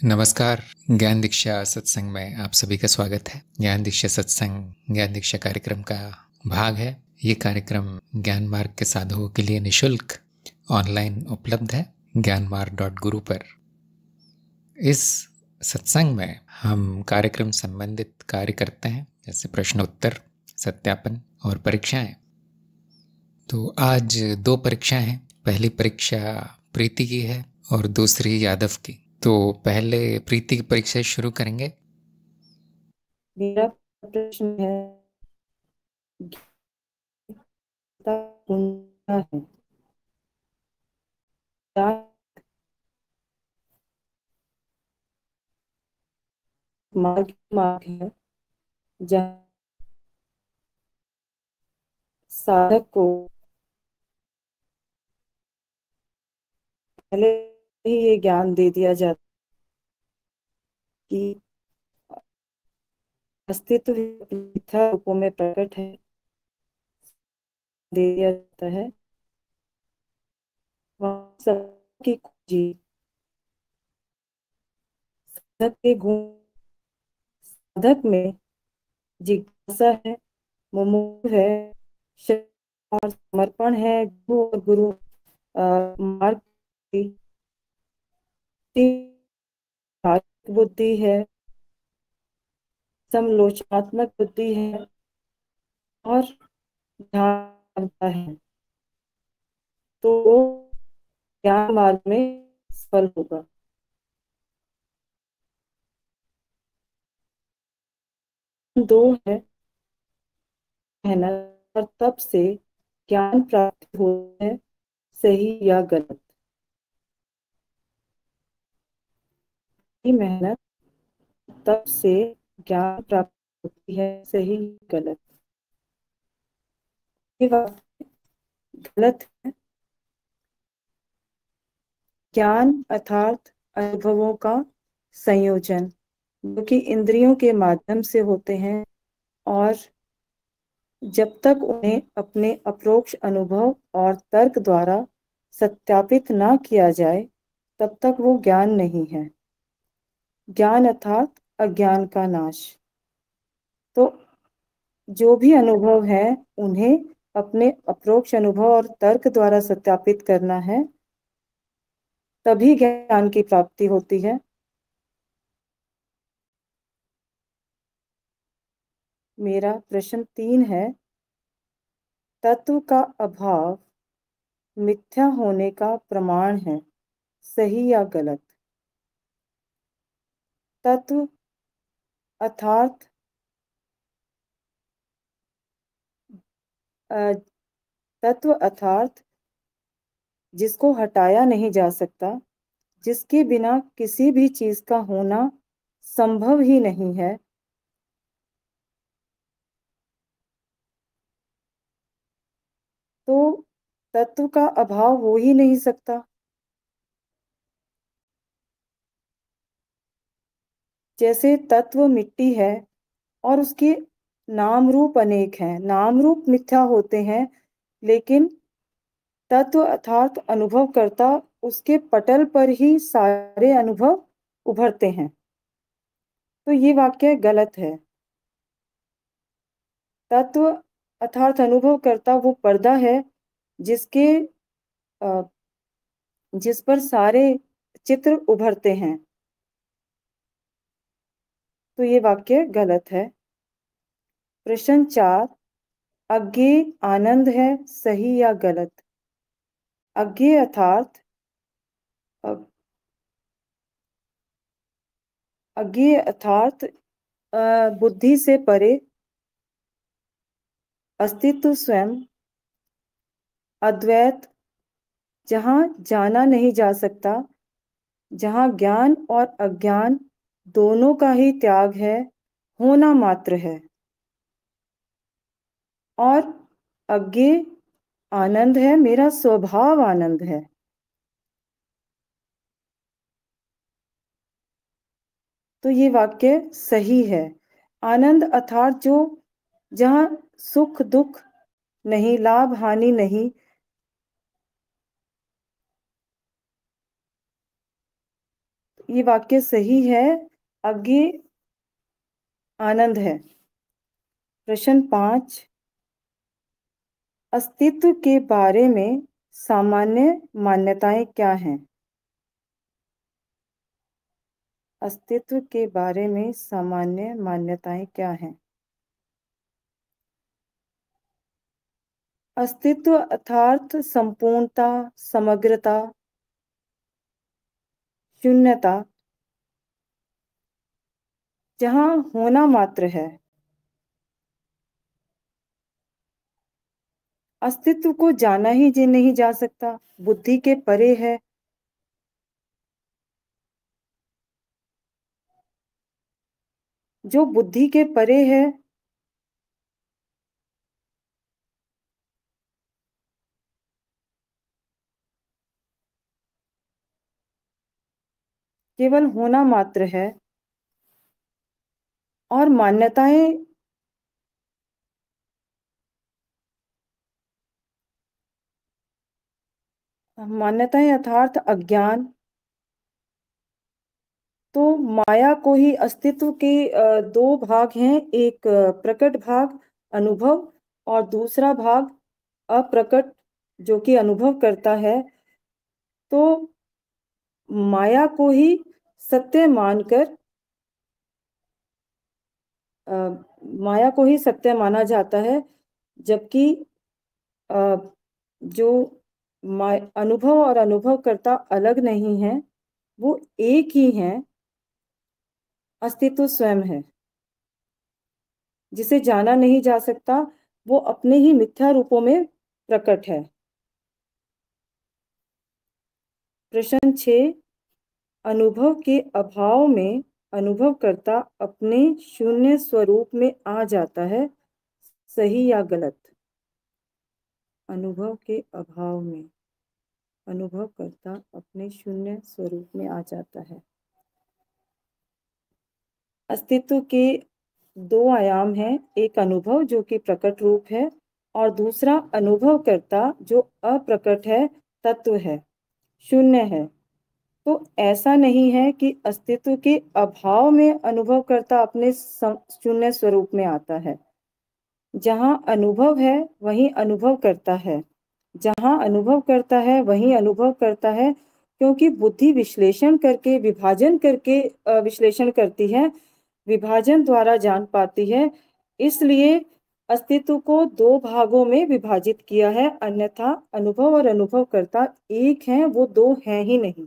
नमस्कार। ज्ञान दीक्षा सत्संग में आप सभी का स्वागत है। ज्ञान दीक्षा सत्संग ज्ञान दीक्षा कार्यक्रम का भाग है। ये कार्यक्रम ज्ञान मार्ग के साधकों के लिए निशुल्क ऑनलाइन उपलब्ध है ज्ञानमार्ग.गुरु पर। इस सत्संग में हम कार्यक्रम संबंधित कार्य करते हैं, जैसे प्रश्नोत्तर, सत्यापन और परीक्षाएं। तो आज 2 परीक्षाएं हैं। पहली परीक्षा प्रीति की है और दूसरी यादव की। तो पहले प्रीति की परीक्षा शुरू करेंगे। मेरा प्रश्न है, गीता पूर्ण है क्या? मार्ग है जहाँ साधक को पहले ही ये ज्ञान दे दिया जाता कि अस्तित्व मिथ्या रूपों में प्रकट है, दे दिया जाता है। वहाँ सबकी खोजी, साधक के गुण, साधक में जिज्ञासा है, मुमुक्षु है, और समर्पण है गुरु और गुरु मार्ग की बुद्धि है, समलोचनात्मक बुद्धि है और ध्यान है, तो वो ज्ञान मार्ग में सफल होगा। दो है, मेहनत और तप से ज्ञान प्राप्ति होती है, सही या गलत? मेहनत तप से ज्ञान प्राप्त होती है, सही गलत? ये बात गलत है। ज्ञान अर्थात अनुभवों का संयोजन, जो कि इंद्रियों के माध्यम से होते हैं, और जब तक उन्हें अपने अप्रोक्ष अनुभव और तर्क द्वारा सत्यापित ना किया जाए, तब तक वो ज्ञान नहीं है। ज्ञान अर्थात अज्ञान का नाश। तो जो भी अनुभव है, उन्हें अपने अप्रोक्ष अनुभव और तर्क द्वारा सत्यापित करना है, तभी ज्ञान की प्राप्ति होती है। मेरा प्रश्न 3 है, तत्व का अभाव मिथ्या होने का प्रमाण है, सही या गलत? तत्व अर्थात तत्व अर्थात जिसको हटाया नहीं जा सकता, जिसके बिना किसी भी चीज का होना संभव ही नहीं है, तो तत्व का अभाव हो ही नहीं सकता। जैसे तत्व मिट्टी है और उसके नाम रूप अनेक हैं, नाम रूप मिथ्या होते हैं, लेकिन तत्व अर्थात अनुभव करता, उसके पटल पर ही सारे अनुभव उभरते हैं। तो ये वाक्य गलत है। तत्व अर्थात अनुभव करता वो पर्दा है, जिसके जिस पर सारे चित्र उभरते हैं। तो ये वाक्य गलत है। प्रश्न 4, अज्ञेय आनंद है, सही या गलत? अज्ञेय अर्थात अज्ञेय अर्थात बुद्धि से परे, अस्तित्व स्वयं, अद्वैत, जहाँ जाना नहीं जा सकता, जहाँ ज्ञान और अज्ञान दोनों का ही त्याग है, होना मात्र है। और अज्ञेय आनंद है, मेरा स्वभाव आनंद है। तो ये वाक्य सही है। आनंद अर्थात जो जहाँ सुख दुख नहीं, लाभ हानि नहीं, ये वाक्य सही है। आगे आनंद है। प्रश्न 5, अस्तित्व के बारे में सामान्य मान्यताएं क्या हैं? अस्तित्व के बारे में सामान्य मान्यताएं क्या हैं? अस्तित्व अर्थात संपूर्णता, समग्रता, शून्यता, जहाँ होना मात्र है। अस्तित्व को जाना ही जे नहीं जा सकता, बुद्धि के परे है। जो बुद्धि के परे है, केवल होना मात्र है। और मान्यताएं मान्यताएं अर्थात अज्ञान। तो माया को ही अस्तित्व के दो भाग हैं, एक प्रकट भाग अनुभव और दूसरा भाग अप्रकट जो कि अनुभव करता है। तो माया को ही सत्य मानकर माया को ही सत्य माना जाता है, जबकि अ, जो अनुभव और अनुभवकर्ता अलग नहीं है, वो एक ही है। अस्तित्व स्वयं है जिसे जाना नहीं जा सकता, वो अपने ही मिथ्या रूपों में प्रकट है। प्रश्न 6, अनुभव के अभाव में अनुभवकर्ता अपने शून्य स्वरूप में आ जाता है, सही या गलत? अनुभव के अभाव में अनुभवकर्ता अपने शून्य स्वरूप में आ जाता है। अस्तित्व के दो आयाम हैं, एक अनुभव जो कि प्रकट रूप है और दूसरा अनुभवकर्ता जो अप्रकट है, तत्व है, शून्य है। तो ऐसा नहीं है कि अस्तित्व के अभाव में अनुभवकर्ता अपने शून्य स्वरूप में आता है। जहाँ अनुभव है वहीं अनुभव करता है, जहाँ अनुभव करता है वहीं अनुभव करता है, क्योंकि बुद्धि विश्लेषण करके विभाजन करके विश्लेषण करती है, विभाजन द्वारा जान पाती है। इसलिए अस्तित्व को दो भागों में विभाजित किया है, अन्यथा अनुभव और अनुभवकर्ता एक हैं, वो दो हैं ही नहीं।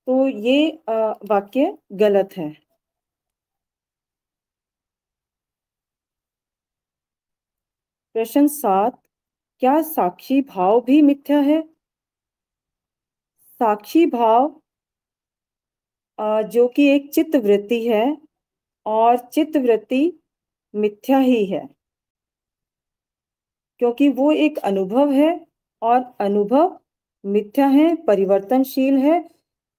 तो ये वाक्य गलत है। प्रश्न 7, क्या साक्षी भाव भी मिथ्या है? साक्षी भाव जो कि एक चित्त वृत्ति है और चित्त वृत्ति मिथ्या ही है, क्योंकि वो एक अनुभव है और अनुभव मिथ्या है, परिवर्तनशील है।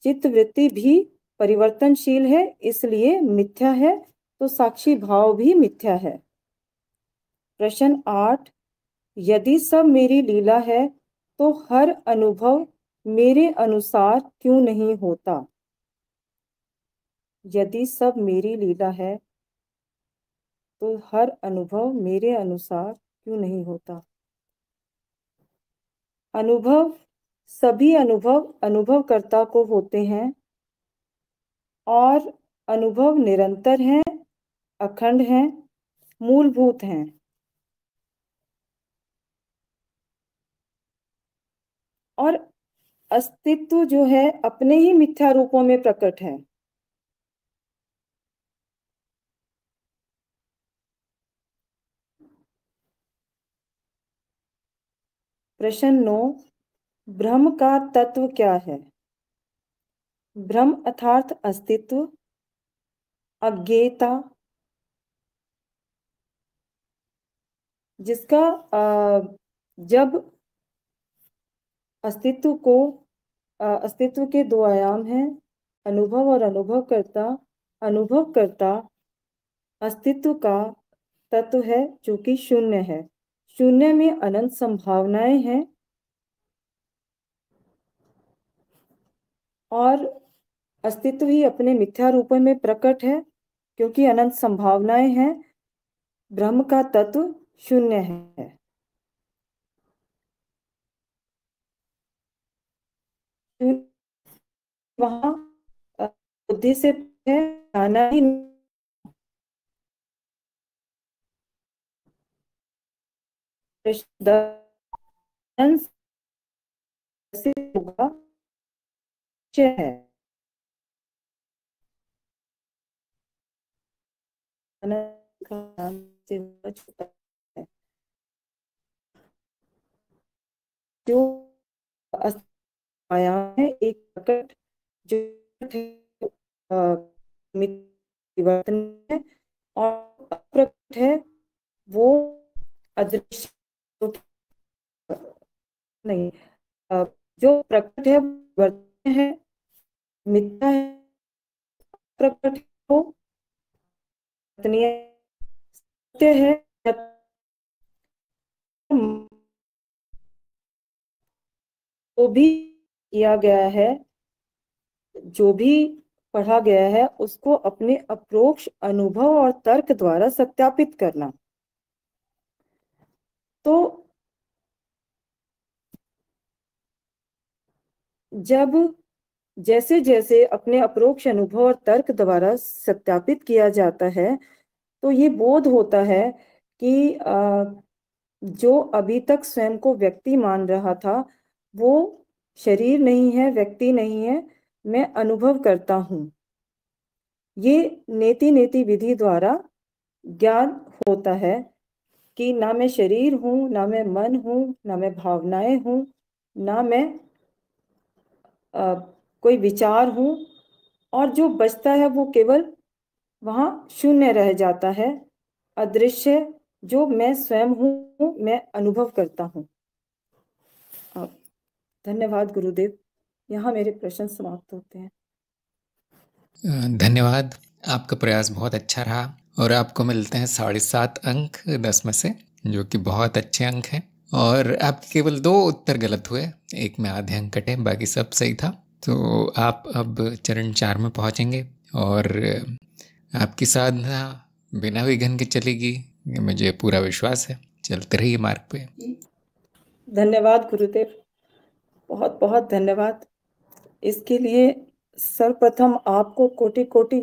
चित्त वृत्ति भी परिवर्तनशील है, इसलिए मिथ्या है। तो साक्षी भाव भी मिथ्या है। प्रश्न 8, यदि सब मेरी लीला है तो हर अनुभव मेरे अनुसार क्यों नहीं होता? यदि सब मेरी लीला है तो हर अनुभव मेरे अनुसार क्यों नहीं होता? अनुभव, सभी अनुभव अनुभवकर्ता को होते हैं और अनुभव निरंतर हैं, अखंड हैं, मूलभूत हैं। और अस्तित्व जो है अपने ही मिथ्या रूपों में प्रकट है। प्रश्न 9, ब्रह्म का तत्व क्या है? ब्रह्म अर्थात अस्तित्व, अज्ञेयता, जिसका जब अस्तित्व को अस्तित्व के दो आयाम हैं, अनुभव और अनुभवकर्ता। अनुभवकर्ता अस्तित्व का तत्व है जो कि शून्य है। शून्य में अनंत संभावनाएं हैं और अस्तित्व ही अपने मिथ्या रूप में प्रकट है, क्योंकि अनंत संभावनाएं हैं। ब्रह्म का तत्व शून्य है। वहां बुद्धि से है, जाना ही दर्शन से होगा है। से होगा छोटा है। जो आया है एक प्रकट जो परिवर्तन है, और अप्रकट है वो अदृश्य नहीं। जो प्रकट है वर्तन है, मिथ्या है, प्रकट हो सत्य है। जो भी किया गया है, जो भी पढ़ा गया है, उसको अपने अप्रोक्ष अनुभव और तर्क द्वारा सत्यापित करना। तो जब जैसे जैसे अपने अप्रोक्ष अनुभव और तर्क द्वारा सत्यापित किया जाता है, तो ये बोध होता है कि जो अभी तक स्वयं को व्यक्ति मान रहा था, वो शरीर नहीं है, व्यक्ति नहीं है, मैं अनुभव करता हूँ। ये नेति नेति विधि द्वारा ज्ञान होता है कि ना मैं शरीर हूँ, ना मैं मन हूँ, ना मैं भावनाएं हूँ, ना मैं कोई विचार हूँ, और जो बचता है वो केवल वहां शून्य रह जाता है, अदृश्य, जो मैं स्वयं हूँ, मैं अनुभव करता हूँ। धन्यवाद गुरुदेव। यहाँ मेरे प्रश्न समाप्त होते हैं। धन्यवाद। आपका प्रयास बहुत अच्छा रहा और आपको मिलते हैं 7.5 अंक 10 में से, जो कि बहुत अच्छे अंक हैं। और आपके केवल 2 उत्तर गलत हुए, एक में आधे अंक कटे, बाकी सब सही था। तो आप अब चरण 4 में पहुंचेंगे और आपकी साधना बिना विघ्न के चलेगी, ये मुझे पूरा विश्वास है। चलते रहिए मार्ग पे। धन्यवाद गुरुदेव, बहुत बहुत धन्यवाद। इसके लिए सर्वप्रथम आपको कोटि कोटि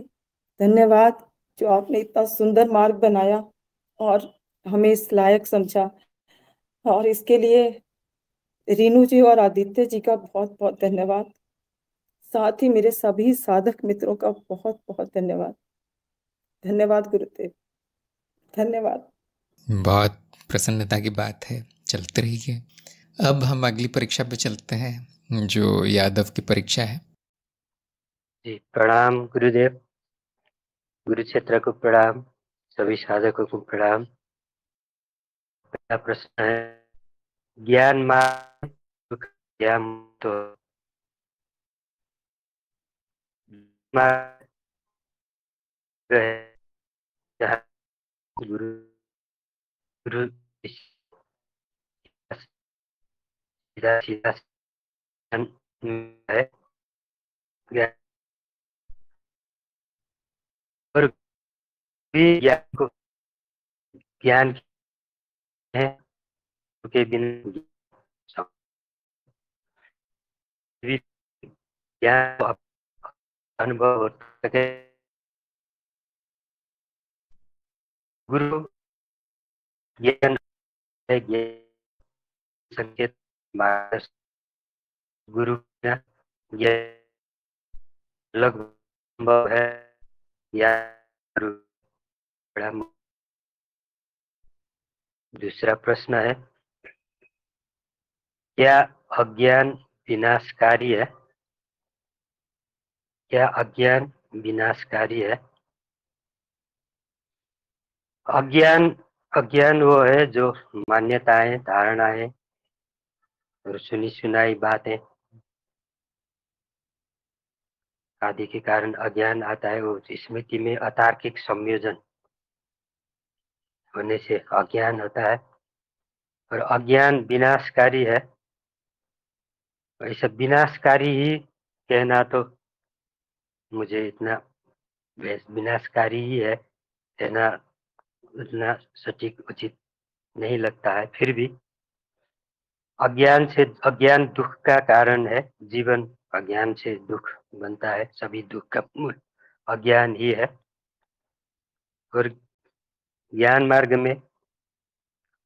धन्यवाद, जो आपने इतना सुंदर मार्ग बनाया और हमें इस लायक समझा। और इसके लिए रीनू जी और आदित्य जी का बहुत बहुत धन्यवाद। साथ ही मेरे सभी साधक मित्रों का बहुत बहुत धन्यवाद। धन्यवाद गुरुदेव, धन्यवाद। बहुत प्रसन्नता की बात है, चलते रहिए। अब हम अगली परीक्षा पे चलते हैं, जो यादव की परीक्षा है। जी, प्रणाम गुरुदेव, गुरु क्षेत्र को प्रणाम, सभी साधकों को प्रणाम। पहला प्रश्न है, ज्ञान मार्ग ज्ञान तो मार्ग है जहाँ गुरु गुरु सीधा सीधा है ज्ञान, और भी ज्ञान को ज्ञान है के बिना भी ज्ञान को अनुभव हो सके। गुरु ज्ञान है, ज्ञान संकेत मार्ग गुरु का यह लगभग संभव है या गुरु ब्रह्म। दूसरा प्रश्न है, क्या अज्ञान विनाशकारी है? क्या अज्ञान विनाशकारी है? अज्ञान अज्ञान वो है जो मान्यताएं, धारणाएं और सुनी सुनाई बातें आदि के कारण अज्ञान आता है। वो स्मृति में अतार्किक संयोजन होने से अज्ञान होता है, और अज्ञान विनाशकारी है। ऐसा विनाशकारी ही कहना तो मुझे इतना विनाशकारी ही है कहना उतना सटीक उचित नहीं लगता है। फिर भी अज्ञान दुख का कारण है। जीवन अज्ञान से दुख बनता है। सभी दुख का मूल अज्ञान ही है। और ज्ञान मार्ग में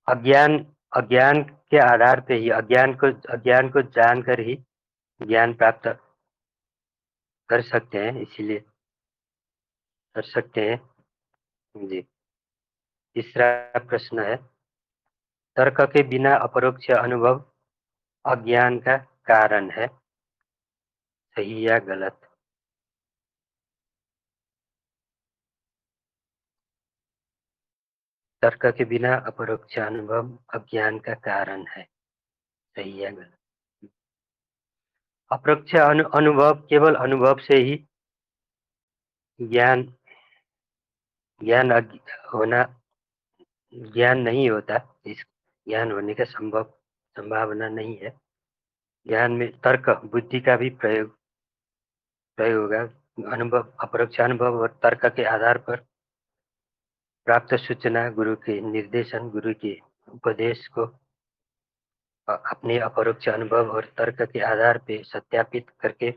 अज्ञान अज्ञान के आधार पे ही अज्ञान को जानकर ही ज्ञान प्राप्त कर सकते हैं। इसीलिए कर सकते हैं जी। तीसरा प्रश्न है, तर्क के बिना अपरोक्ष अनुभव अज्ञान का कारण है, सही या गलत? तर्क के बिना अपरोक्ष अनुभव अज्ञान का कारण है, सही या गलत? अपरोक्ष अनुभव केवल अनुभव से ही ज्ञान ज्ञान होना ज्ञान नहीं होता। इस ज्ञान होने का संभावना नहीं है। ज्ञान में तर्क बुद्धि का भी प्रयोग होगा। अनुभव अपरोक्ष अनुभव और तर्क के आधार पर प्राप्त सूचना, गुरु के निर्देशन, गुरु के उपदेश को अपने अपरोक्ष अनुभव और तर्क के आधार पे सत्यापित करके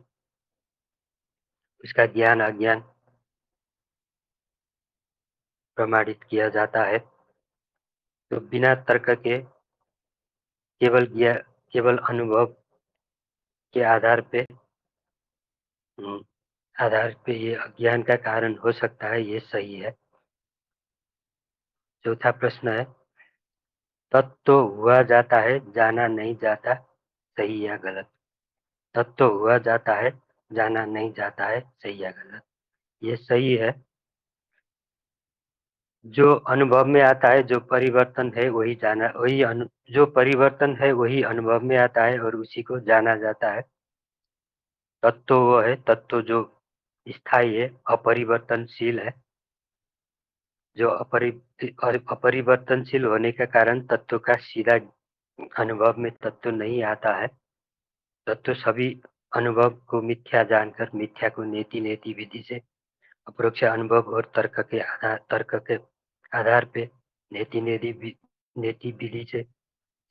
उसका ज्ञान अज्ञान प्रमाणित किया जाता है। तो बिना तर्क के केवल अनुभव के आधार पे ये अज्ञान का कारण हो सकता है, ये सही है। चौथा प्रश्न है, तत्व हुआ जाता है, जाना नहीं जाता, सही या गलत? तत्व हुआ जाता है, जाना नहीं जाता है, सही या गलत? ये सही है। जो अनुभव में आता है, जो परिवर्तन है वही जो परिवर्तन है वही अनुभव में आता है और उसी को जाना जाता है। तत्व वो है, तत्व जो स्थायी है, अपरिवर्तनशील है। जो अपरिवर्तनशील होने के कारण तत्व का सीधा अनुभव में तत्व नहीं आता है। तत्व सभी अनुभव को मिथ्या जानकर मिथ्या को नेति नेति विधि से अपरोक्ष अनुभव और तर्क के आधार पे नेति विधि से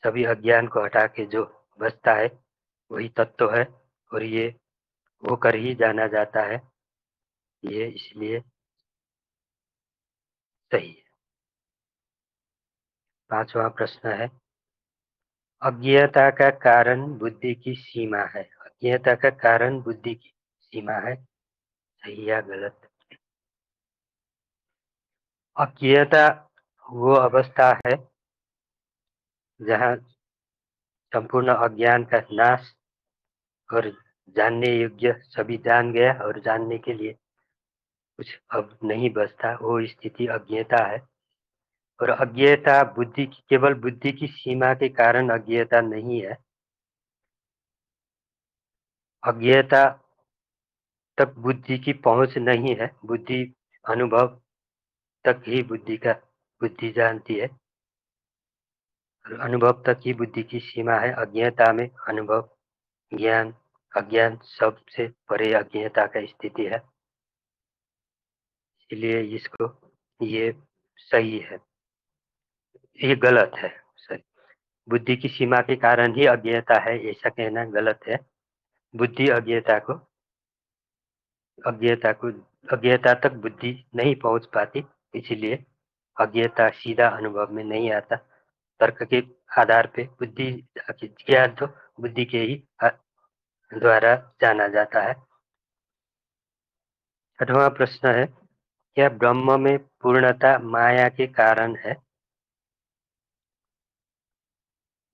सभी अज्ञान को हटा के जो बचता है वही तत्व है और ये होकर ही जाना जाता है। ये इसलिए सही है। पांचवा प्रश्न है, अज्ञेयता का कारण बुद्धि की सीमा है। अज्ञेयता का कारण बुद्धि की सीमा है, सही या गलत? अज्ञेयता वो अवस्था है जहाँ संपूर्ण अज्ञान का नाश और जानने योग्य सभी जान गया और जानने के लिए कुछ अब नहीं बचता, वो स्थिति अज्ञेयता है। और अज्ञेयता केवल बुद्धि की सीमा के कारण अज्ञेयता नहीं है। अज्ञेयता तक बुद्धि की पहुंच नहीं है। बुद्धि अनुभव तक ही बुद्धि जानती है और अनुभव तक ही बुद्धि की सीमा है। अज्ञेयता में अनुभव ज्ञान अज्ञान सबसे परे अज्ञेयता का स्थिति है। इसलिए ये सही है, ये गलत है। सही, बुद्धि की सीमा के कारण ही अज्ञेयता है ऐसा कहना गलत है। बुद्धि अज्ञेयता तक बुद्धि नहीं पहुंच पाती, इसलिए अज्ञेयता सीधा अनुभव में नहीं आता। तर्क के आधार पे ज्ञान तो बुद्धि के ही द्वारा जाना जाता है। छठवां प्रश्न है, क्या ब्रह्म में पूर्णता माया के कारण है?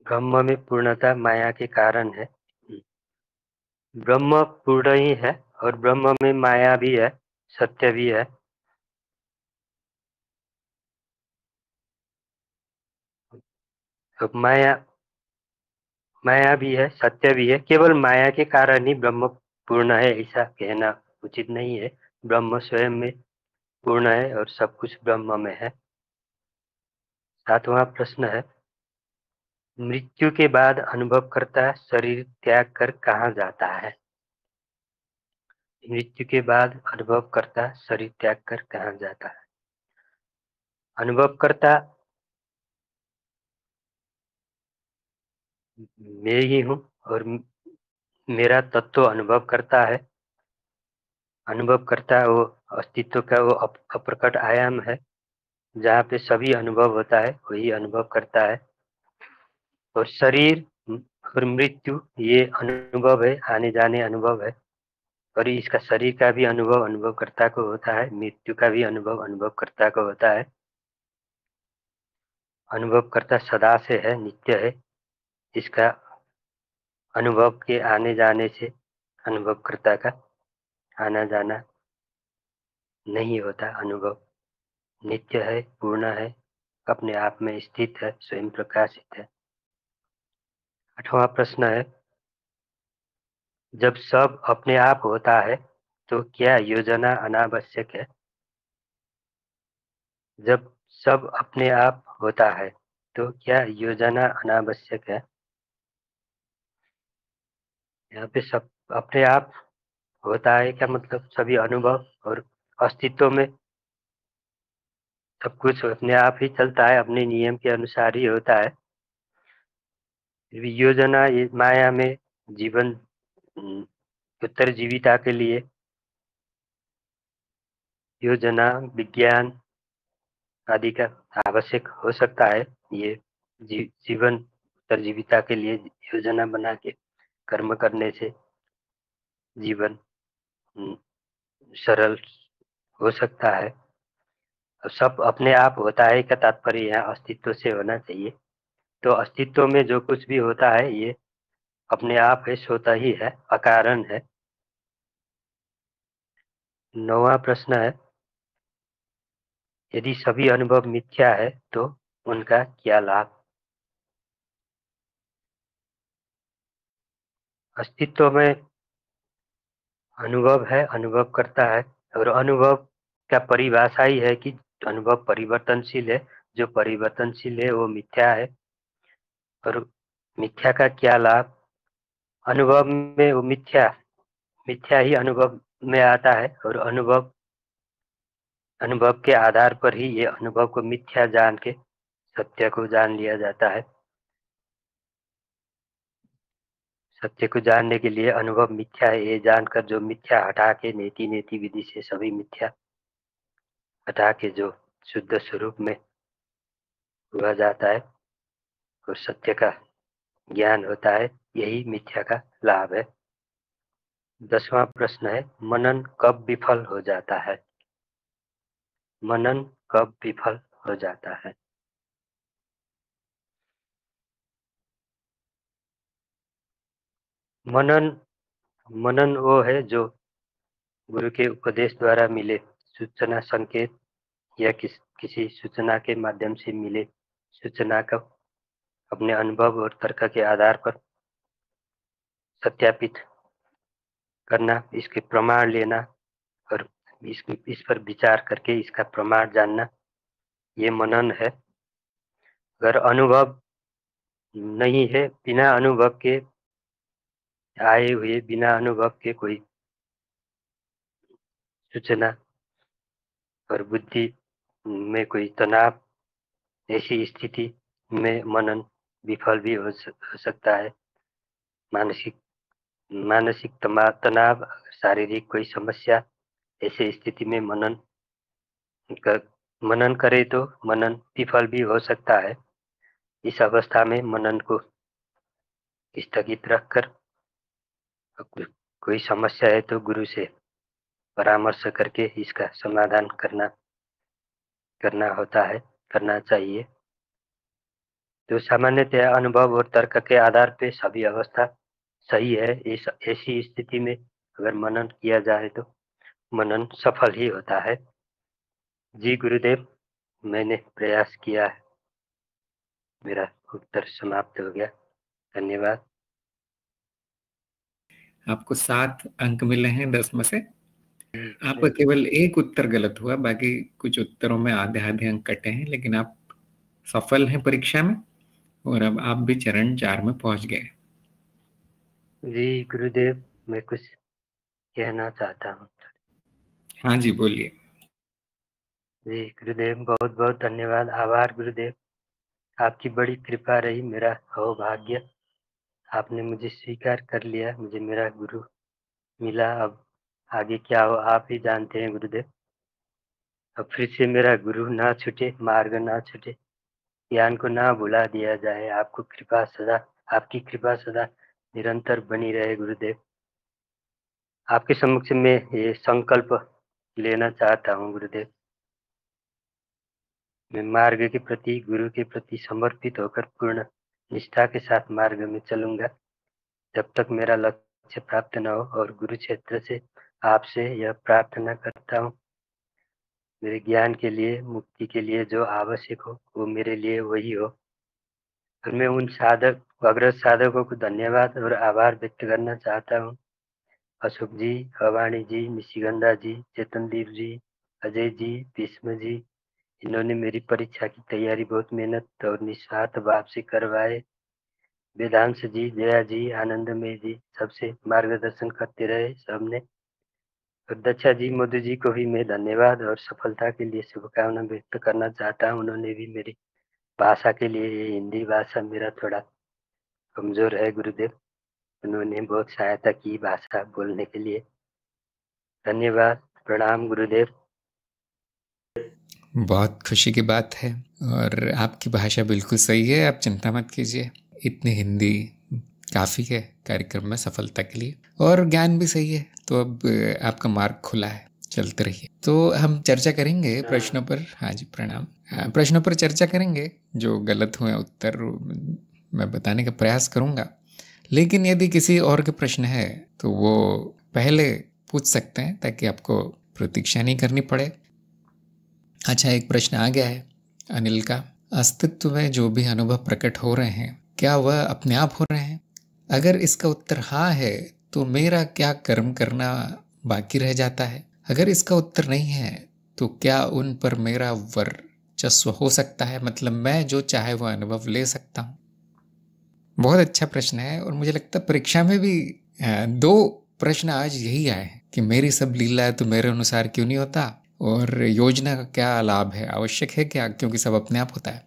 ब्रह्म में पूर्णता माया के कारण है। ब्रह्म पूर्ण ही है और ब्रह्म में माया भी है, सत्य भी है। तो माया भी है, सत्य भी है। केवल माया के कारण ही ब्रह्म पूर्ण है ऐसा कहना उचित नहीं है। ब्रह्म स्वयं में पूर्ण है और सब कुछ ब्रह्म में है। सातवां प्रश्न है, मृत्यु के बाद अनुभवकर्ता शरीर त्याग कर कहाँ जाता है? मृत्यु के बाद अनुभवकर्ता शरीर त्याग कर कहाँ जाता है? अनुभवकर्ता मैं ही हूँ और मेरा तत्व अनुभव करता है। अनुभव करता है, वो अस्तित्व का वो अप्रकट आयाम है, जहाँ पे सभी अनुभव होता है, वही अनुभव करता है। और शरीर और मृत्यु ये अनुभव है, आने जाने अनुभव है। और इसका शरीर का भी अनुभव अनुभवकर्ता को होता है, मृत्यु का भी अनुभव अनुभवकर्ता को होता है। अनुभवकर्ता सदा से है, नित्य है। इसका अनुभव के आने जाने से अनुभवकर्ता का आना जाना नहीं होता। अनुभव नित्य है, पूर्ण है, अपने आप में स्थित है, स्वयं प्रकाशित है। 8वां प्रश्न है, जब सब अपने आप होता है तो क्या योजना अनावश्यक है? जब सब अपने आप होता है तो क्या योजना अनावश्यक है? यहाँ पे सब अपने आप होता है, क्या मतलब? सभी अनुभव और अस्तित्व में सब कुछ अपने आप ही चलता है, अपने नियम के अनुसार ही होता है। योजना ये माया में जीवन उत्तरजीविता के लिए योजना विज्ञान आदि का आवश्यक हो सकता है। ये जीवन उत्तरजीविता के लिए योजना बना के कर्म करने से जीवन सरल हो सकता है। सब अपने आप होता है का तात्पर्य यहाँ अस्तित्व से होना चाहिए। तो अस्तित्व में जो कुछ भी होता है ये अपने आप है, स्वतः ही है, अकारण है। 9वां प्रश्न है, यदि सभी अनुभव मिथ्या है तो उनका क्या लाभ? अस्तित्व में अनुभव है, अनुभव करता है, और अनुभव का परिभाषा ही है कि अनुभव परिवर्तनशील है। जो परिवर्तनशील है वो मिथ्या है। और मिथ्या का क्या लाभ? अनुभव में वो मिथ्या मिथ्या ही अनुभव में आता है, और अनुभव के आधार पर ही ये अनुभव को मिथ्या जान के सत्य को जान लिया जाता है। सत्य को जानने के लिए अनुभव मिथ्या है ये जानकर जो मिथ्या हटा के नेति नेति विधि से सभी मिथ्या हटा के जो शुद्ध स्वरूप में हुआ जाता है और सत्य का ज्ञान होता है, यही मिथ्या का लाभ है। 10वां प्रश्न है, मनन कब विफल हो जाता है? मनन कब विफल हो जाता है? मनन मनन वो है जो गुरु के उपदेश द्वारा मिले सूचना संकेत या किसी सूचना के माध्यम से मिले सूचना का अपने अनुभव और तर्क के आधार पर सत्यापित करना, इसके प्रमाण लेना और इस पर विचार करके इसका प्रमाण जानना, ये मनन है। अगर अनुभव नहीं है, बिना अनुभव के आए हुए, बिना अनुभव के कोई सूचना और बुद्धि में कोई तनाव, ऐसी स्थिति में मनन विफल भी हो सकता है। मानसिक मानसिक तनाव, शारीरिक कोई समस्या, ऐसे स्थिति में मनन करे तो मनन विफल भी हो सकता है। इस अवस्था में मनन को स्थगित रखकर कोई समस्या है तो गुरु से परामर्श करके इसका समाधान करना होता है, करना चाहिए। तो सामान्यतया अनुभव और तर्क के आधार पे सभी अवस्था सही है। इस ऐसी स्थिति में अगर मनन किया जाए तो मनन सफल ही होता है। जी गुरुदेव, मैंने प्रयास किया है, मेरा उत्तर समाप्त हो गया। धन्यवाद। आपको 7 अंक मिले हैं 10 में से। आपका केवल एक उत्तर गलत हुआ, बाकी कुछ उत्तरों में आधे आधे अंक कटे हैं, लेकिन आप सफल हैं परीक्षा में और अब आप भी चरण 4 में पहुंच गए। जी गुरुदेव, मैं कुछ कहना चाहता हूँ। हाँ जी, बोलिए। जी गुरुदेव, बहुत बहुत धन्यवाद, आभार गुरुदेव। आपकी बड़ी कृपा रही, मेरा सौभाग्य। आपने मुझे स्वीकार कर लिया, मुझे मेरा गुरु मिला। अब आगे क्या हो आप ही जानते हैं गुरुदेव। अब फिर से मेरा गुरु ना छूटे, मार्ग ना छूटे, ज्ञान को ना भुला दिया जाए। आपकी कृपा सदा निरंतर बनी रहे गुरुदेव। आपके सम्मुख में ये संकल्प लेना चाहता हूँ गुरुदेव। मैं मार्ग के प्रति, गुरु के प्रति समर्पित होकर पूर्ण निष्ठा के साथ मार्ग में चलूंगा, जब तक मेरा लक्ष्य प्राप्त न हो। और गुरु क्षेत्र से आपसे यह प्रार्थना करता हूँ, मेरे ज्ञान के लिए, मुक्ति के लिए जो आवश्यक हो वो मेरे लिए वही हो। और मैं उन अग्रज साधकों को धन्यवाद और आभार व्यक्त करना चाहता हूँ। अशोक जी, भवानी जी, निशिगंधा जी, चेतनदीप जी, अजय जी, भीष्म जी, इन्होंने मेरी परीक्षा की तैयारी बहुत मेहनत और निस्वार्थ भाव से करवाए। वेदांश जी, जया जी, आनंदमय जी, सबसे मार्गदर्शन करते रहे सबने। और दक्षा जी, मधु जी को भी मैं धन्यवाद और सफलता के लिए शुभकामना व्यक्त करना चाहता हूँ। उन्होंने भी मेरी भाषा के लिए, ये हिंदी भाषा मेरा थोड़ा कमजोर है गुरुदेव, उन्होंने बहुत सहायता की भाषा बोलने के लिए। धन्यवाद, प्रणाम गुरुदेव। बहुत खुशी की बात है, और आपकी भाषा बिल्कुल सही है, आप चिंता मत कीजिए। इतनी हिंदी काफ़ी है कार्यक्रम में सफलता के लिए, और ज्ञान भी सही है। तो अब आपका मार्ग खुला है, चलते रहिए। तो हम चर्चा करेंगे प्रश्नों पर। हाँ जी, प्रणाम। प्रश्नों पर चर्चा करेंगे। जो गलत हुए उत्तर मैं बताने का प्रयास करूँगा, लेकिन यदि किसी और के प्रश्न है तो वो पहले पूछ सकते हैं, ताकि आपको प्रतीक्षा नहीं करनी पड़े। अच्छा, एक प्रश्न आ गया है अनिल का। अस्तित्व में जो भी अनुभव प्रकट हो रहे हैं, क्या वह अपने आप हो रहे हैं? अगर इसका उत्तर हाँ है तो मेरा क्या कर्म करना बाकी रह जाता है? अगर इसका उत्तर नहीं है तो क्या उन पर मेरा वर्चस्व हो सकता है? मतलब मैं जो चाहे वह अनुभव ले सकता हूँ। बहुत अच्छा प्रश्न है, और मुझे लगता है परीक्षा में भी 2 प्रश्न आज यही आए हैं कि मेरी सब लीला है तो मेरे अनुसार क्यों नहीं होता, और योजना का क्या लाभ है, आवश्यक है क्या, क्योंकि सब अपने आप होता है।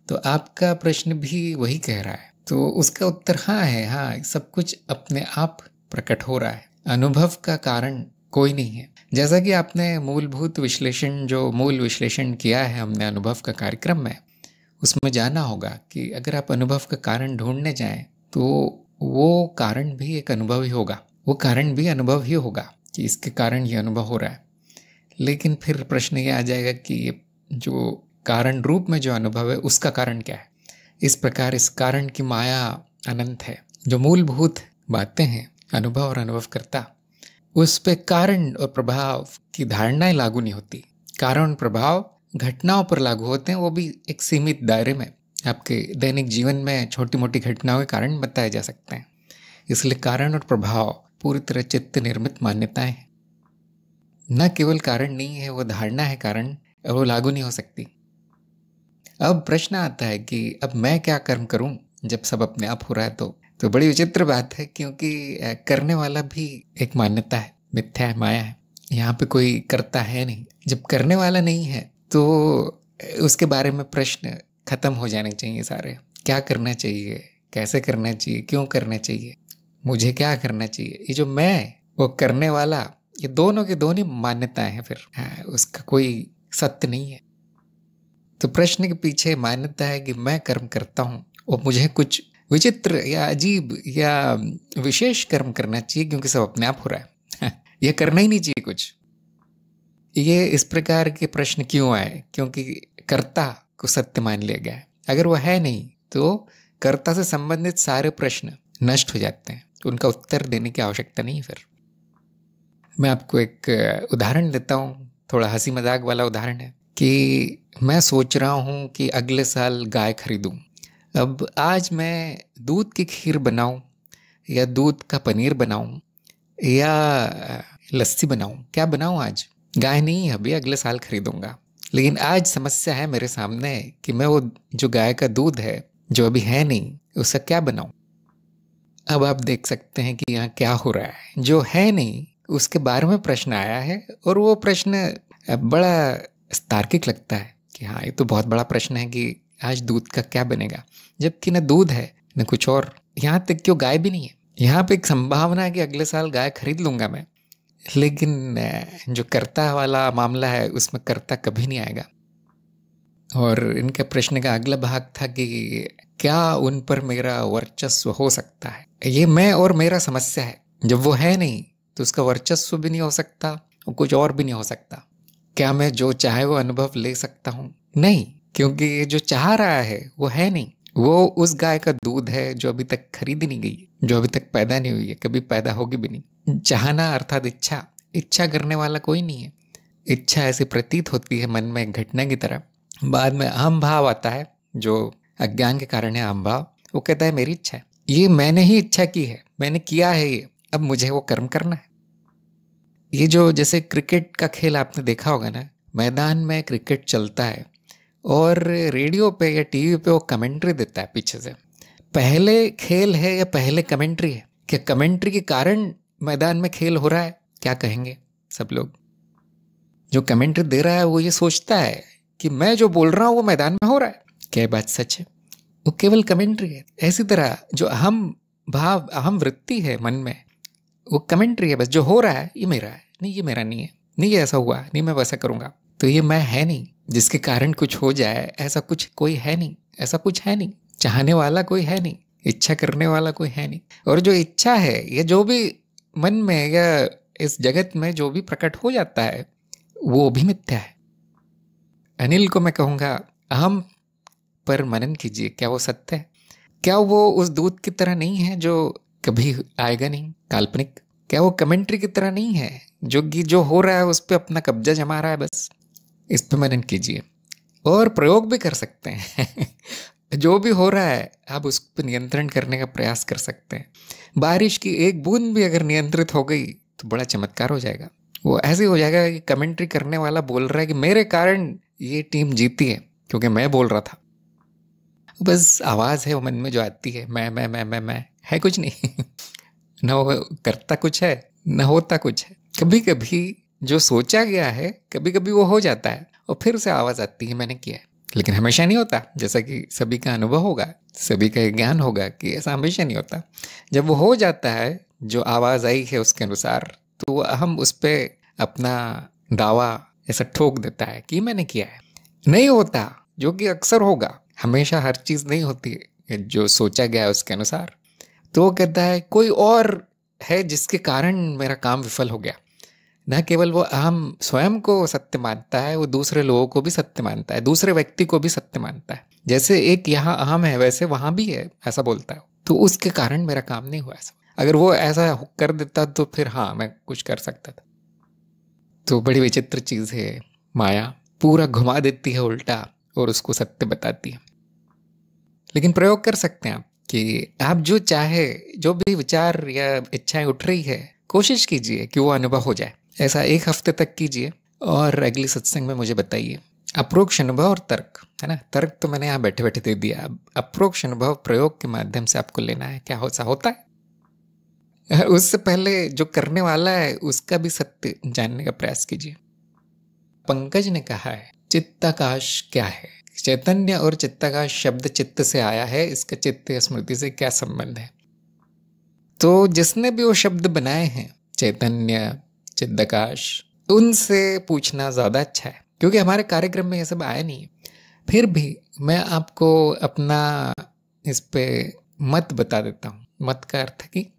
तो आपका प्रश्न भी वही कह रहा है, तो उसका उत्तर हाँ है। हाँ, सब कुछ अपने आप प्रकट हो रहा है, अनुभव का कारण कोई नहीं है। जैसा कि आपने मूल विश्लेषण किया है हमने अनुभव का कार्यक्रम में, उसमें जाना होगा कि अगर आप अनुभव का कारण ढूंढने जाएं तो वो कारण भी एक अनुभव ही होगा, वो कारण भी अनुभव ही होगा कि इसके कारण ये अनुभव हो रहा है। लेकिन फिर प्रश्न ये आ जाएगा कि ये जो कारण रूप में जो अनुभव है उसका कारण क्या है? इस प्रकार इस कारण की माया अनंत है। जो मूलभूत बातें हैं, अनुभव और अनुभवकर्ता, उस पे कारण और प्रभाव की धारणाएं लागू नहीं होती। कारण और प्रभाव घटनाओं पर लागू होते हैं, वो भी एक सीमित दायरे में। आपके दैनिक जीवन में छोटी मोटी घटनाओं के कारण बताए जा सकते हैं। इसलिए कारण और प्रभाव पूरी तरह चित्त निर्मित मान्यताएं हैं, न केवल कारण नहीं है, वो धारणा है कारण, और वो लागू नहीं हो सकती। अब प्रश्न आता है कि अब मैं क्या कर्म करूं जब सब अपने आप हो रहा है? तो बड़ी विचित्र बात है, क्योंकि करने वाला भी एक मान्यता है, मिथ्या है, माया है। यहाँ पे कोई करता है नहीं। जब करने वाला नहीं है तो उसके बारे में प्रश्न खत्म हो जाने चाहिए सारे। क्या करना चाहिए, कैसे करना चाहिए, क्यों करना चाहिए, मुझे क्या करना चाहिए, ये जो मैं, वो करने वाला, ये दोनों की दोनों मान्यताएं हैं। फिर उसका कोई सत्य नहीं है। तो प्रश्न के पीछे मान्यता है कि मैं कर्म करता हूँ और मुझे कुछ विचित्र या अजीब या विशेष कर्म करना चाहिए, क्योंकि सब अपने आप हो रहा है। यह करना ही नहीं चाहिए कुछ। ये इस प्रकार के प्रश्न क्यों आए? क्योंकि कर्ता को सत्य मान लिया गया है। अगर वह है नहीं तो कर्ता से संबंधित सारे प्रश्न नष्ट हो जाते हैं, उनका उत्तर देने की आवश्यकता नहीं। फिर मैं आपको एक उदाहरण देता हूँ, थोड़ा हंसी मजाक वाला उदाहरण है कि मैं सोच रहा हूँ कि अगले साल गाय खरीदूँ। अब आज मैं दूध की खीर बनाऊँ या दूध का पनीर बनाऊँ या लस्सी बनाऊँ, क्या बनाऊँ? आज गाय नहीं है, अभी अगले साल खरीदूँगा। लेकिन आज समस्या है मेरे सामने कि मैं वो जो गाय का दूध है जो अभी है नहीं, उसका क्या बनाऊँ? अब आप देख सकते हैं कि यहाँ क्या हो रहा है। जो है नहीं उसके बारे में प्रश्न आया है, और वो प्रश्न बड़ा तार्किक लगता है कि हाँ, ये तो बहुत बड़ा प्रश्न है कि आज दूध का क्या बनेगा, जबकि न दूध है न कुछ और। यहाँ तक कि वो गाय भी नहीं है। यहाँ पे एक संभावना है कि अगले साल गाय खरीद लूँगा मैं, लेकिन जो कर्ता वाला मामला है उसमें कर्ता कभी नहीं आएगा। और इनके प्रश्न का अगला भाग था कि क्या उन पर मेरा वर्चस्व हो सकता है। ये मैं और मेरा समस्या है। जब वो है नहीं तो उसका वर्चस्व भी नहीं हो सकता और कुछ और भी नहीं हो सकता। क्या मैं जो चाहे वो अनुभव ले सकता हूँ? नहीं, क्योंकि ये जो चाह रहा है वो है नहीं। वो उस गाय का दूध है जो अभी तक खरीदी नहीं गई, जो अभी तक पैदा नहीं हुई है, कभी पैदा होगी भी नहीं। चाहना अर्थात इच्छा करने वाला कोई नहीं है। इच्छा ऐसी प्रतीत होती है मन में एक घटना की तरह। बाद में अहम भाव आता है, जो अज्ञान के कारण है अहम भाव। वो कहता है मेरी इच्छा है, ये मैंने ही इच्छा की है, मैंने किया है ये, अब मुझे वो कर्म करना है। ये जो जैसे क्रिकेट का खेल आपने देखा होगा ना, मैदान में क्रिकेट चलता है और रेडियो पे या टीवी पे वो कमेंट्री देता है पीछे से। पहले खेल है या पहले कमेंट्री है? क्या कमेंट्री के कारण मैदान में खेल हो रहा है? क्या कहेंगे सब लोग? जो कमेंट्री दे रहा है वो ये सोचता है कि मैं जो बोल रहा हूँ वो मैदान में हो रहा है। क्या बात सच है? वो केवल कमेंट्री है। ऐसी तरह जो अहम भाव, अहम वृत्ति है मन में, वो कमेंट्री है बस। जो हो रहा है ये मेरा है, नहीं ये मेरा नहीं है, नहीं ये ऐसा हुआ, नहीं मैं वैसा करूँगा, तो ये मैं है नहीं। जिसके कारण कुछ हो जाए ऐसा कुछ कोई है नहीं, ऐसा कुछ है नहीं। चाहने वाला कोई है नहीं, इच्छा करने वाला कोई है नहीं। और जो इच्छा है, ये जो भी मन में या इस जगत में जो भी प्रकट हो जाता है वो भी मिथ्या है। अनिल को मैं कहूँगा, अहम पर मनन कीजिए, क्या वो सत्य है? क्या वो उस दूध की तरह नहीं है जो कभी आएगा नहीं, काल्पनिक? क्या वो कमेंट्री की तरह नहीं है जो हो रहा है उस पर अपना कब्जा जमा रहा है? बस इस पर मनन कीजिए और प्रयोग भी कर सकते हैं। जो भी हो रहा है आप उस पर नियंत्रण करने का प्रयास कर सकते हैं। बारिश की एक बूंद भी अगर नियंत्रित हो गई तो बड़ा चमत्कार हो जाएगा। वो ऐसे हो जाएगा कि कमेंट्री करने वाला बोल रहा है कि मेरे कारण ये टीम जीती है क्योंकि मैं बोल रहा था। बस आवाज़ है वो मन में जो आती है, मैं है कुछ नहीं। न वो करता कुछ है न होता कुछ है। कभी कभी जो सोचा गया है कभी कभी वो हो जाता है और फिर उसे आवाज़ आती है मैंने किया है, लेकिन हमेशा नहीं होता। जैसा कि सभी का अनुभव होगा, सभी का ज्ञान होगा कि ऐसा हमेशा नहीं होता। जब वो हो जाता है जो आवाज़ आई है उसके अनुसार, तो हम उस पर अपना दावा ऐसा ठोक देता है कि मैंने किया है। नहीं होता, जो कि अक्सर होगा। हमेशा हर चीज़ नहीं होती है जो सोचा गया है उसके अनुसार। तो वो कहता है कोई और है जिसके कारण मेरा काम विफल हो गया। न केवल वो अहम स्वयं को सत्य मानता है, वो दूसरे लोगों को भी सत्य मानता है, दूसरे व्यक्ति को भी सत्य मानता है। जैसे एक यहाँ अहम है वैसे वहाँ भी है, ऐसा बोलता है। तो उसके कारण मेरा काम नहीं हुआ। ऐसा अगर वो ऐसा कर देता तो फिर हाँ मैं कुछ कर सकता था। तो बड़ी विचित्र चीज़ है माया, पूरा घुमा देती है उल्टा और उसको सत्य बताती है। लेकिन प्रयोग कर सकते हैं आप कि आप जो चाहे, जो भी विचार या इच्छाएं उठ रही है, कोशिश कीजिए कि वो अनुभव हो जाए। ऐसा 1 हफ्ते तक कीजिए और अगली सत्संग में मुझे बताइए। अप्रोक्ष अनुभव और तर्क, है ना, तर्क तो मैंने यहाँ बैठे बैठे दे दिया। अब अप्रोक्ष अनुभव प्रयोग के माध्यम से आपको लेना है। क्या होता है उससे पहले जो करने वाला है उसका भी सत्य जानने का प्रयास कीजिए। पंकज ने कहा है चित्ताकाश क्या है? चैतन्य और चित्ताकाश शब्द चित्त से आया है, इसका चित्त स्मृति से क्या संबंध है? तो जिसने भी वो शब्द बनाए हैं, चैतन्य, चित्ताकाश, उनसे पूछना ज़्यादा अच्छा है, क्योंकि हमारे कार्यक्रम में ये सब आया नहीं है। फिर भी मैं आपको अपना इस पे मत बता देता हूँ। मत का अर्थ है कि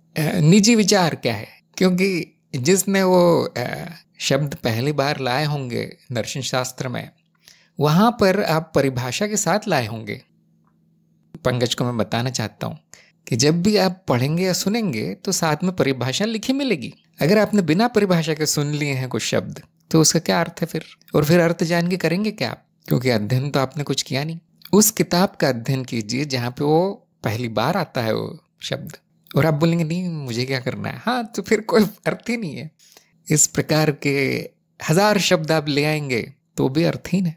निजी विचार क्या है, क्योंकि जिसने वो शब्द पहली बार लाए होंगे दर्शन शास्त्र में, वहाँ पर आप परिभाषा के साथ लाए होंगे। पंकज को मैं बताना चाहता हूँ कि जब भी आप पढ़ेंगे या सुनेंगे तो साथ में परिभाषा लिखी मिलेगी। अगर आपने बिना परिभाषा के सुन लिए हैं कुछ शब्द तो उसका क्या अर्थ है फिर? और फिर अर्थ जान के करेंगे क्या आप? क्योंकि अध्ययन तो आपने कुछ किया नहीं। उस किताब का अध्ययन कीजिए जहाँ पे वो पहली बार आता है वो शब्द, और आप बोलेंगे नहीं मुझे क्या करना है, हाँ तो फिर कोई अर्थ ही नहीं है। इस प्रकार के 1000 शब्द आप ले आएंगे तो भी अर्थहीन है।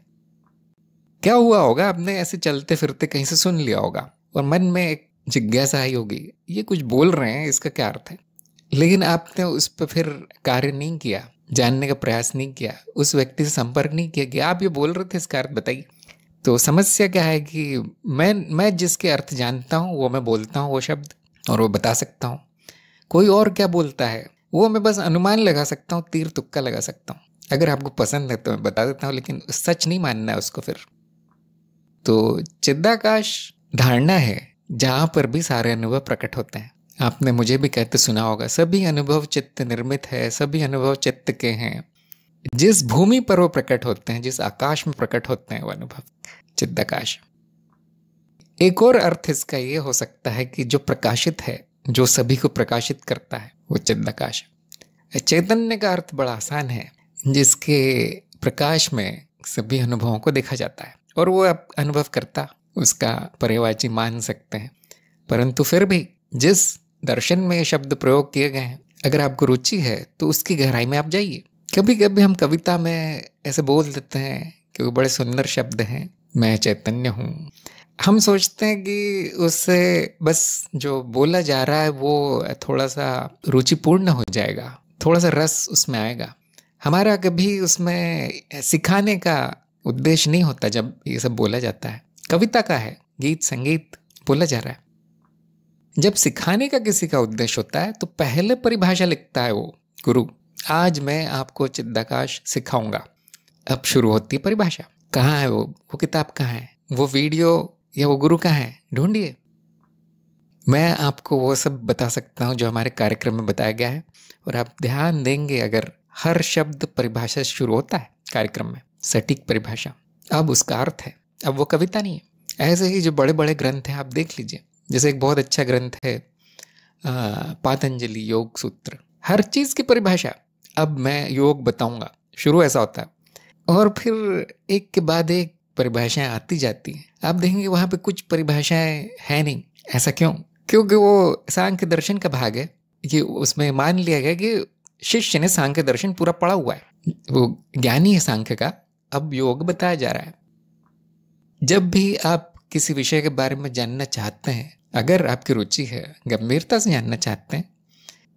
क्या हुआ होगा, आपने ऐसे चलते फिरते कहीं से सुन लिया होगा और मन में एक जिज्ञासा आई होगी, ये कुछ बोल रहे हैं, इसका क्या अर्थ है? लेकिन आपने उस पर फिर कार्य नहीं किया, जानने का प्रयास नहीं किया, उस व्यक्ति से संपर्क नहीं किया कि आप ये बोल रहे थे, इसका अर्थ बताइए। तो समस्या क्या है कि मैं जिसके अर्थ जानता हूँ वो मैं बोलता हूँ वो शब्द, और वो बता सकता हूँ। कोई और क्या बोलता है वो मैं बस अनुमान लगा सकता हूँ, तीर तुक्का लगा सकता हूँ। अगर आपको पसंद है तो मैं बता देता हूँ, लेकिन सच नहीं मानना है उसको फिर। तो चिदाकाश धारणा है जहाँ पर भी सारे अनुभव प्रकट होते हैं। आपने मुझे भी कहते सुना होगा, सभी अनुभव चित्त निर्मित है, सभी अनुभव चित्त के हैं। जिस भूमि पर वो प्रकट होते हैं, जिस आकाश में प्रकट होते हैं वो अनुभव चिदाकाश। एक और अर्थ इसका ये हो सकता है कि जो प्रकाशित है, जो सभी को प्रकाशित करता है, वो चिदाकाश है। चैतन्य का अर्थ बड़ा आसान है, जिसके प्रकाश में सभी अनुभवों को देखा जाता है और वो आप अनुभव करता, उसका पर्यायवाची मान सकते हैं। परंतु फिर भी जिस दर्शन में ये शब्द प्रयोग किए गए हैं, अगर आपको रुचि है तो उसकी गहराई में आप जाइए। कभी कभी हम कविता में ऐसे बोल देते हैं कि वो बड़े सुंदर शब्द हैं, मैं चैतन्य हूँ। हम सोचते हैं कि उससे बस जो बोला जा रहा है वो थोड़ा सा रुचिपूर्ण हो जाएगा, थोड़ा सा रस उसमें आएगा। हमारा कभी उसमें सिखाने का उद्देश्य नहीं होता जब ये सब बोला जाता है। कविता का है, गीत संगीत बोला जा रहा है। जब सिखाने का किसी का उद्देश्य होता है तो पहले परिभाषा लिखता है वो गुरु, आज मैं आपको चिदाकाश सिखाऊंगा। अब शुरू होती है परिभाषा। कहाँ है वो किताब कहाँ है, वो वीडियो या वो गुरु कहाँ है, ढूंढिए। मैं आपको वो सब बता सकता हूँ जो हमारे कार्यक्रम में बताया गया है, और आप ध्यान देंगे अगर हर शब्द परिभाषा से शुरू होता है कार्यक्रम में, सटीक परिभाषा, अब उसका अर्थ है, अब वो कविता नहीं है। ऐसे ही जो बड़े बड़े ग्रंथ हैं आप देख लीजिए, जैसे एक बहुत अच्छा ग्रंथ है पातंजलि योग सूत्र, हर चीज़ की परिभाषा, अब मैं योग बताऊंगा, शुरू ऐसा होता है और फिर एक के बाद एक परिभाषाएं आती जाती हैं। आप देखेंगे वहाँ पे कुछ परिभाषाएं है नहीं। ऐसा क्यों? क्योंकि वो सांख्य दर्शन का भाग है। ये उसमें मान लिया गया कि शिष्य ने सांख्य दर्शन पूरा पढ़ा हुआ है, वो ज्ञानी है सांख्य का, अब योग बताया जा रहा है। जब भी आप किसी विषय के बारे में जानना चाहते हैं, अगर आपकी रुचि है, गंभीरता से जानना चाहते हैं,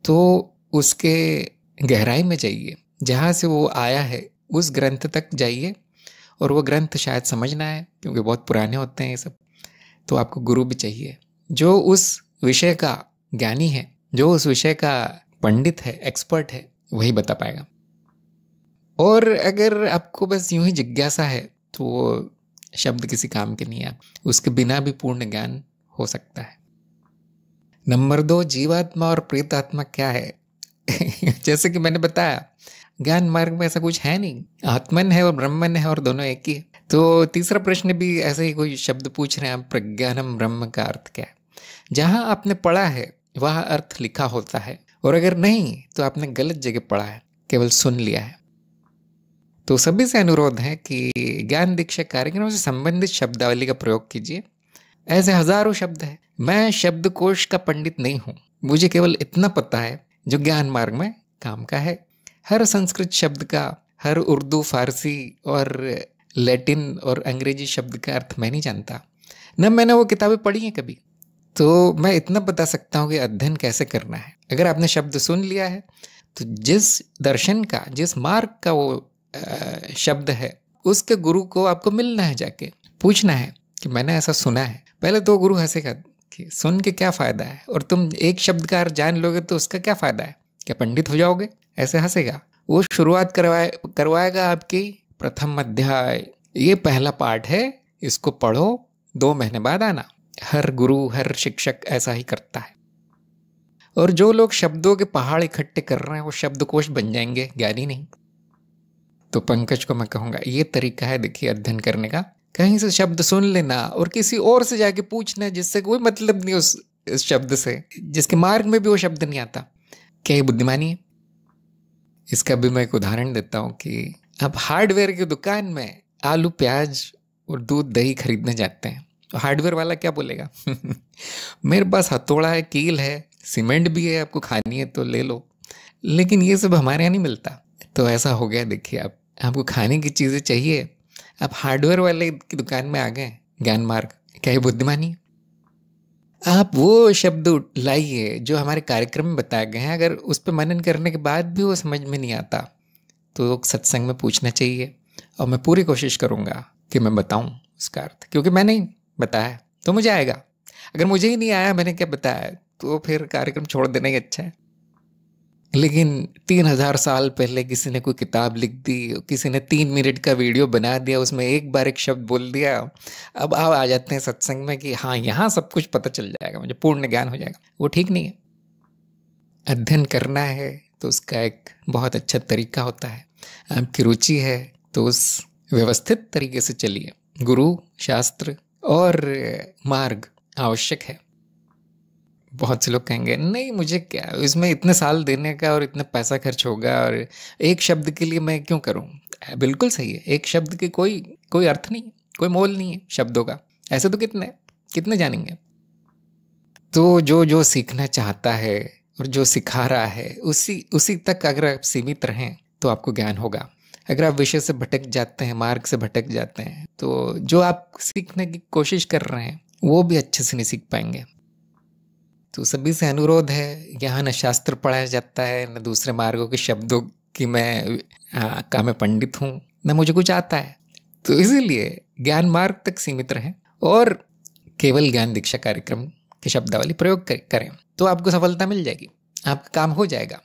तो उसके गहराई में जाइए, जहाँ से वो आया है उस ग्रंथ तक जाइए। और वो ग्रंथ शायद समझना है क्योंकि बहुत पुराने होते हैं ये सब, तो आपको गुरु भी चाहिए जो उस विषय का ज्ञानी है, जो उस विषय का पंडित है, एक्सपर्ट है, वही बता पाएगा। और अगर आपको बस यूं ही जिज्ञासा है तो वो शब्द किसी काम के नहीं है, उसके बिना भी पूर्ण ज्ञान हो सकता है। नंबर 2, जीवात्मा और प्रेतात्मा क्या है? जैसे कि मैंने बताया, ज्ञान मार्ग में ऐसा कुछ है नहीं, आत्मन है और ब्रह्मन है और दोनों एक ही है। तो तीसरा प्रश्न भी ऐसे ही कोई शब्द पूछ रहे हैं, प्रज्ञानम ब्रह्म का अर्थ क्या है? जहां आपने पढ़ा है वह अर्थ लिखा होता है, और अगर नहीं तो आपने गलत जगह पढ़ा है, केवल सुन लिया है। तो सभी से अनुरोध है कि ज्ञान दीक्षा कार्यक्रम से संबंधित शब्दावली का प्रयोग कीजिए। ऐसे हजारों शब्द हैं। मैं शब्दकोश का पंडित नहीं हूँ, मुझे केवल इतना पता है जो ज्ञान मार्ग में काम का है। हर संस्कृत शब्द का, हर उर्दू, फारसी और लैटिन और अंग्रेजी शब्द का अर्थ मैं नहीं जानता, न मैंने वो किताबें पढ़ी हैं कभी। तो मैं इतना बता सकता हूँ कि अध्ययन कैसे करना है। अगर आपने शब्द सुन लिया है तो जिस दर्शन का, जिस मार्ग का वो शब्द है, उसके गुरु को आपको मिलना है, जाके पूछना है कि मैंने ऐसा सुना है। पहले तो गुरु हंसेगा कि सुन के क्या फ़ायदा है, और तुम एक शब्द का अर्थ जान लोगे तो उसका क्या फ़ायदा है, क्या पंडित हो जाओगे? ऐसे हंसेगा वो। शुरुआत करवाएगा आपकी प्रथम अध्याय, ये पहला पाठ है, इसको पढ़ो, 2 महीने बाद आना। हर गुरु, हर शिक्षक ऐसा ही करता है। और जो लोग शब्दों के पहाड़ इकट्ठे कर रहे हैं वो शब्दकोश बन जाएंगे, ज्ञानी नहीं। तो पंकज को मैं कहूँगा ये तरीका है देखिए अध्ययन करने का, कहीं से शब्द सुन लेना और किसी और से जाके पूछना जिससे कोई मतलब नहीं उस शब्द से, जिसके मार्ग में भी वो शब्द नहीं आता। क्या ये बुद्धिमानी है? इसका भी मैं एक उदाहरण देता हूँ कि आप हार्डवेयर की दुकान में आलू, प्याज और दूध, दही खरीदने जाते हैं, तो हार्डवेयर वाला क्या बोलेगा? मेरे पास हथौड़ा है, कील है, सीमेंट भी है, आपको खानी है तो ले लो। लेकिन ये सब हमारे यहाँ नहीं मिलता। तो ऐसा हो गया, देखिए आपको खाने की चीज़ें चाहिए, आप हार्डवेयर वाले की दुकान में आ गए। ज्ञान मार्ग, क्या ये बुद्धिमानी? आप वो शब्द लाइए जो हमारे कार्यक्रम में बताए गए हैं। अगर उस पर मनन करने के बाद भी वो समझ में नहीं आता तो सत्संग में पूछना चाहिए, और मैं पूरी कोशिश करूँगा कि मैं बताऊँ उसका अर्थ, क्योंकि मैं नहीं बताया तो मुझे आएगा। अगर मुझे ही नहीं आया, मैंने क्या बताया, तो फिर कार्यक्रम छोड़ देना ही अच्छा है। लेकिन 3000 साल पहले किसी ने कोई किताब लिख दी, किसी ने 3 मिनट का वीडियो बना दिया, उसमें एक बार एक शब्द बोल दिया, अब आप आ जाते हैं सत्संग में कि हाँ यहाँ सब कुछ पता चल जाएगा, मुझे पूर्ण ज्ञान हो जाएगा। वो ठीक नहीं है। अध्ययन करना है तो उसका एक बहुत अच्छा तरीका होता है। आपकी रुचि है तो उस व्यवस्थित तरीके से चलिए। गुरु, शास्त्र और मार्ग आवश्यक है। बहुत से लोग कहेंगे नहीं मुझे क्या इसमें इतने साल देने का और इतना पैसा खर्च होगा और एक शब्द के लिए मैं क्यों करूं। बिल्कुल सही है, एक शब्द के कोई अर्थ नहीं, कोई मोल नहीं है शब्दों का। ऐसे तो कितने जानेंगे। तो जो सीखना चाहता है और जो सिखा रहा है उसी तक अगर आप सीमित रहें तो आपको ज्ञान होगा। अगर आप विषय से भटक जाते हैं, मार्ग से भटक जाते हैं, तो जो आप सीखने की कोशिश कर रहे हैं वो भी अच्छे से नहीं सीख पाएंगे। तो सभी से अनुरोध है, यहाँ न शास्त्र पढ़ाया जाता है, न दूसरे मार्गों के शब्दों की मैं पंडित हूँ, न मुझे कुछ आता है। तो इसीलिए ज्ञान मार्ग तक सीमित रहें और केवल ज्ञान दीक्षा कार्यक्रम की शब्दावली प्रयोग करें तो आपको सफलता मिल जाएगी, आपका काम हो जाएगा।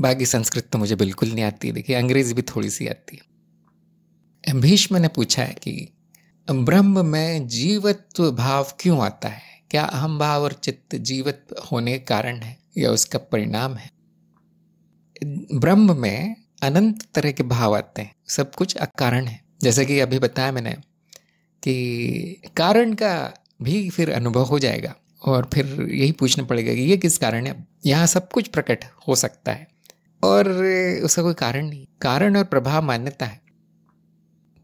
बाकी संस्कृत तो मुझे बिल्कुल नहीं आती, देखिए अंग्रेजी भी थोड़ी सी आती है। भीष्म ने पूछा है कि ब्रह्म में जीवत्व भाव क्यों आता है? क्या अहम भाव और चित्त जीवित होने के कारण है या उसका परिणाम है? ब्रह्म में अनंत तरह के भाव आते हैं, सब कुछ अकारण है। जैसे कि अभी बताया मैंने कि कारण का भी फिर अनुभव हो जाएगा और फिर यही पूछना पड़ेगा कि ये किस कारण है। यहाँ सब कुछ प्रकट हो सकता है और उसका कोई कारण नहीं, कारण और प्रभाव मान्यता है।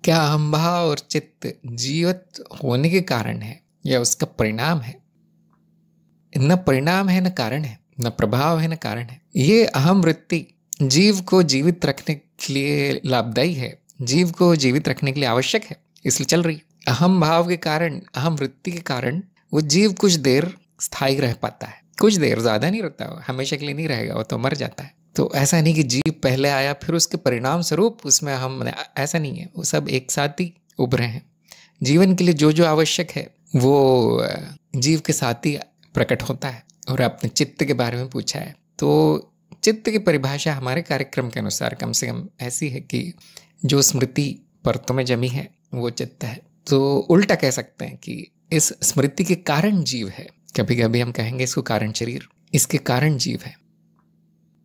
क्या अहम भाव और चित्त जीवित होने के कारण है या उसका परिणाम है? न परिणाम है न कारण है, न प्रभाव है न कारण है। ये अहम वृत्ति जीव को जीवित रखने के लिए लाभदायी है, जीव को जीवित रखने के लिए आवश्यक है, इसलिए चल रही। अहम भाव के कारण, अहम वृत्ति के कारण वो जीव कुछ देर स्थायी रह पाता है, कुछ देर, ज्यादा नहीं रहता, हमेशा के लिए नहीं रहेगा, वो तो मर जाता है। तो ऐसा नहीं कि जीव पहले आया फिर उसके परिणाम स्वरूप उसमें हम, ऐसा नहीं है, वो सब एक साथ ही उभरे हैं। जीवन के लिए जो आवश्यक है वो जीव के साथ ही प्रकट होता है। और आपने चित्त के बारे में पूछा है, तो चित्त की परिभाषा हमारे कार्यक्रम के अनुसार कम से कम ऐसी है कि जो स्मृति परतों में जमी है वो चित्त है। तो उल्टा कह सकते हैं कि इस स्मृति के कारण जीव है। कभी कभी हम कहेंगे इसको कारण शरीर, इसके कारण जीव है।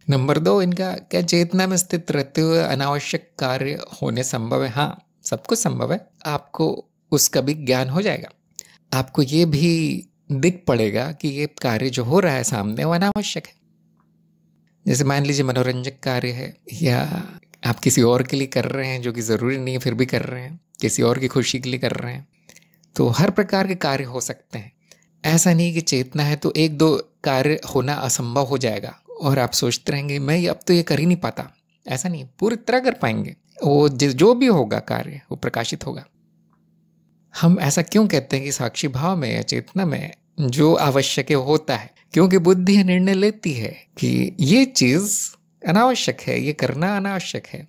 नंबर 2, इनका क्या चेतना में स्थित रहते हुए अनावश्यक कार्य होने संभव है? हाँ, सब कुछ संभव है, आपको उसका भी ज्ञान हो जाएगा। आपको ये भी दिख पड़ेगा कि ये कार्य जो हो रहा है सामने वो अनावश्यक है। जैसे मान लीजिए मनोरंजक कार्य है या आप किसी और के लिए कर रहे हैं जो कि ज़रूरी नहीं है फिर भी कर रहे हैं, किसी और की खुशी के लिए कर रहे हैं, तो हर प्रकार के कार्य हो सकते हैं। ऐसा नहीं कि चेतना है तो 1-2 कार्य होना असंभव हो जाएगा और आप सोचते रहेंगे मैं अब तो ये कर ही नहीं पाता। ऐसा नहीं, पूरी तरह कर पाएंगे। वो जो भी होगा कार्य वो प्रकाशित होगा। हम ऐसा क्यों कहते हैं कि साक्षी भाव में या चेतना में जो आवश्यक है होता है? क्योंकि बुद्धि यह निर्णय लेती है कि ये चीज अनावश्यक है, ये करना अनावश्यक है,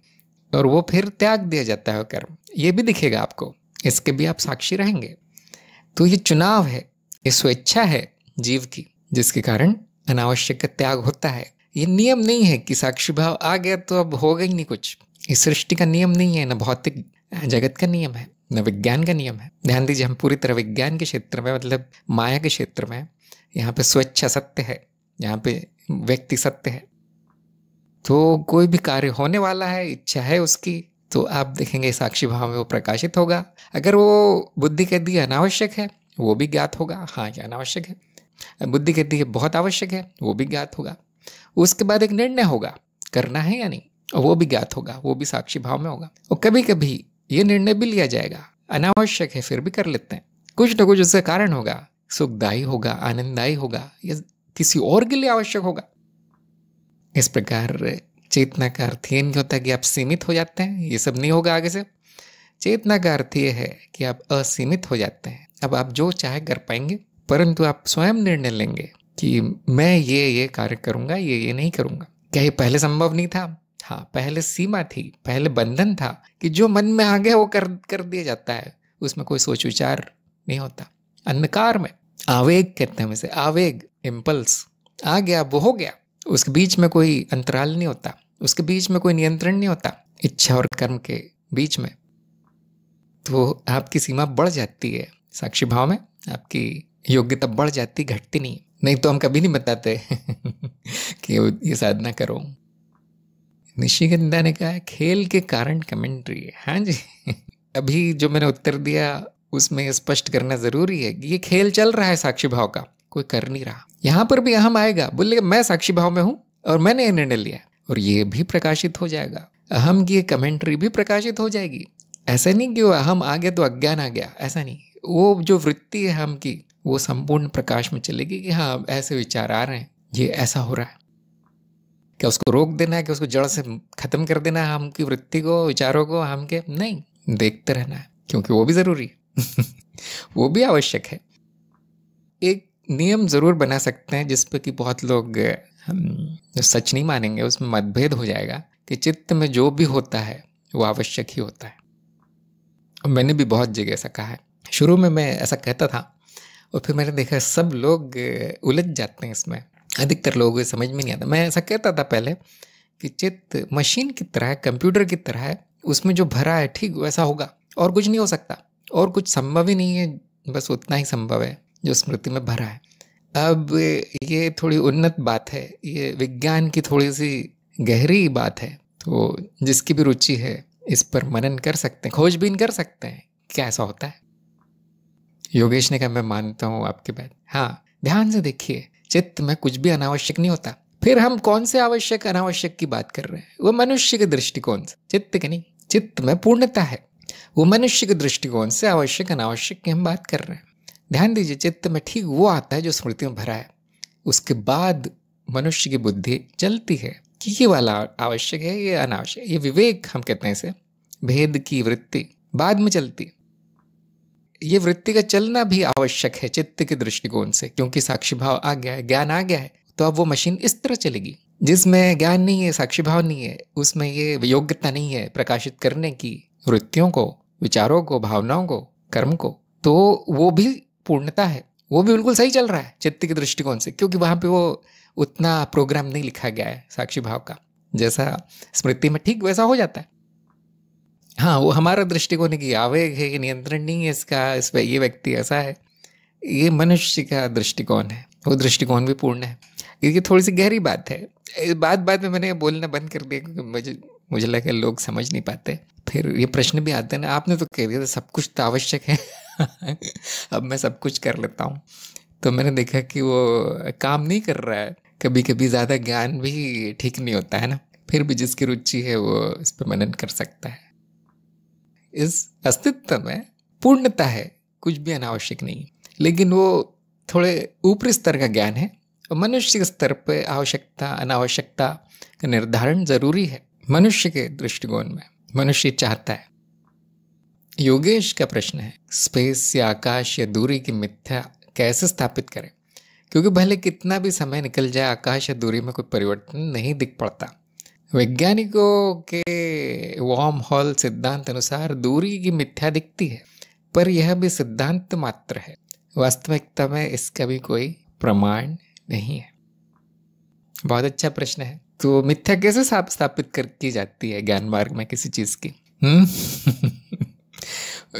और वो फिर त्याग दिया जाता है कर्म। ये भी दिखेगा आपको, इसके भी आप साक्षी रहेंगे। तो ये चुनाव है, ये स्वेच्छा है जीव की, जिसके कारण अनावश्यक का त्याग होता है। ये नियम नहीं है कि साक्षी भाव आ गया तो अब होगा ही नहीं कुछ। इस सृष्टि का नियम नहीं है, न भौतिक जगत का नियम है, न विज्ञान का नियम है। ध्यान दीजिए, हम पूरी तरह विज्ञान के क्षेत्र में, मतलब माया के क्षेत्र में, यहाँ पे स्वेच्छा सत्य है, यहाँ पे व्यक्ति सत्य है। तो कोई भी कार्य होने वाला है, इच्छा है उसकी, तो आप देखेंगे साक्षी भाव में वो प्रकाशित होगा। अगर वो बुद्धि कहती है अनावश्यक है, वो भी ज्ञात होगा, हाँ ये अनावश्यक है। बुद्धि कहती है बहुत आवश्यक है, वो भी ज्ञात होगा। उसके बाद एक निर्णय होगा करना है या नहीं, और वो भी ज्ञात होगा, वो भी साक्षी भाव में होगा। और कभी कभी ये निर्णय भी लिया जाएगा अनावश्यक है फिर भी कर लेते हैं, कुछ ना कुछ उसका कारण होगा, सुखदायी होगा, आनंददायी होगा, या किसी और के लिए आवश्यक होगा। इस प्रकार चेतना का अर्थ ये नहीं होता कि आप सीमित हो जाते हैं, ये सब नहीं होगा आगे से। चेतना का अर्थ ये है कि आप असीमित हो जाते हैं, अब आप जो चाहे कर पाएंगे, परंतु आप स्वयं निर्णय लेंगे कि मैं ये कार्य करूंगा, ये नहीं करूंगा। क्या ये पहले संभव नहीं था? हाँ, पहले सीमा थी, पहले बंधन था कि जो मन में आ गया वो कर दिया जाता है, उसमें कोई सोच विचार नहीं होता। अंधकार में आवेग कहते हैं, वैसे आवेग, इम्पल्स आ गया, वो हो गया, उसके बीच में कोई अंतराल नहीं होता, उसके बीच में कोई नियंत्रण नहीं होता, इच्छा और कर्म के बीच में। तो आपकी सीमा बढ़ जाती है साक्षी भाव में, आपकी योग्यता बढ़ जाती, घटती नहीं तो हम कभी नहीं बताते कि ये साधना करो। निशिगंधा ने कहा खेल के कारण कमेंट्री है। हाँ जी अभी जो मैंने उत्तर दिया उसमें स्पष्ट करना जरूरी है कि ये खेल चल रहा है साक्षी भाव का, कोई कर नहीं रहा। यहाँ पर भी अहम आएगा, बोलेगा मैं साक्षी भाव में हूं और मैंने ये निर्णय लिया, और ये भी प्रकाशित हो जाएगा। अहम की कमेंट्री भी प्रकाशित हो जाएगी। ऐसा नहीं कि वो अहम आ गया तो अज्ञान आ गया, ऐसा नहीं। वो जो वृत्ति है हम की, वो संपूर्ण प्रकाश में चलेगी कि हाँ ऐसे विचार आ रहे हैं, ये ऐसा हो रहा है। क्या उसको रोक देना है, कि उसको जड़ से खत्म कर देना है हम की वृत्ति को, विचारों को, हम के? नहीं, देखते रहना है, क्योंकि वो भी जरूरी है वो भी आवश्यक है। एक नियम जरूर बना सकते हैं जिस पे कि बहुत लोग सच नहीं मानेंगे, उसमें मतभेद हो जाएगा, कि चित्त में जो भी होता है वो आवश्यक ही होता है। मैंने भी बहुत जगह ऐसा कहा है। शुरू में मैं ऐसा कहता था और फिर मैंने देखा सब लोग उलझ जाते हैं इसमें, अधिकतर लोगों को समझ में नहीं आता। मैं ऐसा कहता था पहले कि चित्त मशीन की तरह है, कंप्यूटर की तरह है, उसमें जो भरा है ठीक वैसा होगा, और कुछ नहीं हो सकता, और कुछ संभव ही नहीं है, बस उतना ही संभव है जो स्मृति में भरा है। अब ये थोड़ी उन्नत बात है, ये विज्ञान की थोड़ी सी गहरी बात है, तो जिसकी भी रुचि है इस पर मनन कर सकते हैं, खोजबीन कर सकते हैं क्या ऐसा होता है। योगेश ने कहा मैं मानता हूँ आपकी बात। हाँ, ध्यान से देखिए, चित्त में कुछ भी अनावश्यक नहीं होता। फिर हम कौन से आवश्यक अनावश्यक की बात कर रहे हैं? वो मनुष्य के दृष्टिकोण से, चित्त के नहीं। चित्त में पूर्णता है, वो मनुष्य के दृष्टिकोण से आवश्यक अनावश्यक की हम बात कर रहे हैं। ध्यान दीजिए, चित्त में ठीक वो आता है जो स्मृति में भरा है, उसके बाद मनुष्य की बुद्धि चलती है कि ये वाला आवश्यक है, ये अनावश्यक। ये विवेक हम कहते हैं इसे, भेद की वृत्ति बाद में चलती। ये वृत्ति का चलना भी आवश्यक है चित्त के दृष्टिकोण से, क्योंकि साक्षी भाव आ गया है, ज्ञान आ गया है, तो अब वो मशीन इस तरह चलेगी। जिसमें ज्ञान नहीं है, साक्षी भाव नहीं है, उसमें ये योग्यता नहीं है प्रकाशित करने की वृत्तियों को, विचारों को, भावनाओं को, कर्म को, तो वो भी पूर्णता है, वो भी बिल्कुल सही चल रहा है चित्त के दृष्टिकोण से, क्योंकि वहां पे वो उतना प्रोग्राम नहीं लिखा गया है साक्षी भाव का, जैसा स्मृति में ठीक वैसा हो जाता है। हाँ, वो हमारा दृष्टिकोण है कि आवेग है, ये नियंत्रण नहीं है इसका, इस ये व्यक्ति ऐसा है, ये मनुष्य का दृष्टिकोण है, वो दृष्टिकोण भी पूर्ण है। ये थोड़ी सी गहरी बात है। बात में मैंने बोलना बंद कर दिया क्योंकि मुझे लगा लोग समझ नहीं पाते। फिर ये प्रश्न भी आते हैं ना, आपने तो कह दिया था सब कुछ तो आवश्यक है अब मैं सब कुछ कर लेता हूँ, तो मैंने देखा कि वो काम नहीं कर रहा है। कभी कभी ज़्यादा ज्ञान भी ठीक नहीं होता है ना। फिर भी जिसकी रुचि है वो इस पर मनन कर सकता है। इस अस्तित्व में पूर्णता है, कुछ भी अनावश्यक नहीं, लेकिन वो थोड़े ऊपरी स्तर का ज्ञान है, और मनुष्य के स्तर पे आवश्यकता अनावश्यकता का निर्धारण जरूरी है मनुष्य के दृष्टिकोण में। मनुष्य चाहता है। योगेश का प्रश्न है, स्पेस या आकाश या दूरी की मिथ्या कैसे स्थापित करें? क्योंकि भले कितना भी समय निकल जाए, आकाश या दूरी में कोई परिवर्तन नहीं दिख पड़ता। वैज्ञानिकों के वॉर्म हॉल सिद्धांत अनुसार दूरी की मिथ्या दिखती है, पर यह भी सिद्धांत मात्र है, वास्तविकता में इसका भी कोई प्रमाण नहीं है। बहुत अच्छा प्रश्न है। तो मिथ्या कैसे स्थापित की जाती है ज्ञान मार्ग में किसी चीज की?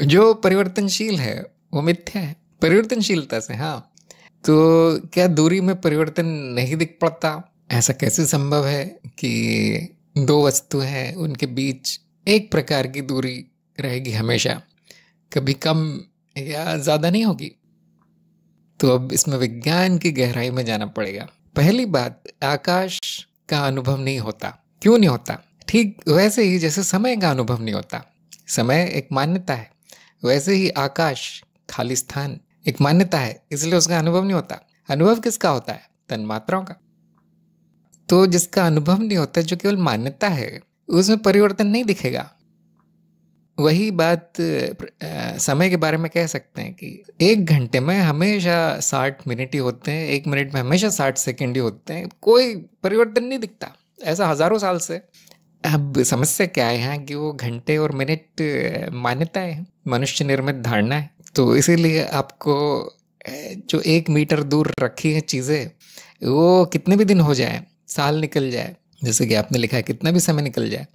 जो परिवर्तनशील है वो मिथ्या है, परिवर्तनशीलता से। हाँ, तो क्या दूरी में परिवर्तन नहीं दिख पड़ता? ऐसा कैसे संभव है कि दो वस्तु हैं, उनके बीच एक प्रकार की दूरी रहेगी हमेशा, कभी कम या ज्यादा नहीं होगी? तो अब इसमें विज्ञान की गहराई में जाना पड़ेगा। पहली बात, आकाश का अनुभव नहीं होता। क्यों नहीं होता? ठीक वैसे ही जैसे समय का अनुभव नहीं होता, समय एक मान्यता है, वैसे ही आकाश खाली स्थान एक मान्यता है, इसलिए उसका अनुभव नहीं होता। अनुभव किसका होता है? तन्मात्राओं का। तो जिसका अनुभव नहीं होता, जो केवल मान्यता है, उसमें परिवर्तन नहीं दिखेगा, वही बात समय के बारे में कह सकते हैं कि 1 घंटे में हमेशा 60 मिनट ही होते हैं, 1 मिनट में हमेशा 60 सेकंड ही होते हैं, कोई परिवर्तन नहीं दिखता, ऐसा हजारों साल से। अब समस्या क्या है यहाँ कि वो घंटे और मिनट मान्यताएं हैं, मनुष्य निर्मित धारणा है। तो इसीलिए आपको जो 1 मीटर दूर रखी है चीज़ें, वो कितने भी दिन हो जाए, साल निकल जाए, जैसे कि आपने लिखा है कितना भी समय निकल जाए,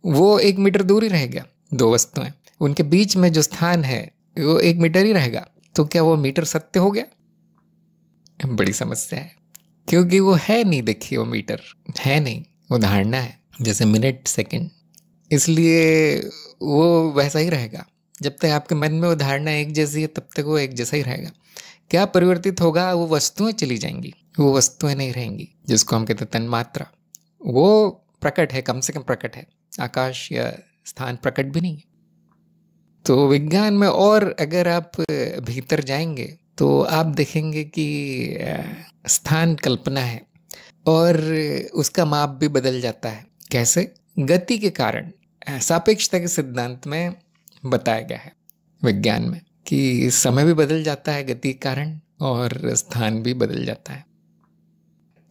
वो 1 मीटर दूर ही रहेगा। 2 वस्तुएं, उनके बीच में जो स्थान है वो 1 मीटर ही रहेगा। तो क्या वो मीटर सत्य हो गया? बड़ी समस्या है, क्योंकि वो है नहीं। देखिए, वो मीटर है नहीं, वो धारणा है, जैसे मिनट सेकंड। इसलिए वो वैसा ही रहेगा। जब तक आपके मन में वो धारणा एक जैसी है, तब तक वो एक जैसा ही रहेगा। क्या परिवर्तित होगा? वो वस्तुएं चली जाएंगी, वो वस्तुएं नहीं रहेंगी, जिसको हम कहते हैं तन्मात्रा। वो प्रकट है, कम से कम प्रकट है, आकाश या स्थान प्रकट भी नहीं है। तो विज्ञान में और अगर आप भीतर जाएंगे तो आप देखेंगे कि स्थान कल्पना है और उसका माप भी बदल जाता है। कैसे? गति के कारण। सापेक्षता के सिद्धांत में बताया गया है विज्ञान में कि समय भी बदल जाता है गति के कारण और स्थान भी बदल जाता है।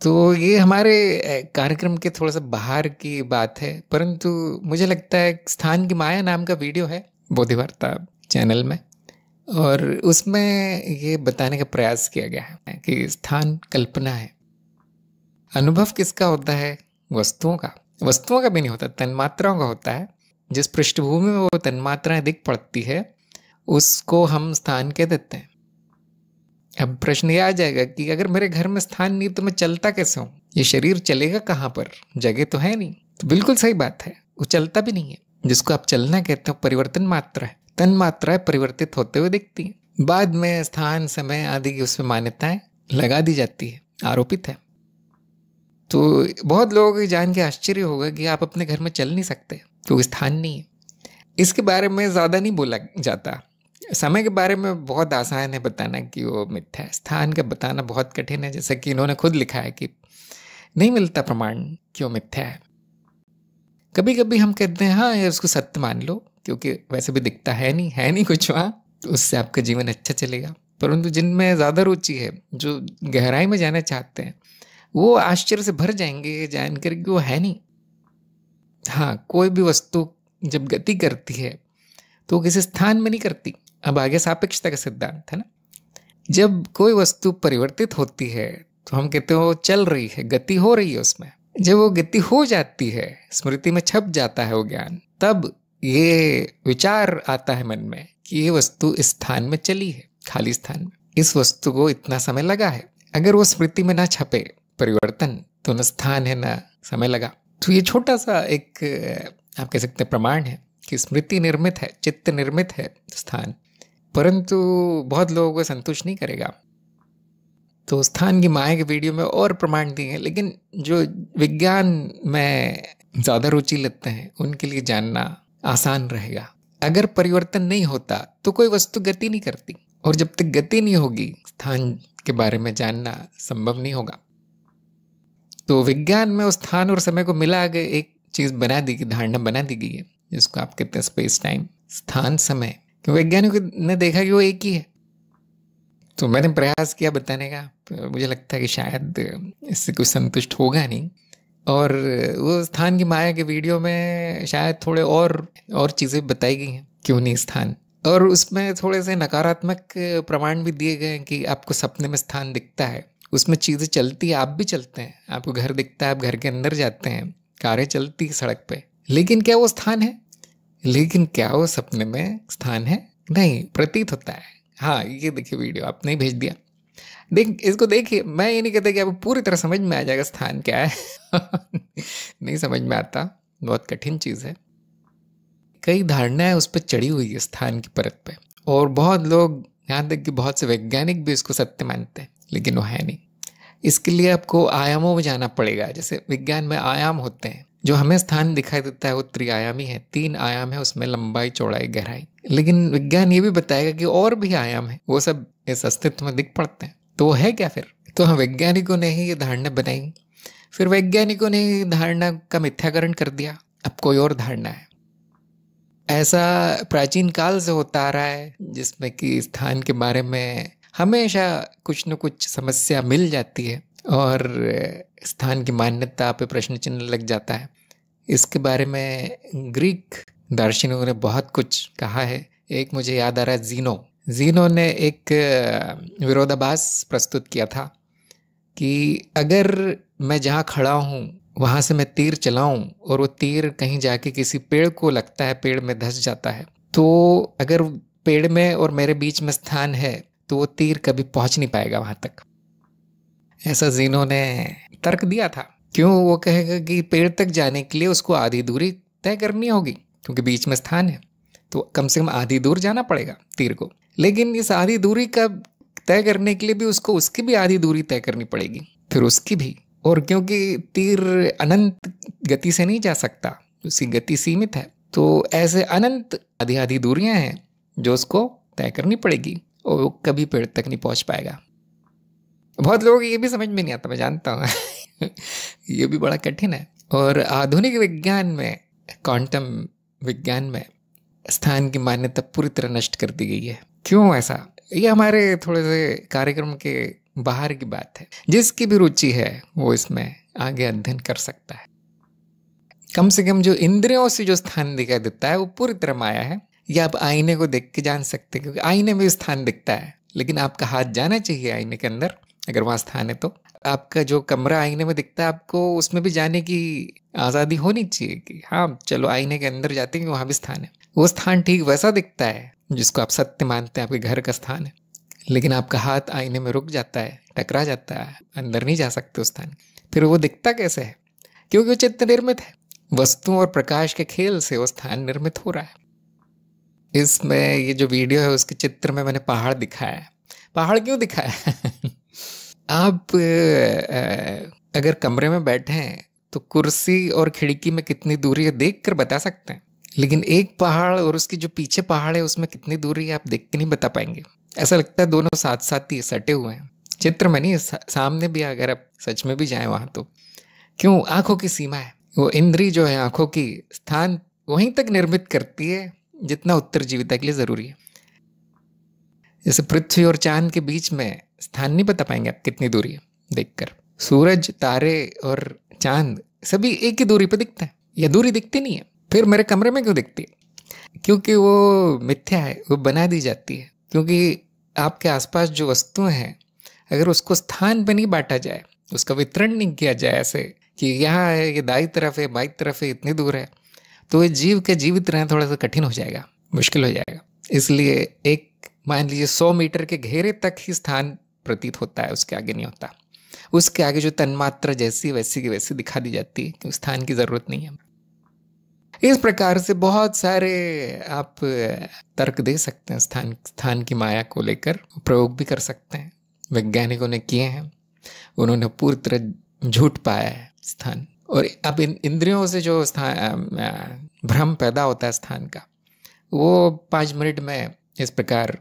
तो ये हमारे कार्यक्रम के थोड़ा सा बाहर की बात है, परंतु मुझे लगता है स्थान की माया नाम का वीडियो है बोधिवार्ता चैनल में, और उसमें ये बताने का प्रयास किया गया है कि स्थान कल्पना है। अनुभव किसका होता है? वस्तुओं का। वस्तुओं का भी नहीं होता, तन्मात्राओं का होता है। जिस पृष्ठभूमि में वो तन्मात्राएं दिख पड़ती है उसको हम स्थान कह देते हैं। अब प्रश्न ये आ जाएगा कि अगर मेरे घर में स्थान नहीं तो मैं चलता कैसे हूँ? ये शरीर चलेगा कहाँ पर? जगह तो है नहीं। तो बिल्कुल सही बात है, वो चलता भी नहीं है। जिसको आप चलना कहते हो परिवर्तन मात्रा है, तन मात्राएं परिवर्तित होते हुए दिखती हैं। बाद में स्थान समय आदि की उसमें मान्यताएं लगा दी जाती है, आरोपित है। तो बहुत लोगों को जान के आश्चर्य होगा कि आप अपने घर में चल नहीं सकते क्योंकि स्थान नहीं है। इसके बारे में ज़्यादा नहीं बोला जाता। समय के बारे में बहुत आसान है बताना कि वो मिथ्या है। स्थान का बताना बहुत कठिन है, जैसा कि इन्होंने खुद लिखा है कि नहीं मिलता प्रमाण कि वो मिथ्या है। कभी कभी हम कहते हैं हाँ यार उसको सत्य मान लो क्योंकि वैसे भी दिखता है नहीं कुछ वहाँ, तो उससे आपका जीवन अच्छा चलेगा। परंतु जिनमें ज़्यादा रुचि है, जो गहराई में जाना चाहते हैं, वो आश्चर्य से भर जाएंगे जानकर कि वो है नहीं। हाँ, कोई भी वस्तु जब गति करती है तो किसी स्थान में नहीं करती। अब आगे सापेक्षता का सिद्धांत है ना। जब कोई वस्तु परिवर्तित होती है तो हम कहते हैं वो चल रही है, गति हो रही है उसमें। जब वो गति हो जाती है, स्मृति में छप जाता है वो ज्ञान, तब ये विचार आता है मन में कि ये वस्तु इस स्थान में चली है, खाली स्थान में, इस वस्तु को इतना समय लगा है। अगर वो स्मृति में ना छपे परिवर्तन, तो न स्थान है न समय लगा। तो ये छोटा सा एक आप कह सकते हैं प्रमाण है कि स्मृति निर्मित है, चित्त निर्मित है स्थान, परंतु बहुत लोगों को संतुष्ट नहीं करेगा। तो स्थान की माया के वीडियो में और प्रमाण दिए हैं, लेकिन जो विज्ञान में ज़्यादा रुचि लेते हैं उनके लिए जानना आसान रहेगा। अगर परिवर्तन नहीं होता तो कोई वस्तु गति नहीं करती, और जब तक गति नहीं होगी स्थान के बारे में जानना संभव नहीं होगा। तो विज्ञान में उस स्थान और समय को मिला के एक चीज़ बना दी गई, धारणा बना दी गई है, जिसको आप कहते हैं स्पेस टाइम, स्थान समय। क्योंकि वैज्ञानिकों ने देखा कि वो एक ही है। तो मैंने प्रयास किया बताने का, तो मुझे लगता है कि शायद इससे कुछ संतुष्ट होगा नहीं। और वो स्थान की माया के वीडियो में शायद थोड़े और चीज़ें बताई गई हैं, क्यों नहीं स्थान, और उसमें थोड़े से नकारात्मक प्रमाण भी दिए गए हैं कि आपको सपने में स्थान दिखता है, उसमें चीज़ें चलती है, आप भी चलते हैं, आपको घर दिखता है, आप घर के अंदर जाते हैं, कारें चलती है सड़क पे, लेकिन क्या वो स्थान है? लेकिन क्या वो सपने में स्थान है? नहीं, प्रतीत होता है। हाँ, ये देखिए वीडियो आपने ही भेज दिया, इसको देखिए। मैं ये नहीं कहता कि आपको पूरी तरह समझ में आ जाएगा स्थान क्या है नहीं समझ में आता, बहुत कठिन चीज़ है। कई धारणाएं उस पर चढ़ी हुई है स्थान की परत पे, और बहुत लोग, यहाँ तक कि बहुत से वैज्ञानिक भी इसको सत्य मानते हैं, लेकिन वो है नहीं। इसके लिए आपको आयामों में जाना पड़ेगा। जैसे विज्ञान में आयाम होते हैं, जो हमें स्थान दिखाई देता है वो त्रिआयामी है, 3 आयाम है उसमें, लंबाई चौड़ाई गहराई। लेकिन विज्ञान ये भी बताएगा कि और भी आयाम है, वो सब इस अस्तित्व में दिख पड़ते हैं। तो वो है क्या फिर? तो हम वैज्ञानिकों ने ही ये धारणा बनाई, फिर वैज्ञानिकों ने धारणा का मिथ्याकरण कर दिया, अब कोई और धारणा है। ऐसा प्राचीन काल से होता आ रहा है, जिसमें कि स्थान के बारे में हमेशा कुछ न कुछ समस्या मिल जाती है और स्थान की मान्यता पे प्रश्न चिन्ह लग जाता है। इसके बारे में ग्रीक दार्शनिकों ने बहुत कुछ कहा है। एक मुझे याद आ रहा है, जीनो ने एक विरोधाभास प्रस्तुत किया था कि अगर मैं जहाँ खड़ा हूँ वहाँ से मैं तीर चलाऊं और वो तीर कहीं जाके किसी पेड़ को लगता है, पेड़ में धंस जाता है, तो अगर पेड़ में और मेरे बीच में स्थान है तो वो तीर कभी पहुँच नहीं पाएगा वहाँ तक। ऐसा जीनो ने तर्क दिया था। क्यों? वो कहेगा कि पेड़ तक जाने के लिए उसको आधी दूरी तय करनी होगी, क्योंकि बीच में स्थान है तो कम से कम आधी दूर जाना पड़ेगा तीर को। लेकिन इस आधी दूरी का तय करने के लिए भी उसको उसकी भी आधी दूरी तय करनी पड़ेगी, फिर उसकी भी। और क्योंकि तीर अनंत गति से नहीं जा सकता, उसकी गति सीमित है, तो ऐसे अनंत आधी आधी दूरियां हैं जो उसको तय करनी पड़ेगी और वो कभी पेड़ तक नहीं पहुंच पाएगा। बहुत लोगों को ये भी समझ में नहीं आता, मैं जानता हूँ ये भी बड़ा कठिन है। और आधुनिक विज्ञान में, क्वांटम विज्ञान में स्थान की मान्यता पूरी तरह नष्ट कर दी गई है। क्यों ऐसा? ये हमारे थोड़े से कार्यक्रम के बाहर की बात है। जिसकी भी रुचि है वो इसमें आगे अध्ययन कर सकता है। कम से कम जो इंद्रियों से जो स्थान दिखाई देता है वो पूरी तरह माया है। या आप आईने को देख के जान सकते हैं, क्योंकि आईने में स्थान दिखता है, लेकिन आपका हाथ जाना चाहिए आईने के अंदर अगर वहाँ स्थान है तो। आपका जो कमरा आईने में दिखता है, आपको उसमें भी जाने की आज़ादी होनी चाहिए कि हाँ चलो आईने के अंदर जाते हैं, वहाँ भी स्थान है। वो स्थान ठीक वैसा दिखता है जिसको आप सत्य मानते हैं, आपके घर का स्थान है, लेकिन आपका हाथ आईने में रुक जाता है, टकरा जाता है, अंदर नहीं जा सकते उस स्थान। फिर वो दिखता कैसे है? क्योंकि वो चित्त निर्मित है। वस्तुओं और प्रकाश के खेल से वो स्थान निर्मित हो रहा है। इसमें ये जो वीडियो है उसके चित्र में मैंने पहाड़ दिखाया है। पहाड़ क्यों दिखाया है? आप अगर कमरे में बैठे हैं तो कुर्सी और खिड़की में कितनी दूरी है देख कर बता सकते हैं, लेकिन एक पहाड़ और उसकी जो पीछे पहाड़ है उसमें कितनी दूरी है आप देख के नहीं बता पाएंगे। ऐसा लगता है दोनों साथ साथ ही सटे हुए हैं, चित्र में नहीं, सामने भी अगर आप सच में भी जाएं वहाँ तो। क्यों? आंखों की सीमा है। वो इंद्री जो है आंखों की, स्थान वहीं तक निर्मित करती है जितना उत्तर जीविता के लिए ज़रूरी है। जैसे पृथ्वी और चांद के बीच में स्थान नहीं बता पाएंगे आप कितनी दूरी है देखकर। सूरज, तारे और चांद सभी एक ही दूरी पर दिखता है, या दूरी दिखती नहीं है। फिर मेरे कमरे में क्यों दिखती है? क्योंकि वो मिथ्या है, वो बना दी जाती है। क्योंकि आपके आसपास जो वस्तुएं हैं, अगर उसको स्थान पर नहीं बांटा जाए, उसका वितरण नहीं किया जाए ऐसे कि यहाँ है, ये दाई तरफ है, बाई तरफ है, इतनी दूर है, तो ये जीव के जीवित रहना थोड़ा सा कठिन हो जाएगा, मुश्किल हो जाएगा। इसलिए एक मान लीजिए 100 मीटर के घेरे तक ही स्थान प्रतीत होता है, उसके आगे नहीं होता। उसके आगे जो तन्मात्रा जैसी वैसी की वैसी दिखा दी जाती है, क्योंकि स्थान की जरूरत नहीं है। इस प्रकार से बहुत सारे आप तर्क दे सकते हैं स्थान की माया को लेकर, प्रयोग भी कर सकते हैं। वैज्ञानिकों ने किए हैं, उन्होंने पूरी तरह झूठ पाया है स्थान। और अब इन इंद्रियों से जो भ्रम पैदा होता है स्थान का, वो 5 मिनट में इस प्रकार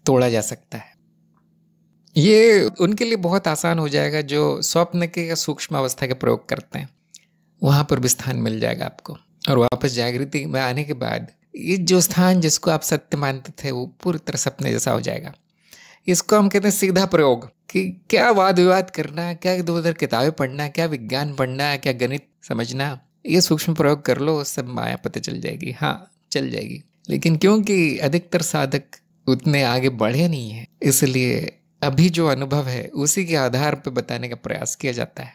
तोड़ा जा सकता है। ये उनके लिए बहुत आसान हो जाएगा जो स्वप्न के या सूक्ष्म अवस्था के प्रयोग करते हैं। वहाँ पर भी स्थान मिल जाएगा आपको, और वापस जागृति में आने के बाद ये जो स्थान जिसको आप सत्य मानते थे वो पूरी तरह सपने जैसा हो जाएगा। इसको हम कहते हैं सीधा प्रयोग। कि क्या वाद विवाद करना, क्या इधर उधर किताबें पढ़ना, क्या विज्ञान पढ़ना, क्या गणित समझना, ये सूक्ष्म प्रयोग कर लो, सब माया पता चल जाएगी। हाँ, चल जाएगी। लेकिन क्योंकि अधिकतर साधक उतने आगे बढ़े नहीं है, इसलिए अभी जो अनुभव है उसी के आधार पर बताने का प्रयास किया जाता है।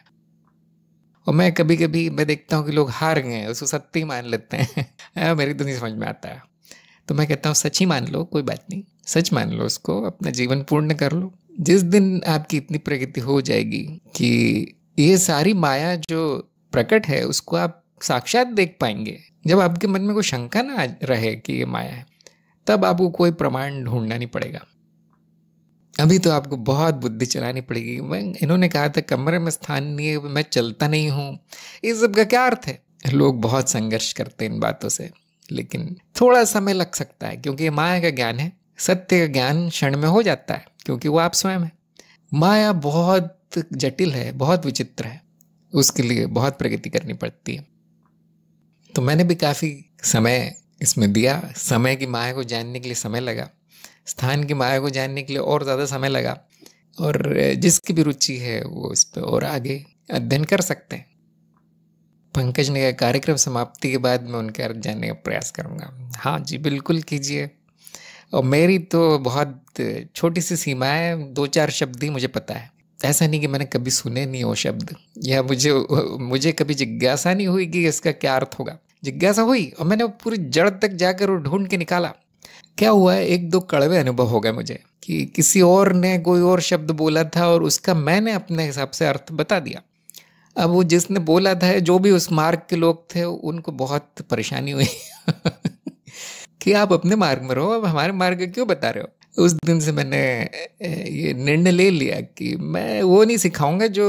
और मैं कभी कभी मैं देखता हूँ कि लोग हार गए, उसको सत्य ही मान लेते हैं मेरी तो नहीं समझ में आता है। तो मैं कहता हूँ सच ही मान लो, कोई बात नहीं, सच मान लो, उसको अपना जीवन पूर्ण कर लो। जिस दिन आपकी इतनी प्रगति हो जाएगी कि ये सारी माया जो प्रकट है उसको आप साक्षात देख पाएंगे, जब आपके मन में कोई शंका ना रहे कि ये माया है, तब आपको कोई प्रमाण ढूंढना नहीं पड़ेगा। अभी तो आपको बहुत बुद्धि चलानी पड़ेगी। इन्होंने कहा था कमरे में स्थान नहीं है, मैं चलता नहीं हूँ, इस सब का क्या अर्थ है? लोग बहुत संघर्ष करते हैं इन बातों से, लेकिन थोड़ा समय लग सकता है, क्योंकि ये माया का ज्ञान है। सत्य का ज्ञान क्षण में हो जाता है, क्योंकि वो आप स्वयं है। माया बहुत जटिल है, बहुत विचित्र है, उसके लिए बहुत प्रगति करनी पड़ती है। तो मैंने भी काफ़ी समय इसमें दिया। समय की माया को जानने के लिए समय लगा, स्थान की माया को जानने के लिए और ज़्यादा समय लगा, और जिसकी भी रुचि है वो इस पर और आगे अध्ययन कर सकते हैं। पंकज ने कहा, कार्यक्रम समाप्ति के बाद मैं उनके अर्थ जानने का प्रयास करूंगा। हाँ जी, बिल्कुल कीजिए। और मेरी तो बहुत छोटी सी सीमा है, 2-4 शब्द ही मुझे पता है। ऐसा नहीं कि मैंने कभी सुने नहीं वो शब्द, या मुझे कभी जिज्ञासा नहीं हुई कि इसका क्या अर्थ होगा। जिज्ञासा हुई और मैंने पूरी जड़ तक जाकर वो ढूंढ के निकाला। क्या हुआ है, 1-2 कड़वे अनुभव हो गए मुझे कि किसी और ने कोई और शब्द बोला था और उसका मैंने अपने हिसाब से अर्थ बता दिया। अब वो जिसने बोला था, जो भी उस मार्ग के लोग थे, उनको बहुत परेशानी हुई कि आप अपने मार्ग में रहो, अब हमारे मार्ग क्यों बता रहे हो। उस दिन से मैंने ये निर्णय ले लिया कि मैं वो नहीं सिखाऊंगा जो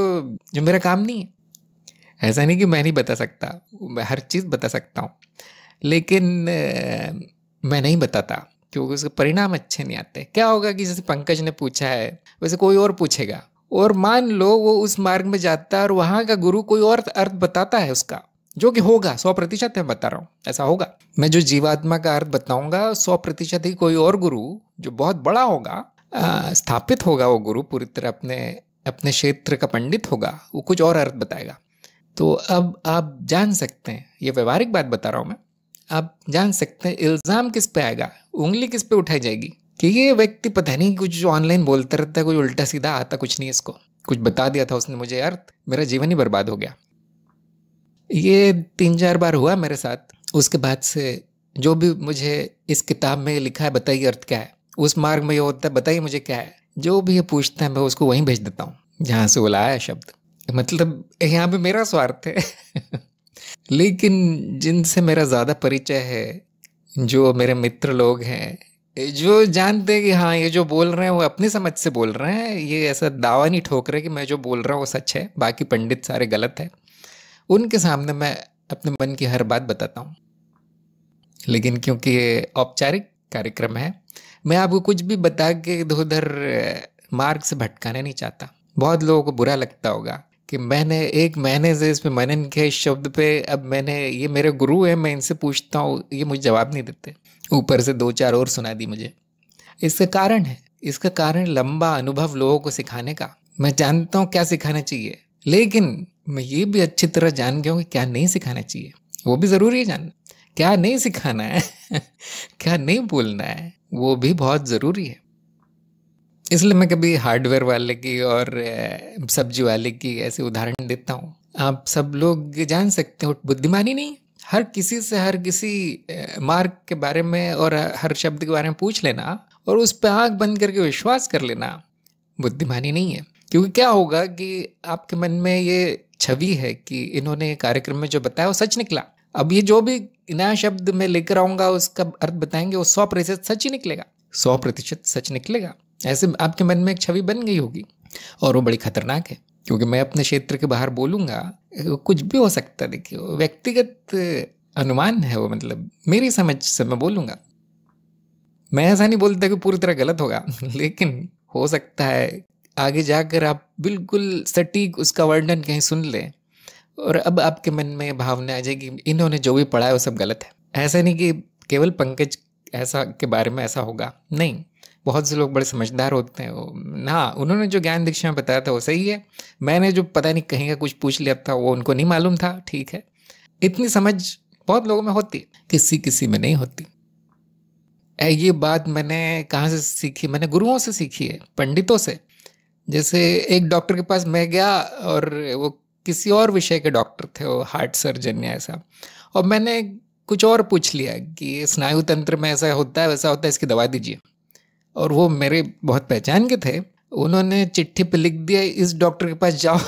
मेरा काम नहीं है। ऐसा नहीं कि मैं नहीं बता सकता, मैं हर चीज़ बता सकता हूँ, लेकिन मैं नहीं बताता क्योंकि उसके परिणाम अच्छे नहीं आते। क्या होगा कि जैसे पंकज ने पूछा है वैसे कोई और पूछेगा, और मान लो वो उस मार्ग में जाता है और वहाँ का गुरु कोई और अर्थ बताता है उसका, जो कि होगा 100% मैं बता रहा हूँ ऐसा होगा। मैं जो जीवात्मा का अर्थ बताऊंगा 100% ही कोई और गुरु जो बहुत बड़ा होगा, स्थापित होगा, वो गुरु पूरी तरह अपने क्षेत्र का पंडित होगा, वो कुछ और अर्थ बताएगा। तो अब आप जान सकते हैं, ये व्यवहारिक बात बता रहा हूँ मैं, आप जान सकते हैं इल्ज़ाम किस पे आएगा, उंगली किस पे उठाई जाएगी कि ये व्यक्ति पता नहीं कुछ ऑनलाइन बोलता रहता है, कुछ उल्टा सीधा आता कुछ नहीं, इसको कुछ बता दिया था उसने मुझे अर्थ, मेरा जीवन ही बर्बाद हो गया। ये 3-4 बार हुआ मेरे साथ। उसके बाद से जो भी मुझे इस किताब में लिखा है बताइए अर्थ क्या है, उस मार्ग में ये होता है बताइए मुझे क्या है, जो भी ये पूछता है मैं उसको वहीं भेज देता हूँ जहाँ से वो लाया है शब्द। मतलब यहाँ पे मेरा स्वार्थ है लेकिन जिनसे मेरा ज़्यादा परिचय है, जो मेरे मित्र लोग हैं, जो जानते हैं कि हाँ ये जो बोल रहे हैं वो अपनी समझ से बोल रहे हैं, ये ऐसा दावा नहीं ठोक रहे कि मैं जो बोल रहा हूँ वो सच है, बाकी पंडित सारे गलत है, उनके सामने मैं अपने मन की हर बात बताता हूँ। लेकिन क्योंकि ये औपचारिक कार्यक्रम है, मैं आपको कुछ भी बता के इधर उधर मार्ग से भटकाना नहीं चाहता। बहुत लोगों को बुरा लगता होगा कि मैंने 1 महीने से इस पे मनन किया इस शब्द पे, अब मैंने, ये मेरे गुरु है, मैं इनसे पूछता हूँ, ये मुझे जवाब नहीं देते, ऊपर से 2-4 और सुना दी मुझे। इसका कारण है, इसका कारण लंबा अनुभव लोगों को सिखाने का। मैं जानता हूँ क्या सिखाना चाहिए, लेकिन मैं ये भी अच्छी तरह जान गया हूँ कि क्या नहीं सिखाना चाहिए, वो भी ज़रूरी है जानना। क्या नहीं सिखाना है क्या नहीं बोलना है, वो भी बहुत ज़रूरी है। इसलिए मैं कभी हार्डवेयर वाले की और सब्जी वाले की ऐसे उदाहरण देता हूँ। आप सब लोग जान सकते हो बुद्धिमानी नहीं, हर किसी से हर किसी मार्ग के बारे में और हर शब्द के बारे में पूछ लेना और उस पर आँख बंद करके विश्वास कर लेना बुद्धिमानी नहीं है। क्योंकि क्या होगा कि आपके मन में ये छवि है कि इन्होंने कार्यक्रम में जो बताया वो सच निकला, अब ये जो भी नया शब्द मैं लेकर आऊँगा उसका अर्थ बताएंगे वो 100% सच ही निकलेगा, 100% सच निकलेगा। ऐसे आपके मन में एक छवि बन गई होगी और वो बड़ी खतरनाक है, क्योंकि मैं अपने क्षेत्र के बाहर बोलूँगा कुछ भी हो सकता है। देखिए व्यक्तिगत अनुमान है वो, मतलब मेरी समझ से मैं बोलूँगा। मैं ऐसा नहीं बोलता कि पूरी तरह गलत होगा लेकिन हो सकता है आगे जाकर आप बिल्कुल सटीक उसका वर्णन कहीं सुन लें और अब आपके मन में भावना आ जाएगी इन्होंने जो भी पढ़ा है वो सब गलत है। ऐसा नहीं कि केवल पंकज ऐसा के बारे में ऐसा होगा, नहीं, बहुत से लोग बड़े समझदार होते हैं ना, उन्होंने जो ज्ञान दीक्षा में बताया था वो सही है, मैंने जो पता नहीं कहीं का कुछ पूछ लिया था वो उनको नहीं मालूम था, ठीक है। इतनी समझ बहुत लोगों में होती, किसी किसी में नहीं होती। ये बात मैंने कहाँ से सीखी, मैंने गुरुओं से सीखी है, पंडितों से। जैसे एक डॉक्टर के पास मैं गया और वो किसी और विषय के डॉक्टर थे, वो हार्ट सर्जन या ऐसा, और मैंने कुछ और पूछ लिया कि स्नायु तंत्र में ऐसा होता है वैसा होता है, इसकी दवा दीजिए। और वो मेरे बहुत पहचान के थे, उन्होंने चिट्ठी पे लिख दिया इस डॉक्टर के पास जाओ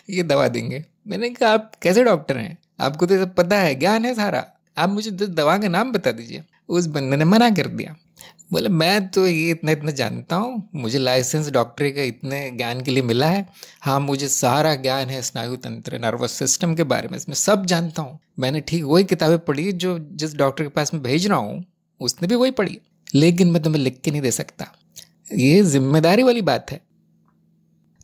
ये दवा देंगे। मैंने कहा आप कैसे डॉक्टर हैं, आपको तो सब पता है, ज्ञान है सारा, आप मुझे दवा का नाम बता दीजिए। उस बंदे ने मना कर दिया, बोले मैं तो ये इतना जानता हूँ, मुझे लाइसेंस डॉक्टरी का इतने ज्ञान के लिए मिला है, हाँ मुझे सारा ज्ञान है स्नायु तंत्र नर्वस सिस्टम के बारे में, इसमें सब जानता हूँ। मैंने ठीक वही किताबें पढ़ी जो जिस डॉक्टर के पास मैं भेज रहा हूँ उसने भी वही पढ़ी, लेकिन मैं तुम्हें लिख के नहीं दे सकता, ये जिम्मेदारी वाली बात है।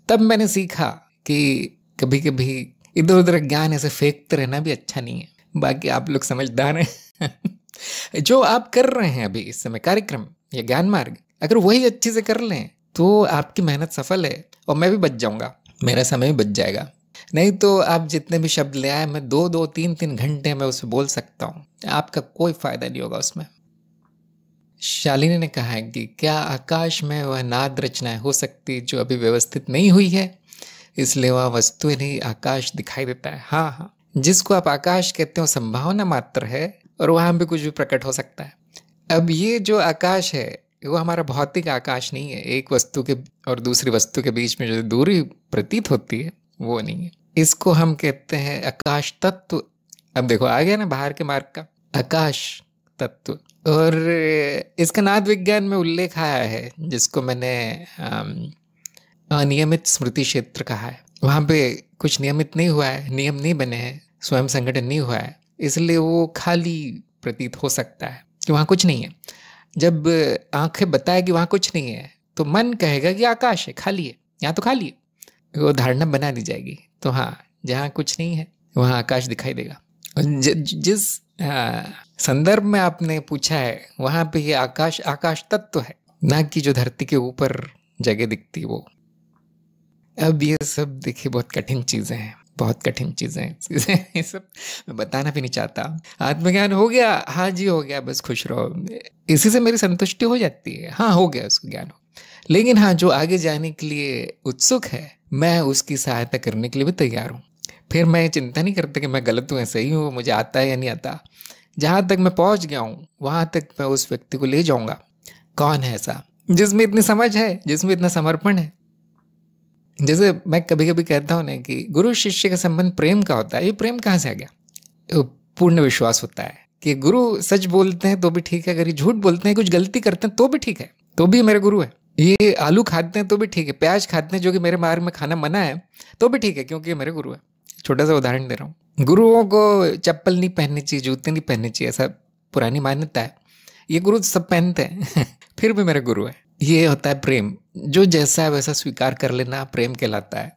तब मैंने सीखा कि कभी कभी इधर उधर ज्ञान ऐसे फेंकते रहना भी अच्छा नहीं है। बाकी आप लोग समझदार हैं जो आप कर रहे हैं अभी इस समय कार्यक्रम या ज्ञान मार्ग, अगर वही अच्छे से कर लें तो आपकी मेहनत सफल है और मैं भी बच जाऊंगा, मेरा समय भी बच जाएगा। नहीं तो आप जितने भी शब्द ले आए, मैं 2-2, 3-3 घंटे में उसे बोल सकता हूँ, आपका कोई फायदा नहीं होगा उसमें। शालिनी ने कहा है कि क्या आकाश में वह नाद रचनाएं हो सकती जो अभी व्यवस्थित नहीं हुई है, इसलिए वह वस्तु नहीं आकाश दिखाई देता है। हाँ हाँ, जिसको आप आकाश कहते हो संभावना मात्र है और वहां भी कुछ भी प्रकट हो सकता है। अब ये जो आकाश है वो हमारा भौतिक आकाश नहीं है, एक वस्तु के और दूसरी वस्तु के बीच में जो दूरी प्रतीत होती है वो नहीं है, इसको हम कहते हैं आकाश तत्व। अब देखो आ गया ना बाहर के मार्ग का आकाश तत्व। और इसका नाद विज्ञान में उल्लेख आया है, जिसको मैंने अनियमित स्मृति क्षेत्र कहा है। वहाँ पे कुछ नियमित नहीं हुआ है, नियम नहीं बने हैं, स्वयं संगठन नहीं हुआ है, इसलिए वो खाली प्रतीत हो सकता है कि वहाँ कुछ नहीं है। जब आंखें बताए कि वहाँ कुछ नहीं है तो मन कहेगा कि आकाश है, खाली है, यहाँ तो खाली है, वो धारणा बना दी जाएगी। तो हाँ, जहाँ कुछ नहीं है वहाँ आकाश दिखाई देगा। जिस संदर्भ में आपने पूछा है वहाँ पे ये आकाश आकाश तत्व है, ना कि जो धरती के ऊपर जगह दिखती वो। अब ये सब देखिए बहुत कठिन चीज़ें हैं, बहुत कठिन चीज़ें हैं, ये सब मैं बताना भी नहीं चाहता। आत्मज्ञान हो गया, हाँ जी हो गया, बस खुश रहो, इसी से मेरी संतुष्टि हो जाती है। हाँ हो गया, उसको ज्ञान हो। लेकिन हाँ, जो आगे जाने के लिए उत्सुक है मैं उसकी सहायता करने के लिए भी तैयार हूँ। फिर मैं चिंता नहीं करता कि मैं गलत हूँ, सही हूँ, मुझे आता है या नहीं आता। जहाँ तक मैं पहुँच गया हूँ वहाँ तक मैं उस व्यक्ति को ले जाऊँगा। कौन है ऐसा जिसमें इतनी समझ है, जिसमें इतना समर्पण है? जैसे मैं कभी कभी कहता हूँ ना कि गुरु शिष्य का संबंध प्रेम का होता है। ये प्रेम कहाँ से आ गया? पूर्ण विश्वास होता है कि गुरु सच बोलते हैं तो भी ठीक है, अगर ये झूठ बोलते हैं, कुछ गलती करते हैं तो भी ठीक है, तो भी मेरे गुरु है। ये आलू खाते हैं तो भी ठीक है, प्याज खाते हैं जो कि मेरे मार्ग में खाना मना है तो भी ठीक है, क्योंकि ये मेरे गुरु है। छोटा सा उदाहरण दे रहा हूँ। गुरुओं को चप्पल नहीं पहननी चाहिए, जूते नहीं पहनने चाहिए, ऐसा पुरानी मान्यता है। ये गुरु सब पहनते हैं फिर भी मेरे गुरु है। ये होता है प्रेम, जो जैसा है वैसा स्वीकार कर लेना प्रेम कहलाता है।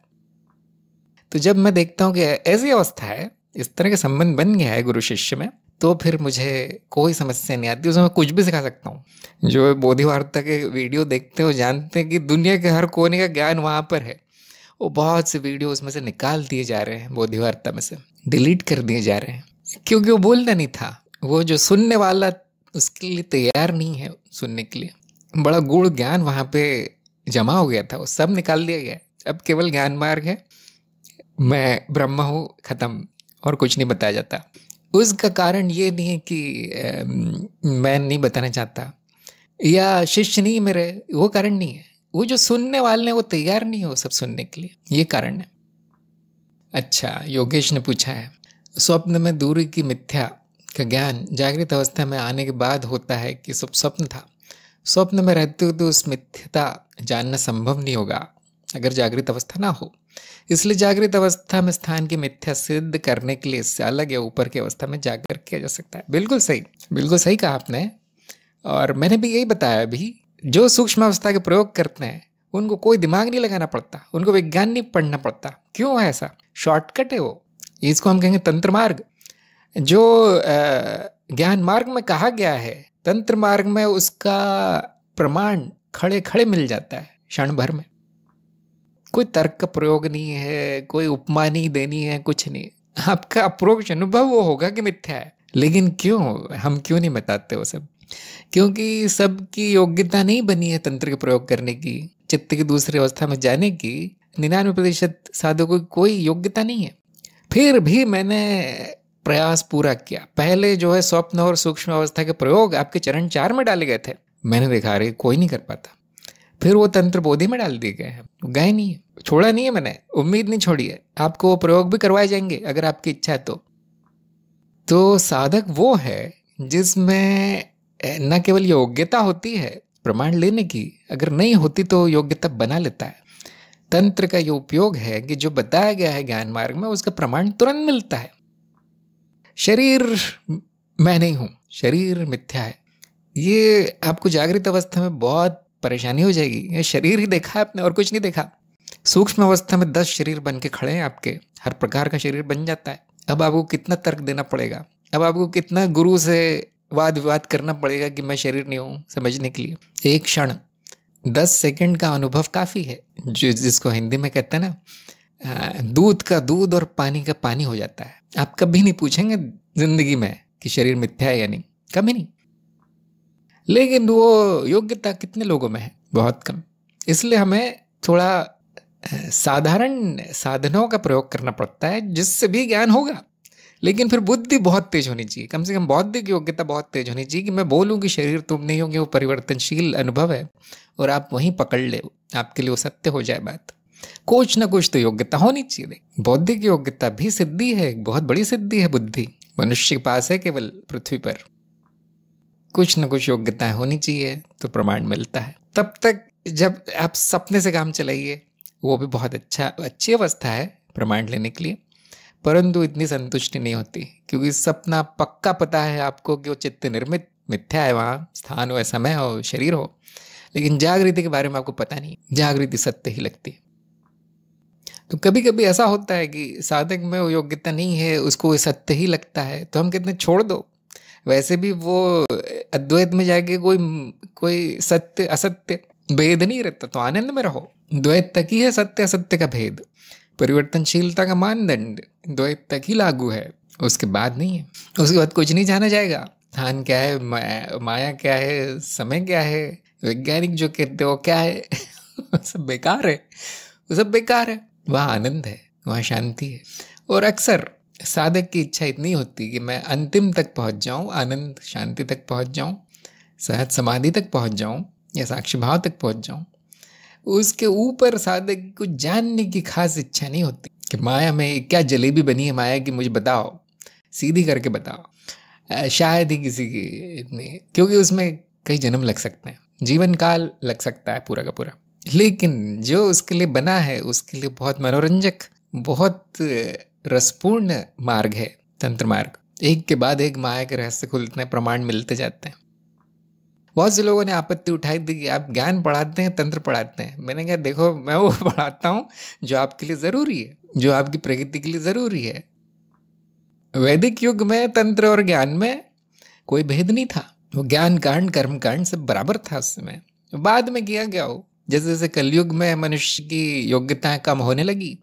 तो जब मैं देखता हूँ कि ऐसी अवस्था है, इस तरह का संबंध बन गया है गुरु शिष्य में, तो फिर मुझे कोई समस्या नहीं आती, उसमें मैं कुछ भी सिखा सकता हूँ। जो बोधि वार्ता के वीडियो देखते हो जानते हैं कि दुनिया के हर कोने का ज्ञान वहाँ पर है। वो बहुत से वीडियो उसमें से निकाल दिए जा रहे हैं, बोधि वार्ता में से डिलीट कर दिए जा रहे हैं, क्योंकि वो बोलना नहीं था। वो जो सुनने वाला उसके लिए तैयार नहीं है सुनने के लिए। बड़ा गूढ़ ज्ञान वहाँ पे जमा हो गया था, वो सब निकाल दिया गया। अब केवल ज्ञान मार्ग है, मैं ब्रह्म हूँ, खत्म, और कुछ नहीं बताया जाता। उसका कारण ये नहीं है कि मैं नहीं बताना चाहता या शिष्य नहीं मेरे, वो कारण नहीं है। वो जो सुनने वाले हैं वो तैयार नहीं हो सब सुनने के लिए, ये कारण है। अच्छा, योगेश ने पूछा है, स्वप्न में दूरी की मिथ्या का ज्ञान जागृत अवस्था में आने के बाद होता है कि सब स्वप्न था? स्वप्न में रहते हुए तो उस मिथ्यता जानना संभव नहीं होगा अगर जागृत अवस्था ना हो। इसलिए जागृत अवस्था में स्थान की मिथ्या सिद्ध करने के लिए इससे अलग या ऊपर की अवस्था में जाकर किया जा सकता है। बिल्कुल सही कहा आपने। और मैंने भी यही बताया अभी, जो सूक्ष्म अवस्था के प्रयोग करते हैं उनको कोई दिमाग नहीं लगाना पड़ता, उनको विज्ञान नहीं पढ़ना पड़ता। क्यों है ऐसा? शॉर्टकट है वो। इसको हम कहेंगे तंत्र मार्ग। जो ज्ञान मार्ग में कहा गया है, तंत्र मार्ग में उसका प्रमाण खड़े खड़े मिल जाता है क्षण भर में। कोई तर्क का प्रयोग नहीं है, कोई उपमा नहीं देनी है, कुछ नहीं। आपका अप्रोक्ष अनुभव वो होगा कि मिथ्या है। लेकिन हम क्यों नहीं बताते वो सब? क्योंकि सबकी योग्यता नहीं बनी है तंत्र के प्रयोग करने की, चित्त की दूसरी अवस्था में जाने की। 99% साधकों की कोई योग्यता नहीं है। फिर भी मैंने प्रयास पूरा किया। पहले जो है स्वप्न और सूक्ष्म अवस्था के प्रयोग आपके चरण 4 में डाले गए थे, मैंने देखा अरे कोई नहीं कर पाता। फिर वो तंत्र बोधि में डाल दिए गए हैं, गए नहीं है, छोड़ा नहीं है, मैंने उम्मीद नहीं छोड़ी है। आपको वो प्रयोग भी करवाए जाएंगे अगर आपकी इच्छा है तो साधक वो है जिसमें न केवल योग्यता होती है प्रमाण लेने की, अगर नहीं होती तो योग्यता बना लेता है। तंत्र का ये उपयोग है कि जो बताया गया है ज्ञान मार्ग में उसका प्रमाण तुरंत मिलता है। शरीर मैं नहीं हूं, शरीर मिथ्या है, ये आपको जागृत अवस्था में बहुत परेशानी हो जाएगी। ये शरीर ही देखा है आपने और कुछ नहीं देखा। सूक्ष्म अवस्था में 10 शरीर बन के खड़े हैं आपके, हर प्रकार का शरीर बन जाता है। अब आपको कितना तर्क देना पड़ेगा, अब आपको कितना गुरु से वाद विवाद करना पड़ेगा कि मैं शरीर नहीं हूँ समझने के लिए। एक क्षण 10 सेकंड का अनुभव काफ़ी है, जिसको हिंदी में कहते हैं ना, दूध का दूध और पानी का पानी हो जाता है। आप कभी नहीं पूछेंगे जिंदगी में कि शरीर मिथ्या है या नहीं, कभी नहीं। लेकिन वो योग्यता कितने लोगों में है? बहुत कम। इसलिए हमें थोड़ा साधारण साधनों का प्रयोग करना पड़ता है जिससे भी ज्ञान होगा। लेकिन फिर बुद्धि बहुत तेज होनी चाहिए, कम से कम बौद्धिक योग्यता बहुत तेज होनी चाहिए कि मैं बोलूं कि शरीर तुम नहीं होगे, वो परिवर्तनशील अनुभव है और आप वहीं पकड़ ले, आपके लिए वो सत्य हो जाए बात। कुछ ना कुछ तो योग्यता होनी चाहिए। बौद्धिक योग्यता भी सिद्धि है, बहुत बड़ी सिद्धि है। बुद्धि मनुष्य के पास है केवल पृथ्वी पर। कुछ न कुछ योग्यताएं होनी चाहिए तो प्रमाण मिलता है। तब तक जब आप सपने से काम चलाइए, वो भी बहुत अच्छी अवस्था है प्रमाण लेने के लिए, परंतु इतनी संतुष्टि नहीं होती, क्योंकि सपना पक्का पता है आपको कि वो चित्त निर्मित मिथ्या है, वहाँ स्थान हो, समय हो, शरीर हो। लेकिन जागृति के बारे में आपको पता नहीं, जागृति सत्य ही लगती है। तो कभी कभी ऐसा होता है कि साधक में वो योग्यता नहीं है, उसको सत्य ही लगता है, तो हम कहते हैं छोड़ दो। वैसे भी वो अद्वैत में जाके कोई सत्य असत्य भेद नहीं रहता, तो आनंद में रहो। द्वैत तक ही है सत्य असत्य का भेद, परिवर्तनशीलता का मानदंड द्वैत तक ही लागू है, उसके बाद नहीं है। उसके बाद कुछ नहीं जाना जाएगा। स्थान क्या है, माया क्या है, समय क्या है, वैज्ञानिक जो कहते हो क्या है सब बेकार है, वो सब बेकार है। वहाँ आनंद है, वहाँ शांति है। और अक्सर साधक की इच्छा इतनी होती कि मैं अंतिम तक पहुँच जाऊँ, आनंद शांति तक पहुँच जाऊँ, सहज समाधि तक पहुँच जाऊँ या साक्षी भाव तक पहुँच जाऊँ। उसके ऊपर साधक को जानने की खास इच्छा नहीं होती कि माया में क्या जलेबी बनी है माया की, मुझे बताओ, सीधी करके बताओ। शायद ही किसी की इतनी, क्योंकि उसमें कई जन्म लग सकते हैं, जीवन काल लग सकता है पूरा का पूरा। लेकिन जो उसके लिए बना है उसके लिए बहुत मनोरंजक, बहुत रसपूर्ण मार्ग है तंत्र मार्ग। एक के बाद एक माया के रहस्य खुलते हैं, प्रमाण मिलते जाते हैं। बहुत से लोगों ने आपत्ति उठाई थी कि आप ज्ञान पढ़ाते हैं, तंत्र पढ़ाते हैं। मैंने कहा देखो, मैं वो पढ़ाता हूँ जो आपके लिए ज़रूरी है, जो आपकी प्रगति के लिए ज़रूरी है। वैदिक युग में तंत्र और ज्ञान में कोई भेद नहीं था, वो ज्ञान कांड कर्म कांड सब बराबर था उस समय। बाद में किया गया हो, जैसे जैसे कलयुग में मनुष्य की योग्यताएं कम होने लगी,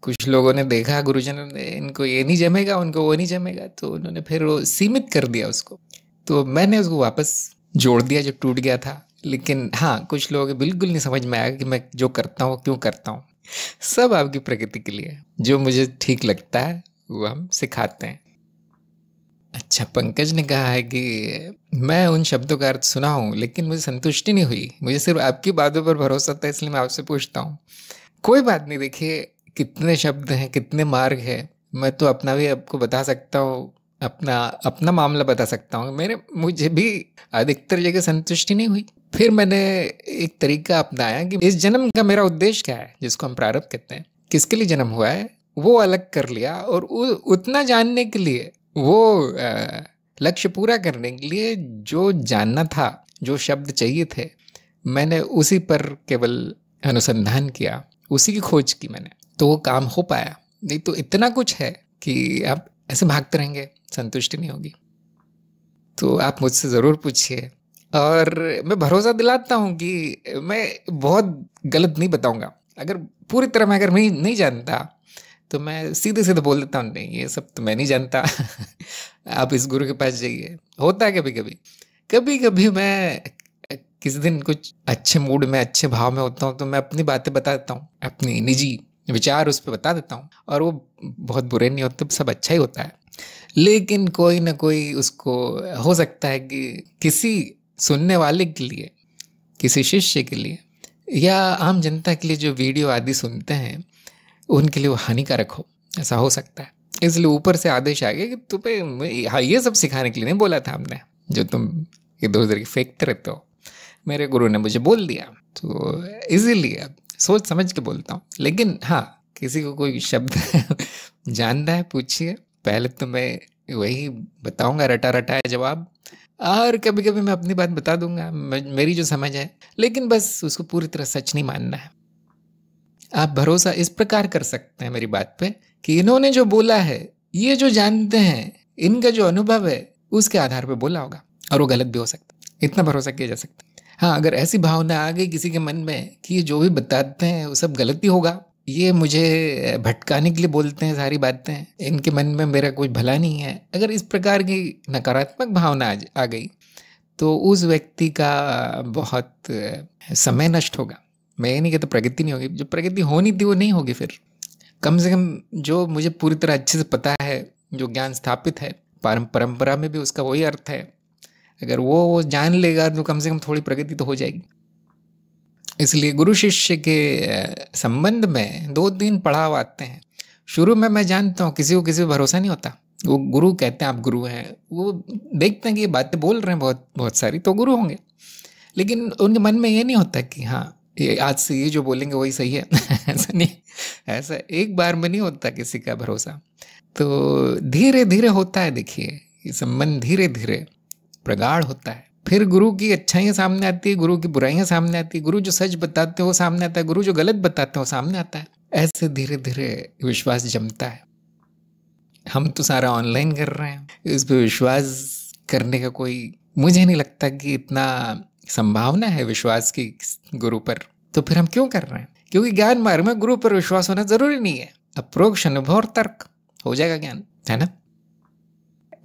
कुछ लोगों ने देखा, गुरुजनों ने, इनको ये नहीं जमेगा, उनको वो नहीं जमेगा, तो उन्होंने फिर वो सीमित कर दिया उसको। तो मैंने उसको वापस जोड़ दिया जो टूट गया था। लेकिन हाँ, कुछ लोगों को बिल्कुल नहीं समझ में आया कि मैं जो करता हूँ क्यों करता हूँ। सब आपकी प्रगति के लिए, जो मुझे ठीक लगता है वो हम सिखाते हैं। अच्छा, पंकज ने कहा है कि मैं उन शब्दों का अर्थ सुना हूँ लेकिन मुझे संतुष्टि नहीं हुई, मुझे सिर्फ आपकी बातों पर भरोसा था, इसलिए मैं आपसे पूछता हूँ। कोई बात नहीं, देखिए कितने शब्द हैं, कितने मार्ग हैं। मैं तो अपना भी आपको बता सकता हूँ, अपना मामला बता सकता हूँ। मुझे भी अधिकतर जगह संतुष्टि नहीं हुई। फिर मैंने एक तरीका अपनाया कि इस जन्म का मेरा उद्देश्य क्या है, जिसको हम प्रारब्ध कहते हैं, किसके लिए जन्म हुआ है, वो अलग कर लिया। और उतना जानने के लिए, वो लक्ष्य पूरा करने के लिए जो जानना था, जो शब्द चाहिए थे, मैंने उसी पर केवल अनुसंधान किया, उसी की खोज की मैंने, तो वो काम हो पाया। नहीं तो इतना कुछ है कि आप ऐसे भागते रहेंगे, संतुष्टि नहीं होगी। तो आप मुझसे ज़रूर पूछिए, और मैं भरोसा दिलाता हूँ कि मैं बहुत गलत नहीं बताऊँगा। अगर पूरी तरह मैं नहीं जानता तो मैं सीधे सीधे बोल देता हूँ, नहीं ये सब तो मैं नहीं जानता आप इस गुरु के पास जाइए। होता है कभी कभी मैं किसी दिन कुछ अच्छे मूड में, अच्छे भाव में होता हूँ तो मैं अपनी बातें बता देता हूँ, अपनी निजी विचार उस पर बता देता हूँ, और वो बहुत बुरे नहीं होते, सब अच्छा ही होता है। लेकिन कोई ना कोई उसको, हो सकता है कि किसी सुनने वाले के लिए, किसी शिष्य के लिए या आम जनता के लिए जो वीडियो आदि सुनते हैं, उनके लिए वो हानिकारक हो, ऐसा हो सकता है। इसलिए ऊपर से आदेश आ गया कि तुम्हें हाँ ये सब सिखाने के लिए नहीं बोला था हमने, जो तुम इधर उधर की फेंकते रहते हो। मेरे गुरु ने मुझे बोल दिया, तो इसीलिए सोच समझ के बोलता हूँ। लेकिन हाँ, किसी को कोई शब्द जानना है पूछिए, पहले तो मैं वही बताऊंगा रटा रटाया जवाब, और कभी कभी मैं अपनी बात बता दूंगा, मेरी जो समझ है, लेकिन बस उसको पूरी तरह सच नहीं मानना है। आप भरोसा इस प्रकार कर सकते हैं मेरी बात पे कि इन्होंने जो बोला है, ये जो जानते हैं, इनका जो अनुभव है, उसके आधार पर बोला होगा, और वो गलत भी हो सकता है, इतना भरोसा किया जा सकता है। हाँ, अगर ऐसी भावना आ गई किसी के मन में कि ये जो भी बताते हैं वो सब गलत ही होगा, ये मुझे भटकाने के लिए बोलते हैं सारी बातें, इनके मन में मेरा कोई भला नहीं है, अगर इस प्रकार की नकारात्मक भावना आ गई तो उस व्यक्ति का बहुत समय नष्ट होगा। मैं ये नहीं कहता प्रगति नहीं होगी, जो प्रगति होनी थी वो नहीं होगी। फिर कम से कम जो मुझे पूरी तरह अच्छे से पता है, जो ज्ञान स्थापित है परंपरा में भी उसका वही अर्थ है, अगर वो जान लेगा तो कम से कम थोड़ी प्रगति तो हो जाएगी। इसलिए गुरु शिष्य के संबंध में 2-3 पड़ाव आते हैं। शुरू में मैं जानता हूँ किसी को भरोसा नहीं होता, वो गुरु कहते हैं आप गुरु हैं, वो देखते हैं कि ये बातें बोल रहे हैं बहुत सारी तो गुरु होंगे, लेकिन उनके मन में ये नहीं होता कि हाँ ये आज से ये जो बोलेंगे वही सही है। ऐसा नहीं, ऐसा एक बार में नहीं होता किसी का भरोसा। तो धीरे धीरे होता है, देखिए ये संबंध धीरे धीरे प्रगाढ़ होता है। फिर गुरु की अच्छाइयाँ सामने आती है, गुरु की बुराइयाँ सामने आती है, गुरु जो सच बताते हैं वो सामने आता है, गुरु जो गलत बताते हैं वो सामने आता है। ऐसे धीरे धीरे विश्वास जमता है। हम तो सारा ऑनलाइन कर रहे हैं, इस पर विश्वास करने का कोई मुझे नहीं लगता कि इतना संभावना है विश्वास की गुरु पर। तो फिर हम क्यों कर रहे हैं? क्योंकि ज्ञान मार्ग में गुरु पर विश्वास होना जरूरी नहीं है, अप्रोक्ष अनुभव और तर्क हो जाएगा ज्ञान, है ना।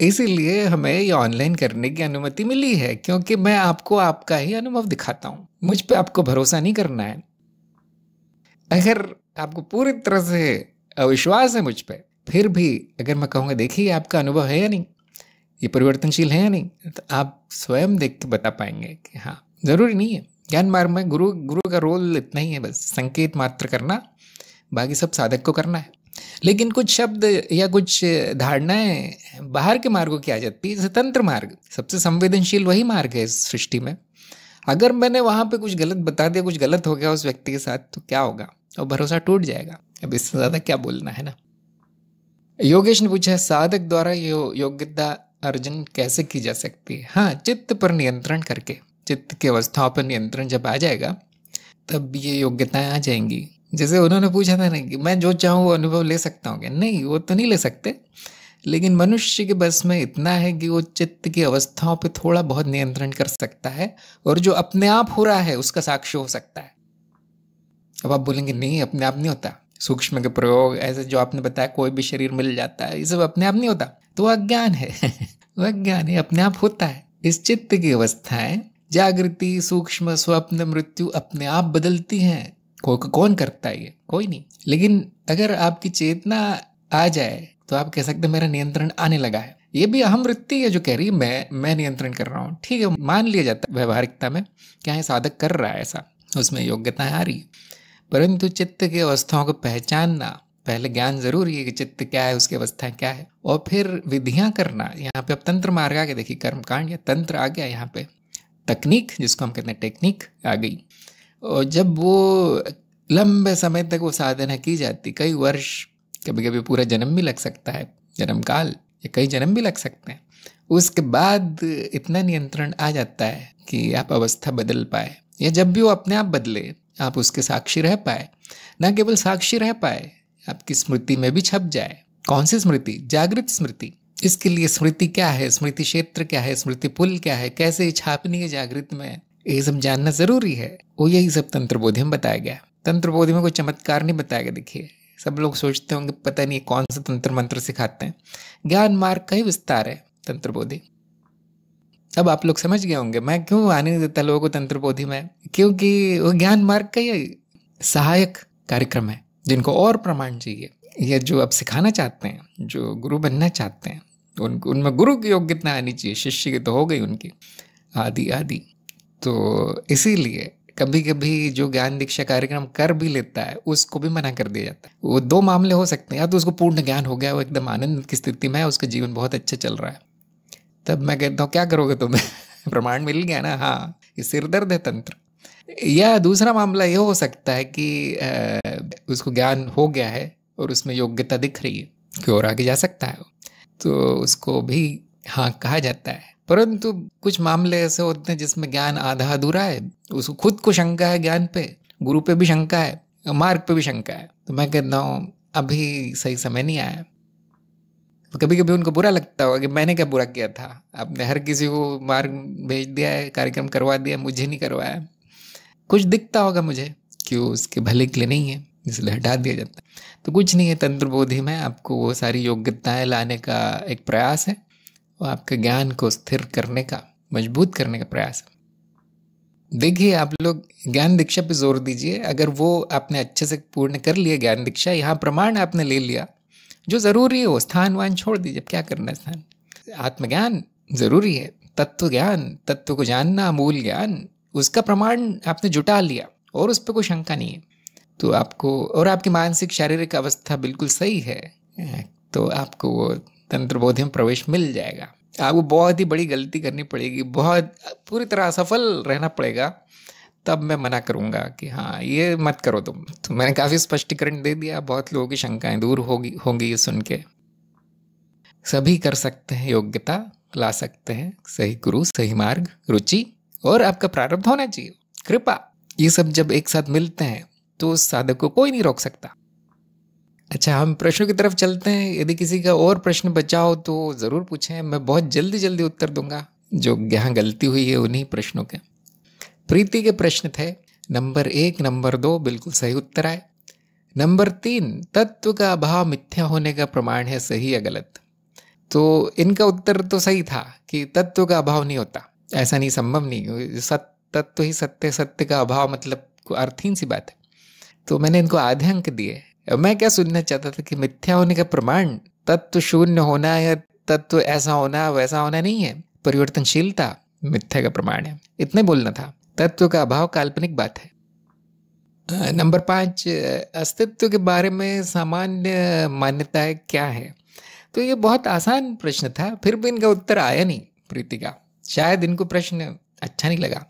इसीलिए हमें ये ऑनलाइन करने की अनुमति मिली है, क्योंकि मैं आपको आपका ही अनुभव दिखाता हूँ। मुझ पे आपको भरोसा नहीं करना है। अगर आपको पूरी तरह से अविश्वास है मुझ पे, फिर भी अगर मैं कहूँगा देखिए आपका अनुभव है या नहीं, ये परिवर्तनशील है या नहीं, तो आप स्वयं देख के बता पाएंगे कि हाँ, जरूरी नहीं है। ज्ञान मार्ग में गुरु का रोल इतना ही है, बस संकेत मात्र करना, बाकी सब साधक को करना है। लेकिन कुछ शब्द या कुछ धारणाएं बाहर के मार्गों की आ जाती है, जैसे तंत्र मार्ग सबसे संवेदनशील वही मार्ग है इस सृष्टि में। अगर मैंने वहां पे कुछ गलत बता दिया, कुछ गलत हो गया उस व्यक्ति के साथ, तो क्या होगा? और भरोसा टूट जाएगा। अब इससे ज्यादा क्या बोलना है ना। योगेश ने पूछा, साधक द्वारा योग्यता अर्जन कैसे की जा सकती है? हाँ, चित्त पर नियंत्रण करके, चित्त की अवस्थाओं पर नियंत्रण जब आ जाएगा तब ये योग्यताएं आ जाएंगी। जैसे उन्होंने पूछा था ना कि मैं जो चाहूँ वो अनुभव ले सकता हूँ क्या? नहीं, वो तो नहीं ले सकते, लेकिन मनुष्य के बस में इतना है कि वो चित्त की अवस्थाओं पे थोड़ा बहुत नियंत्रण कर सकता है, और जो अपने आप हो रहा है उसका साक्ष्य हो सकता है। अब आप बोलेंगे नहीं, अपने आप नहीं होता, सूक्ष्म के प्रयोग ऐसे जो आपने बताया कोई भी शरीर मिल जाता है, ये सब अपने आप नहीं होता, तो अज्ञान है। वो अज्ञान है, अपने आप होता है। इस चित्त की अवस्थाएं जागृति, सूक्ष्म, स्वप्न, मृत्यु अपने आप बदलती हैं। कौन करता है ये? कोई नहीं। लेकिन अगर आपकी चेतना आ जाए तो आप कह सकते हैं मेरा नियंत्रण आने लगा है। ये भी अहम वृत्ति है जो कह रही है मैं नियंत्रण कर रहा हूँ। ठीक है, मान लिया जाता है व्यवहारिकता में, क्या है साधक कर रहा है ऐसा, उसमें योग्यताएं आ रही है। परंतु चित्त की अवस्थाओं को पहचानना, पहले ज्ञान जरूरी है कि चित्त क्या है, उसकी अवस्थाएं क्या है, और फिर विधियां करना। यहाँ पे अब तंत्र मार्ग आ गया, देखिए कर्म कांड या तंत्र आ गया, यहाँ पे तकनीक जिसको हम कहते हैं टेक्निक आ गई। और जब वो लंबे समय तक वो साधना की जाती, कई वर्ष, कभी कभी पूरा जन्म भी लग सकता है, जन्म काल या कई जन्म भी लग सकते हैं, उसके बाद इतना नियंत्रण आ जाता है कि आप अवस्था बदल पाए, या जब भी वो अपने आप बदले आप उसके साक्षी रह पाए। ना केवल साक्षी रह पाए, आपकी स्मृति में भी छप जाए। कौन सी स्मृति? जागृत स्मृति। इसके लिए स्मृति क्या है, स्मृति क्षेत्र क्या है, स्मृति पुल क्या है, कैसे छापनी है जागृत में, ये सब जानना जरूरी है। वो यही सब तंत्रबोधि में बताया गया। तंत्रबोधि में कोई चमत्कार नहीं बताया गया। देखिए, सब लोग सोचते होंगे पता नहीं कौन सा तंत्र मंत्र सिखाते हैं। ज्ञान मार्ग का ही विस्तार है तंत्रबोधि। अब आप लोग समझ गए होंगे मैं क्यों आने नहीं देता लोगों को तंत्रबोधि में, क्योंकि वो ज्ञान मार्ग का ही सहायक कार्यक्रम है। जिनको और प्रमाण चाहिए, ये जो अब सिखाना चाहते हैं, जो गुरु बनना चाहते हैं, उनमें गुरु की योग्यता आनी चाहिए। शिष्य की तो हो गई उनकी आदि। तो इसीलिए कभी कभी जो ज्ञान दीक्षा कार्यक्रम कर भी लेता है उसको भी मना कर दिया जाता है। वो दो मामले हो सकते हैं, या तो उसको पूर्ण ज्ञान हो गया, वो एकदम आनंद की स्थिति में है, उसका जीवन बहुत अच्छा चल रहा है, तब मैं कहता हूँ क्या करोगे तुम? प्रमाण मिल गया ना, हाँ ये सिरदर्द है तंत्र। या दूसरा मामला ये हो सकता है कि उसको ज्ञान हो गया है और उसमें योग्यता दिख रही है कि और आगे जा सकता है, तो उसको भी हाँ कहा जाता है। परंतु कुछ मामले ऐसे होते हैं जिसमें ज्ञान आधा अधूरा है, उसको खुद को शंका है ज्ञान पे, गुरु पे भी शंका है, मार्ग पे भी शंका है। तो मैं कहता हूँ अभी सही समय नहीं आया। तो कभी कभी उनको बुरा लगता होगा कि मैंने क्या बुरा किया था, आपने हर किसी को मार्ग भेज दिया है, कार्यक्रम करवा दिया, मुझे नहीं करवाया। कुछ दिखता होगा मुझे कि वो उसके भले के लिए नहीं है, इसलिए हटा दिया जाता है। तो कुछ नहीं है, तंत्र बोधि में आपको वो सारी योग्यताएं लाने का एक प्रयास है, और आपके ज्ञान को स्थिर करने का, मजबूत करने का प्रयास है। देखिए, आप लोग ज्ञान दीक्षा पे जोर दीजिए। अगर वो आपने अच्छे से पूर्ण कर लिया ज्ञान दीक्षा, यहाँ प्रमाण आपने ले लिया, जो जरूरी है वो स्थान वान छोड़ दीजिए। क्या करना है स्थान, आत्मज्ञान जरूरी है, तत्व ज्ञान, तत्व को जानना, मूल ज्ञान, उसका प्रमाण आपने जुटा लिया और उस पर कोई शंका नहीं है। तो आपको, और आपकी मानसिक शारीरिक अवस्था बिल्कुल सही है, तो आपको वो तंत्र बोधि में प्रवेश मिल जाएगा। आपको बहुत ही बड़ी गलती करनी पड़ेगी, बहुत पूरी तरह असफल रहना पड़ेगा, तब मैं मना करूंगा कि हाँ ये मत करो तुम। तो मैंने काफ़ी स्पष्टीकरण दे दिया, बहुत लोगों की शंकाएं दूर होंगी ये सुन के। सभी कर सकते हैं, योग्यता ला सकते हैं, सही गुरु, सही मार्ग, रुचि और आपका प्रारब्ध होना चाहिए, कृपा, ये सब जब एक साथ मिलते हैं तो उस साधक को कोई नहीं रोक सकता। अच्छा, हम प्रश्नों की तरफ चलते हैं। यदि किसी का और प्रश्न बचा हो तो ज़रूर पूछें, मैं बहुत जल्दी उत्तर दूंगा। जो यहाँ गलती हुई है उन्हीं प्रश्नों के। प्रीति के प्रश्न थे नंबर 1, नंबर 2 बिल्कुल सही उत्तर आए। नंबर 3, तत्व का अभाव मिथ्या होने का प्रमाण है, सही या गलत? तो इनका उत्तर तो सही था कि तत्व का अभाव नहीं होता, ऐसा नहीं, संभव नहीं। तत्व ही सत्य, सत्य का अभाव मतलब अर्थहीन सी बात है। तो मैंने इनको आधे अंक दिए। मैं क्या सुनना चाहता था कि मिथ्या होने का प्रमाण तत्व शून्य होना या तत्व ऐसा होना वैसा होना नहीं है, परिवर्तनशीलता मिथ्या का प्रमाण है, इतने बोलना था। तत्व का अभाव काल्पनिक बात है। नंबर 5, अस्तित्व के बारे में सामान्य मान्यताएं क्या है? तो ये बहुत आसान प्रश्न था, फिर भी इनका उत्तर आया नहीं प्रीति का, शायद इनको प्रश्न अच्छा नहीं लगा।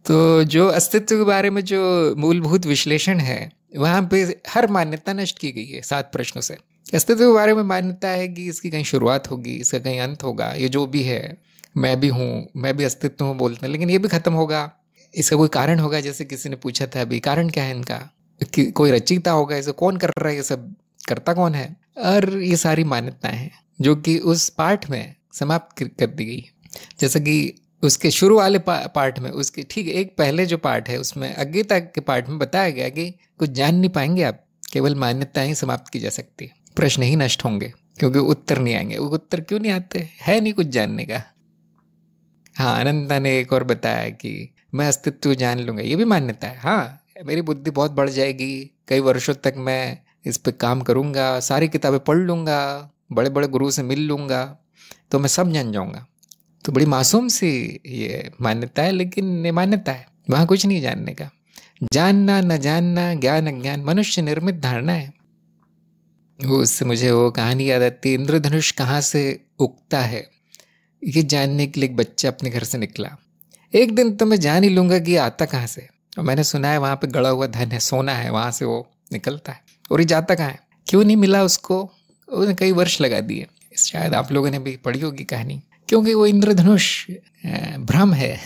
तो जो अस्तित्व के बारे में जो मूलभूत विश्लेषण है, वहाँ पे हर मान्यता नष्ट की गई है 7 प्रश्नों से। अस्तित्व के बारे में मान्यता है कि इसकी कहीं शुरुआत होगी, इसका कहीं अंत होगा, ये जो भी है, मैं भी हूँ, मैं भी अस्तित्व हूँ बोलते हैं, लेकिन ये भी खत्म होगा, इसका कोई कारण होगा। जैसे किसी ने पूछा था अभी, कारण क्या है इनका, कि कोई रचयिता होगा, इसे कौन कर रहा है, ये सब करता कौन है? और ये सारी मान्यताएं हैं जो कि उस पाठ में समाप्त कर दी गई। जैसे कि उसके शुरू वाले पार्ट में, उसके ठीक एक पहले जो पार्ट है उसमें, अज्ञता के पार्ट में बताया गया कि कुछ जान नहीं पाएंगे आप, केवल मान्यताएं ही समाप्त की जा सकती है, प्रश्न ही नष्ट होंगे क्योंकि उत्तर नहीं आएंगे। वो उत्तर क्यों नहीं आते, है नहीं कुछ जानने का। हाँ, अनंता ने एक और बताया कि मैं अस्तित्व जान लूंगा, ये भी मान्यता है। हाँ, मेरी बुद्धि बहुत बढ़ जाएगी, कई वर्षों तक मैं इस पर काम करूंगा, सारी किताबें पढ़ लूंगा, बड़े बड़े गुरु से मिल लूंगा, तो मैं सब जान जाऊंगा। तो बड़ी मासूम सी ये मान्यता है, लेकिन ये मान्यता है, वहाँ कुछ नहीं जानने का। जानना न जानना, ज्ञान अज्ञान मनुष्य निर्मित धारणा है। वो उससे मुझे वो कहानी याद आती है, इंद्रधनुष कहाँ से उगता है, ये जानने के लिए एक बच्चा अपने घर से निकला। एक दिन तो मैं जान ही लूंगा कि ये आता कहाँ से। और मैंने सुना है वहाँ पे गड़ा हुआ धन है, सोना है, वहाँ से वो निकलता है। और ये जाता कहाँ है, क्यों नहीं मिला उसको? उसने कई वर्ष लगा दिए। शायद आप लोगों ने भी पढ़ी होगी कहानी, क्योंकि वो इंद्रधनुष भ्रम है,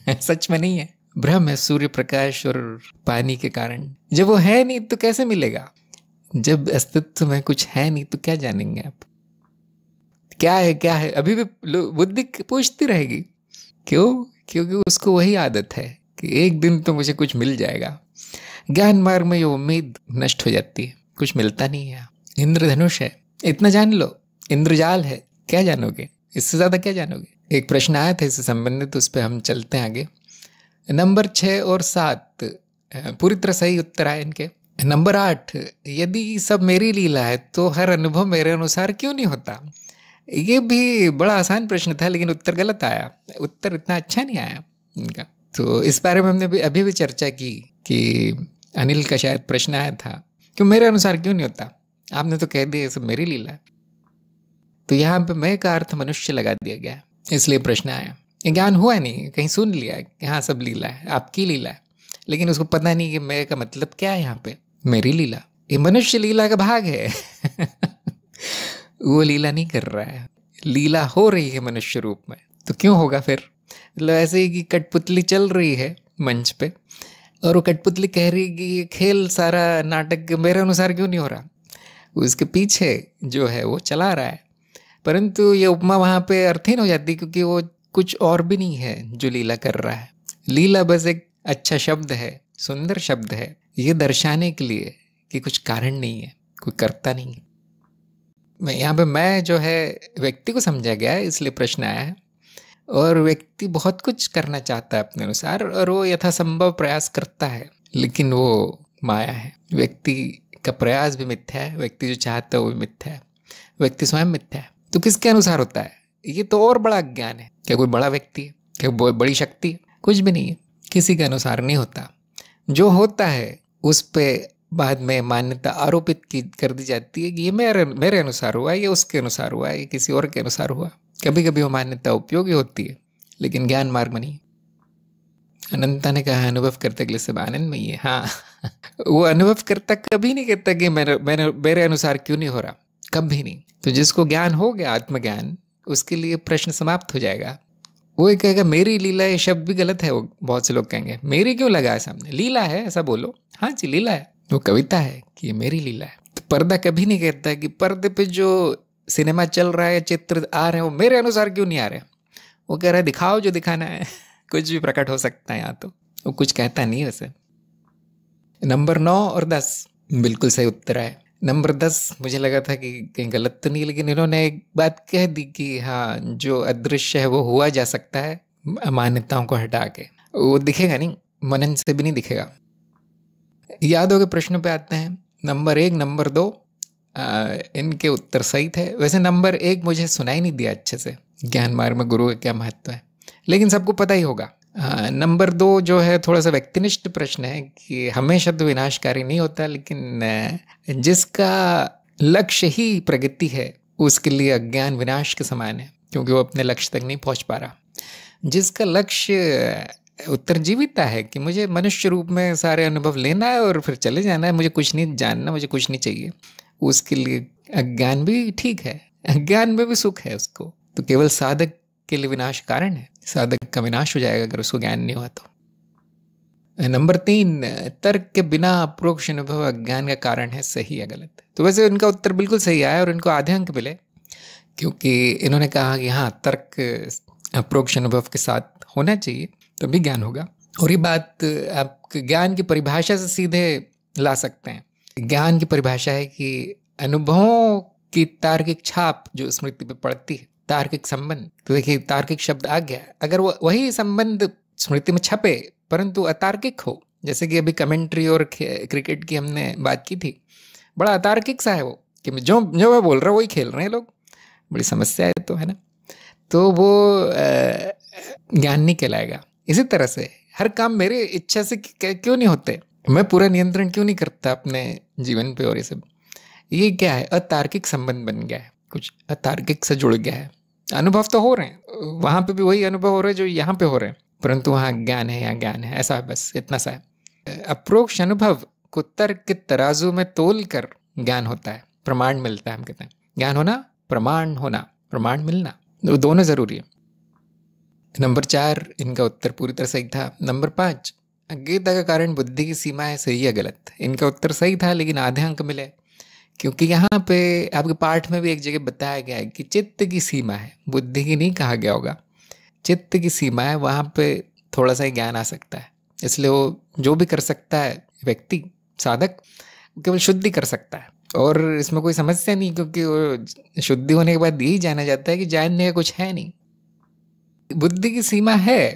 सच में नहीं है, भ्रम है, सूर्य प्रकाश और पानी के कारण। जब वो है नहीं तो कैसे मिलेगा? जब अस्तित्व में कुछ है नहीं तो क्या जानेंगे आप, क्या है क्या है? अभी भी बुद्धि पूछती रहेगी, क्यों? क्योंकि उसको वही आदत है कि एक दिन तो मुझे कुछ मिल जाएगा। ज्ञान मार्ग में ये उम्मीद नष्ट हो जाती है, कुछ मिलता नहीं है। इंद्रधनुष है, इतना जान लो, इंद्रजाल है, क्या जानोगे? इससे ज्यादा क्या जानोगे? एक प्रश्न आया था इससे संबंधित, उस पर हम चलते हैं आगे। नंबर 6 और 7 पूरी तरह सही उत्तर आए इनके। नंबर 8, यदि सब मेरी लीला है तो हर अनुभव मेरे अनुसार क्यों नहीं होता? ये भी बड़ा आसान प्रश्न था, लेकिन उत्तर गलत आया, उत्तर इतना अच्छा नहीं आया इनका। तो इस बारे में हमने अभी भी चर्चा की कि अनिल का शायद प्रश्न आया था, क्यों मेरे अनुसार क्यों नहीं होता? आपने तो कह दिया सब मेरी लीला। तो यहाँ पे मैं का अर्थ मनुष्य लगा दिया गया, इसलिए प्रश्न आया। ये ज्ञान हुआ नहीं, कहीं सुन लिया कि हाँ सब लीला है, आपकी लीला है, लेकिन उसको पता नहीं कि मैं का मतलब क्या है। यहाँ पे मेरी लीला, ये मनुष्य लीला का भाग है। वो लीला नहीं कर रहा है, लीला हो रही है मनुष्य रूप में। तो क्यों होगा फिर? मतलब ऐसे ही कि कठपुतली चल रही है मंच पे, और वो कठपुतली कह रही कि ये खेल सारा नाटक मेरे अनुसार क्यों नहीं हो रहा? उसके पीछे जो है वो चला रहा है। परंतु ये उपमा वहाँ पे अर्थहीन हो जाती, क्योंकि वो कुछ और भी नहीं है जो लीला कर रहा है। लीला बस एक अच्छा शब्द है, सुंदर शब्द है, ये दर्शाने के लिए कि कुछ कारण नहीं है, कोई करता नहीं है। यहाँ पे मैं जो है व्यक्ति को समझा गया है, इसलिए प्रश्न आया है। और व्यक्ति बहुत कुछ करना चाहता है अपने अनुसार, और वो यथासंभव प्रयास करता है, लेकिन वो माया है। व्यक्ति का प्रयास भी मिथ्या है, व्यक्ति जो चाहता है वो भी मिथ्या है, व्यक्ति स्वयं मिथ्या है। तो किसके अनुसार होता है? ये तो और बड़ा अज्ञान है। क्या कोई बड़ा व्यक्ति है? क्या बड़ी शक्ति है? कुछ भी नहीं है, किसी के अनुसार नहीं होता। जो होता है उस पे बाद में मान्यता आरोपित कर दी जाती है कि ये मेरे अनुसार हुआ, ये उसके अनुसार हुआ, ये किसी और के अनुसार हुआ। कभी कभी वो मान्यता उपयोगी होती है, लेकिन ज्ञान मार्ग में नहीं। अनंता ने कहा अनुभव करते के लिए सब आनंद में ही है। हाँ वो अनुभव करता कभी नहीं कहता कि मेरे अनुसार क्यों नहीं हो रहा, कभी नहीं। तो जिसको ज्ञान हो गया, आत्मज्ञान, उसके लिए प्रश्न समाप्त हो जाएगा। वो ये कहेगा मेरी लीला, ये शब्द भी गलत है। वो बहुत से लोग कहेंगे मेरी क्यों लगा है सामने, लीला है ऐसा बोलो। हाँ जी लीला है, वो कविता है कि ये मेरी लीला है। तो पर्दा कभी नहीं कहता कि पर्दे पे जो सिनेमा चल रहा है, चित्र आ रहे हैं, वो मेरे अनुसार क्यों नहीं आ रहे। वो कह रहा है दिखाओ जो दिखाना है कुछ भी प्रकट हो सकता है यहाँ। तो वो कुछ कहता नहीं वैसे। नंबर 9 और 10 बिल्कुल सही उत्तर है। नंबर 10 मुझे लगा था कि कहीं गलत तो नहीं, लेकिन इन्होंने एक बात कह दी कि हाँ जो अदृश्य है वो हुआ जा सकता है मान्यताओं को हटा के। वो दिखेगा नहीं, मनन से भी नहीं दिखेगा। याद हो गए प्रश्नों पे आते हैं। नंबर 1, नंबर 2 इनके उत्तर सही थे। वैसे नंबर 1 मुझे सुनाई नहीं दिया अच्छे से, ज्ञान मार्ग में गुरु का क्या महत्व है, लेकिन सबको पता ही होगा। नंबर 2 जो है थोड़ा सा व्यक्तिनिष्ठ प्रश्न है कि हमेशा तो विनाशकारी नहीं होता, लेकिन जिसका लक्ष्य ही प्रगति है उसके लिए अज्ञान विनाश के समान है, क्योंकि वो अपने लक्ष्य तक नहीं पहुंच पा रहा। जिसका लक्ष्य उत्तरजीविता है कि मुझे मनुष्य रूप में सारे अनुभव लेना है और फिर चले जाना है, मुझे कुछ नहीं जानना, मुझे कुछ नहीं चाहिए, उसके लिए अज्ञान भी ठीक है, अज्ञान में भी सुख है उसको। तो केवल साधक के लिए विनाश कारण है, साधक का विनाश हो जाएगा अगर उसको ज्ञान नहीं हुआ तो। नंबर 3 तर्क के बिना अप्रोक्ष अनुभव अज्ञान का कारण है, सही या गलत? तो वैसे इनका उत्तर बिल्कुल सही आया और इनको आधे अंक मिले, क्योंकि इन्होंने कहा कि हाँ तर्क अप्रोक्ष अनुभव के साथ होना चाहिए तभी ज्ञान होगा। और ये बात आप ज्ञान की परिभाषा से सीधे ला सकते हैं। ज्ञान की परिभाषा है कि अनुभवों की तार्किक छाप जो स्मृति पे पड़ती है, तार्किक संबंध। तो देखिए तार्किक शब्द आ गया, अगर वो वही संबंध स्मृति में छपे परंतु अतार्किक हो, जैसे कि अभी कमेंट्री और क्रिकेट की हमने बात की थी, बड़ा अतार्किक सा है वो कि जो मैं बोल रहा हूँ वही खेल रहे हैं लोग, बड़ी समस्या है तो, है ना। तो वो ज्ञान नहीं कहलाएगा। इसी तरह से हर काम मेरे इच्छा से क्यों नहीं होते, मैं पूरा नियंत्रण क्यों नहीं करता अपने जीवन पे, और ये सब ये क्या है, अतार्किक संबंध बन गया है, कुछ अतार्किक से जुड़ गया है। अनुभव तो हो रहे हैं, वहाँ पे भी वही अनुभव हो रहे हैं जो यहाँ पे हो रहे हैं, परंतु वहाँ ज्ञान है, यहाँ ज्ञान है, ऐसा बस इतना सा है। अप्रोक्ष अनुभव को तर्क के तराजू में तोल कर ज्ञान होता है, प्रमाण मिलता है। हम कहते हैं ज्ञान होना, प्रमाण होना, प्रमाण मिलना, दोनों जरूरी है। नंबर 4 इनका उत्तर पूरी तरह सही था। नंबर 5 अज्ञता का कारण बुद्धि की सीमा है, सही या गलत? इनका उत्तर सही था, लेकिन आधे अंक मिले, क्योंकि यहाँ पे आपके पाठ में भी एक जगह बताया गया है कि चित्त की सीमा है, बुद्धि की नहीं कहा गया होगा, चित्त की सीमा है, वहाँ पे थोड़ा सा ही ज्ञान आ सकता है। इसलिए वो जो भी कर सकता है व्यक्ति, साधक, केवल शुद्धि कर सकता है, और इसमें कोई समस्या नहीं, क्योंकि वो शुद्धि होने के बाद यही जाना जाता है कि जानने का कुछ है नहीं। बुद्धि की सीमा है,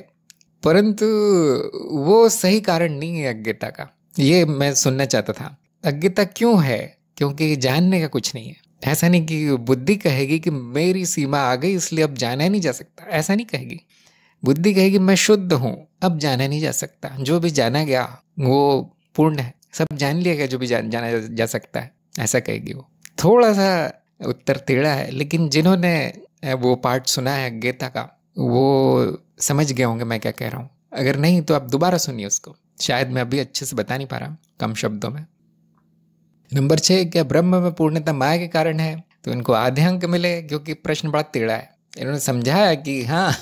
परंतु वो सही कारण नहीं है अज्ञता का। ये मैं सुनना चाहता था, अज्ञता क्यों है? क्योंकि जानने का कुछ नहीं है। ऐसा नहीं कि बुद्धि कहेगी कि मेरी सीमा आ गई इसलिए अब जाना नहीं जा सकता, ऐसा नहीं कहेगी। बुद्धि कहेगी मैं शुद्ध हूँ, अब जाना नहीं जा सकता, जो भी जाना गया वो पूर्ण है, सब जान लिया गया जो भी जाना जा सकता है, ऐसा कहेगी वो। थोड़ा सा उत्तर टेढ़ा है, लेकिन जिन्होंने वो पाठ सुना है अज्ञता का वो समझ गए होंगे मैं क्या कह रहा हूँ। अगर नहीं तो आप दोबारा सुनिए उसको, शायद मैं अभी अच्छे से बता नहीं पा रहा कम शब्दों में। नंबर 6 क्या ब्रह्म में पूर्णता माया के कारण है? तो इनको आधे अंक मिले, क्योंकि प्रश्न बड़ा टेढ़ा है। इन्होंने समझाया कि हाँ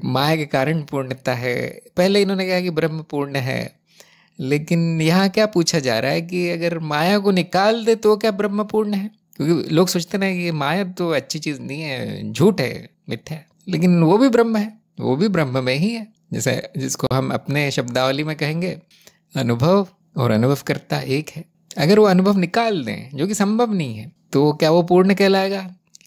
माया के कारण पूर्णता है। पहले इन्होंने कहा कि ब्रह्म पूर्ण है, लेकिन यहाँ क्या पूछा जा रहा है कि अगर माया को निकाल दे तो क्या ब्रह्म पूर्ण है? क्योंकि लोग सोचते ना कि माया तो अच्छी चीज नहीं है, झूठ है, मिथ्या है, लेकिन वो भी ब्रह्म है, वो भी ब्रह्म में ही है। जैसे जिसको हम अपने शब्दावली में कहेंगे अनुभव और अनुभव करता एक है। अगर वो अनुभव निकाल दें, जो कि संभव नहीं है, तो क्या वो पूर्ण कहलाएगा?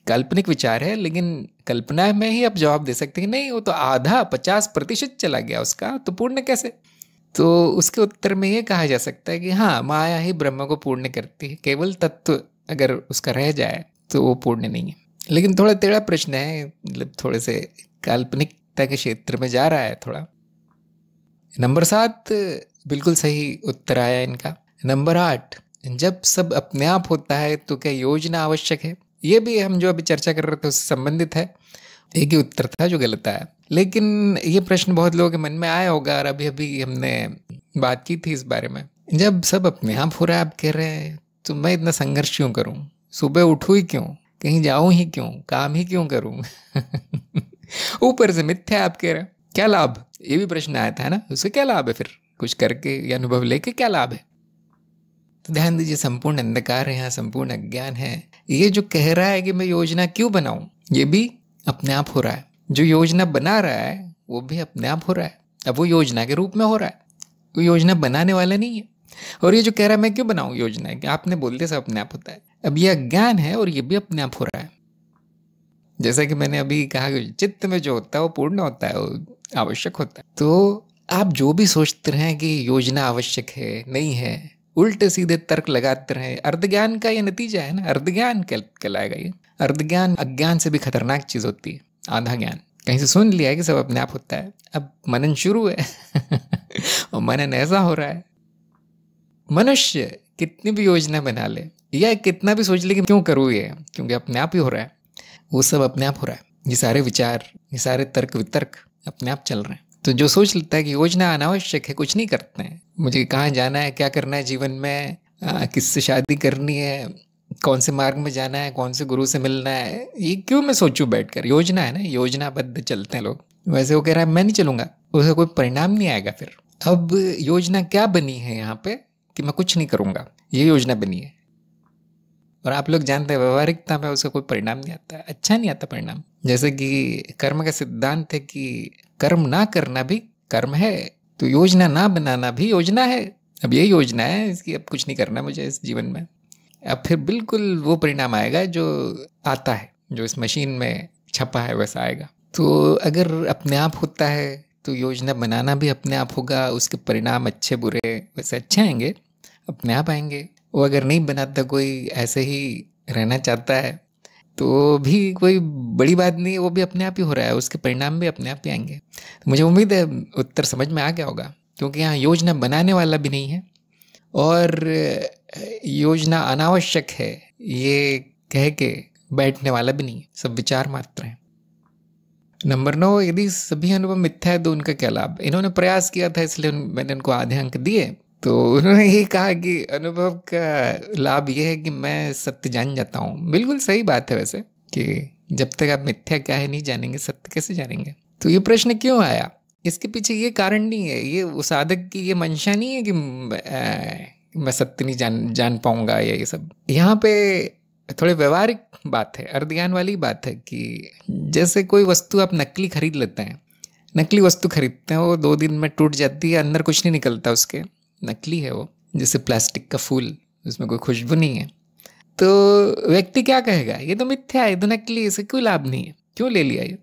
काल्पनिक विचार है, लेकिन कल्पना में ही आप जवाब दे सकते हैं कि नहीं, वो तो आधा 50% चला गया उसका, तो पूर्ण कैसे? तो उसके उत्तर में ये कहा जा सकता है कि हाँ, माया ही ब्रह्म को पूर्ण करती है, केवल तत्व अगर उसका रह जाए तो वो पूर्ण नहीं है। लेकिन थोड़ा टेढ़ा प्रश्न है, मतलब थोड़े से काल्पनिकता के क्षेत्र में जा रहा है थोड़ा। नंबर 7 बिल्कुल सही उत्तर आया इनका। नंबर 8, जब सब अपने आप होता है तो क्या योजना आवश्यक है? ये भी हम जो अभी चर्चा कर रहे थे उससे संबंधित है। एक ही उत्तर था जो गलत आया, लेकिन ये प्रश्न बहुत लोगों के मन में आया होगा और अभी अभी हमने बात की थी इस बारे में। जब सब अपने आप हो रहा है, आप कह रहे हैं, तो मैं इतना संघर्ष क्यों करूं? सुबह उठूं ही क्यों? कहीं जाऊं ही क्यों? काम ही क्यों करूं? ऊपर से मिथ्या आप कह रहे हैं, क्या लाभ? ये भी प्रश्न आया था ना, उससे क्या लाभ है? फिर कुछ करके या अनुभव लेके क्या लाभ है? तो ध्यान दीजिए, संपूर्ण अंधकार है यहाँ, संपूर्ण अज्ञान है। ये जो कह रहा है कि मैं योजना क्यों बनाऊं, ये भी अपने आप हो रहा है। जो योजना बना रहा है वो भी अपने आप हो रहा है। अब वो योजना के रूप में हो रहा है, वो योजना बनाने वाला नहीं है। और ये जो कह रहा है मैं क्यों बनाऊं योजना, कि आपने बोल दिया सब अपने आप होता है। अब ये अज्ञान है और ये भी अपने आप हो रहा है। जैसा कि मैंने अभी कहा, चित्त में जो होता है वो पूर्ण होता है, वो आवश्यक होता है। तो आप जो भी सोचते रहें कि योजना आवश्यक है, नहीं है, उल्टे सीधे तर्क लगाते रहे, अर्धज्ञान का ये नतीजा है ना, अर्धज्ञान कहलाएगा ये। अर्धज्ञान अज्ञान से भी खतरनाक चीज होती है। आधा ज्ञान, कहीं से सुन लिया है कि सब अपने आप होता है, अब मनन शुरू है और मनन ऐसा हो रहा है, मनुष्य कितनी भी योजना बना ले या कितना भी सोच ले कि क्यों करूँ ये, क्योंकि अपने आप ही हो रहा है, वो सब अपने आप हो रहा है। ये सारे विचार, ये सारे तर्क वितर्क अपने आप चल रहे हैं। तो जो सोच लेता है कि योजना अनावश्यक है, कुछ नहीं करते हैं, मुझे कहाँ जाना है, क्या करना है जीवन में, किससे शादी करनी है, कौन से मार्ग में जाना है, कौन से गुरु से मिलना है, ये क्यों मैं सोचूं बैठकर? योजना है ना, योजनाबद्ध चलते हैं लोग। वैसे वो कह रहा है मैं नहीं चलूंगा, उसका कोई परिणाम नहीं आएगा फिर। अब योजना क्या बनी है यहाँ पे कि मैं कुछ नहीं करूंगा, ये योजना बनी है। और आप लोग जानते हैं व्यवहारिकता में उसका कोई परिणाम नहीं आता, अच्छा नहीं आता परिणाम। जैसे कि कर्म का सिद्धांत है कि कर्म ना करना भी कर्म है, तो योजना ना बनाना भी योजना है। अब ये योजना है इसकी, अब कुछ नहीं करना मुझे इस जीवन में, अब फिर बिल्कुल वो परिणाम आएगा जो आता है, जो इस मशीन में छपा है वैसा आएगा। तो अगर अपने आप होता है तो योजना बनाना भी अपने आप होगा, उसके परिणाम अच्छे बुरे वैसे अच्छे आएंगे, अपने आप आएंगे। वो अगर नहीं बनाता, कोई ऐसे ही रहना चाहता है, तो भी कोई बड़ी बात नहीं है, वो भी अपने आप ही हो रहा है, उसके परिणाम भी अपने आप ही आएंगे। तो मुझे उम्मीद है उत्तर समझ में आ गया होगा, क्योंकि यहाँ योजना बनाने वाला भी नहीं है और योजना अनावश्यक है ये कह के बैठने वाला भी नहीं है, सब विचार मात्र हैं। नंबर 9, यदि सभी अनुभव मिथ्या है तो उनका क्या लाभ? इन्होंने प्रयास किया था इसलिए मैंने उनको आधे अंक दिए। तो उन्होंने ये कहा कि अनुभव का लाभ ये है कि मैं सत्य जान जाता हूँ। बिल्कुल सही बात है वैसे, कि जब तक आप मिथ्या क्या है नहीं जानेंगे, सत्य कैसे जानेंगे? तो ये प्रश्न क्यों आया, इसके पीछे ये कारण नहीं है, ये उस साधक की ये मंशा नहीं है कि मैं सत्य नहीं जान पाऊंगा या ये सब। यहाँ पे थोड़ी व्यवहारिक बात है, अर्धज्ञान वाली बात है कि जैसे कोई वस्तु आप नकली खरीद लेते हैं, नकली वस्तु खरीदते हैं, वो 2 दिन में टूट जाती है, अंदर कुछ नहीं निकलता उसके, नकली है वो, जैसे प्लास्टिक का फूल, उसमें कोई खुशबू नहीं है। तो व्यक्ति क्या कहेगा, ये तो मिथ्या है, तो नकली, इसे कोई लाभ नहीं है, क्यों ले लिया ये?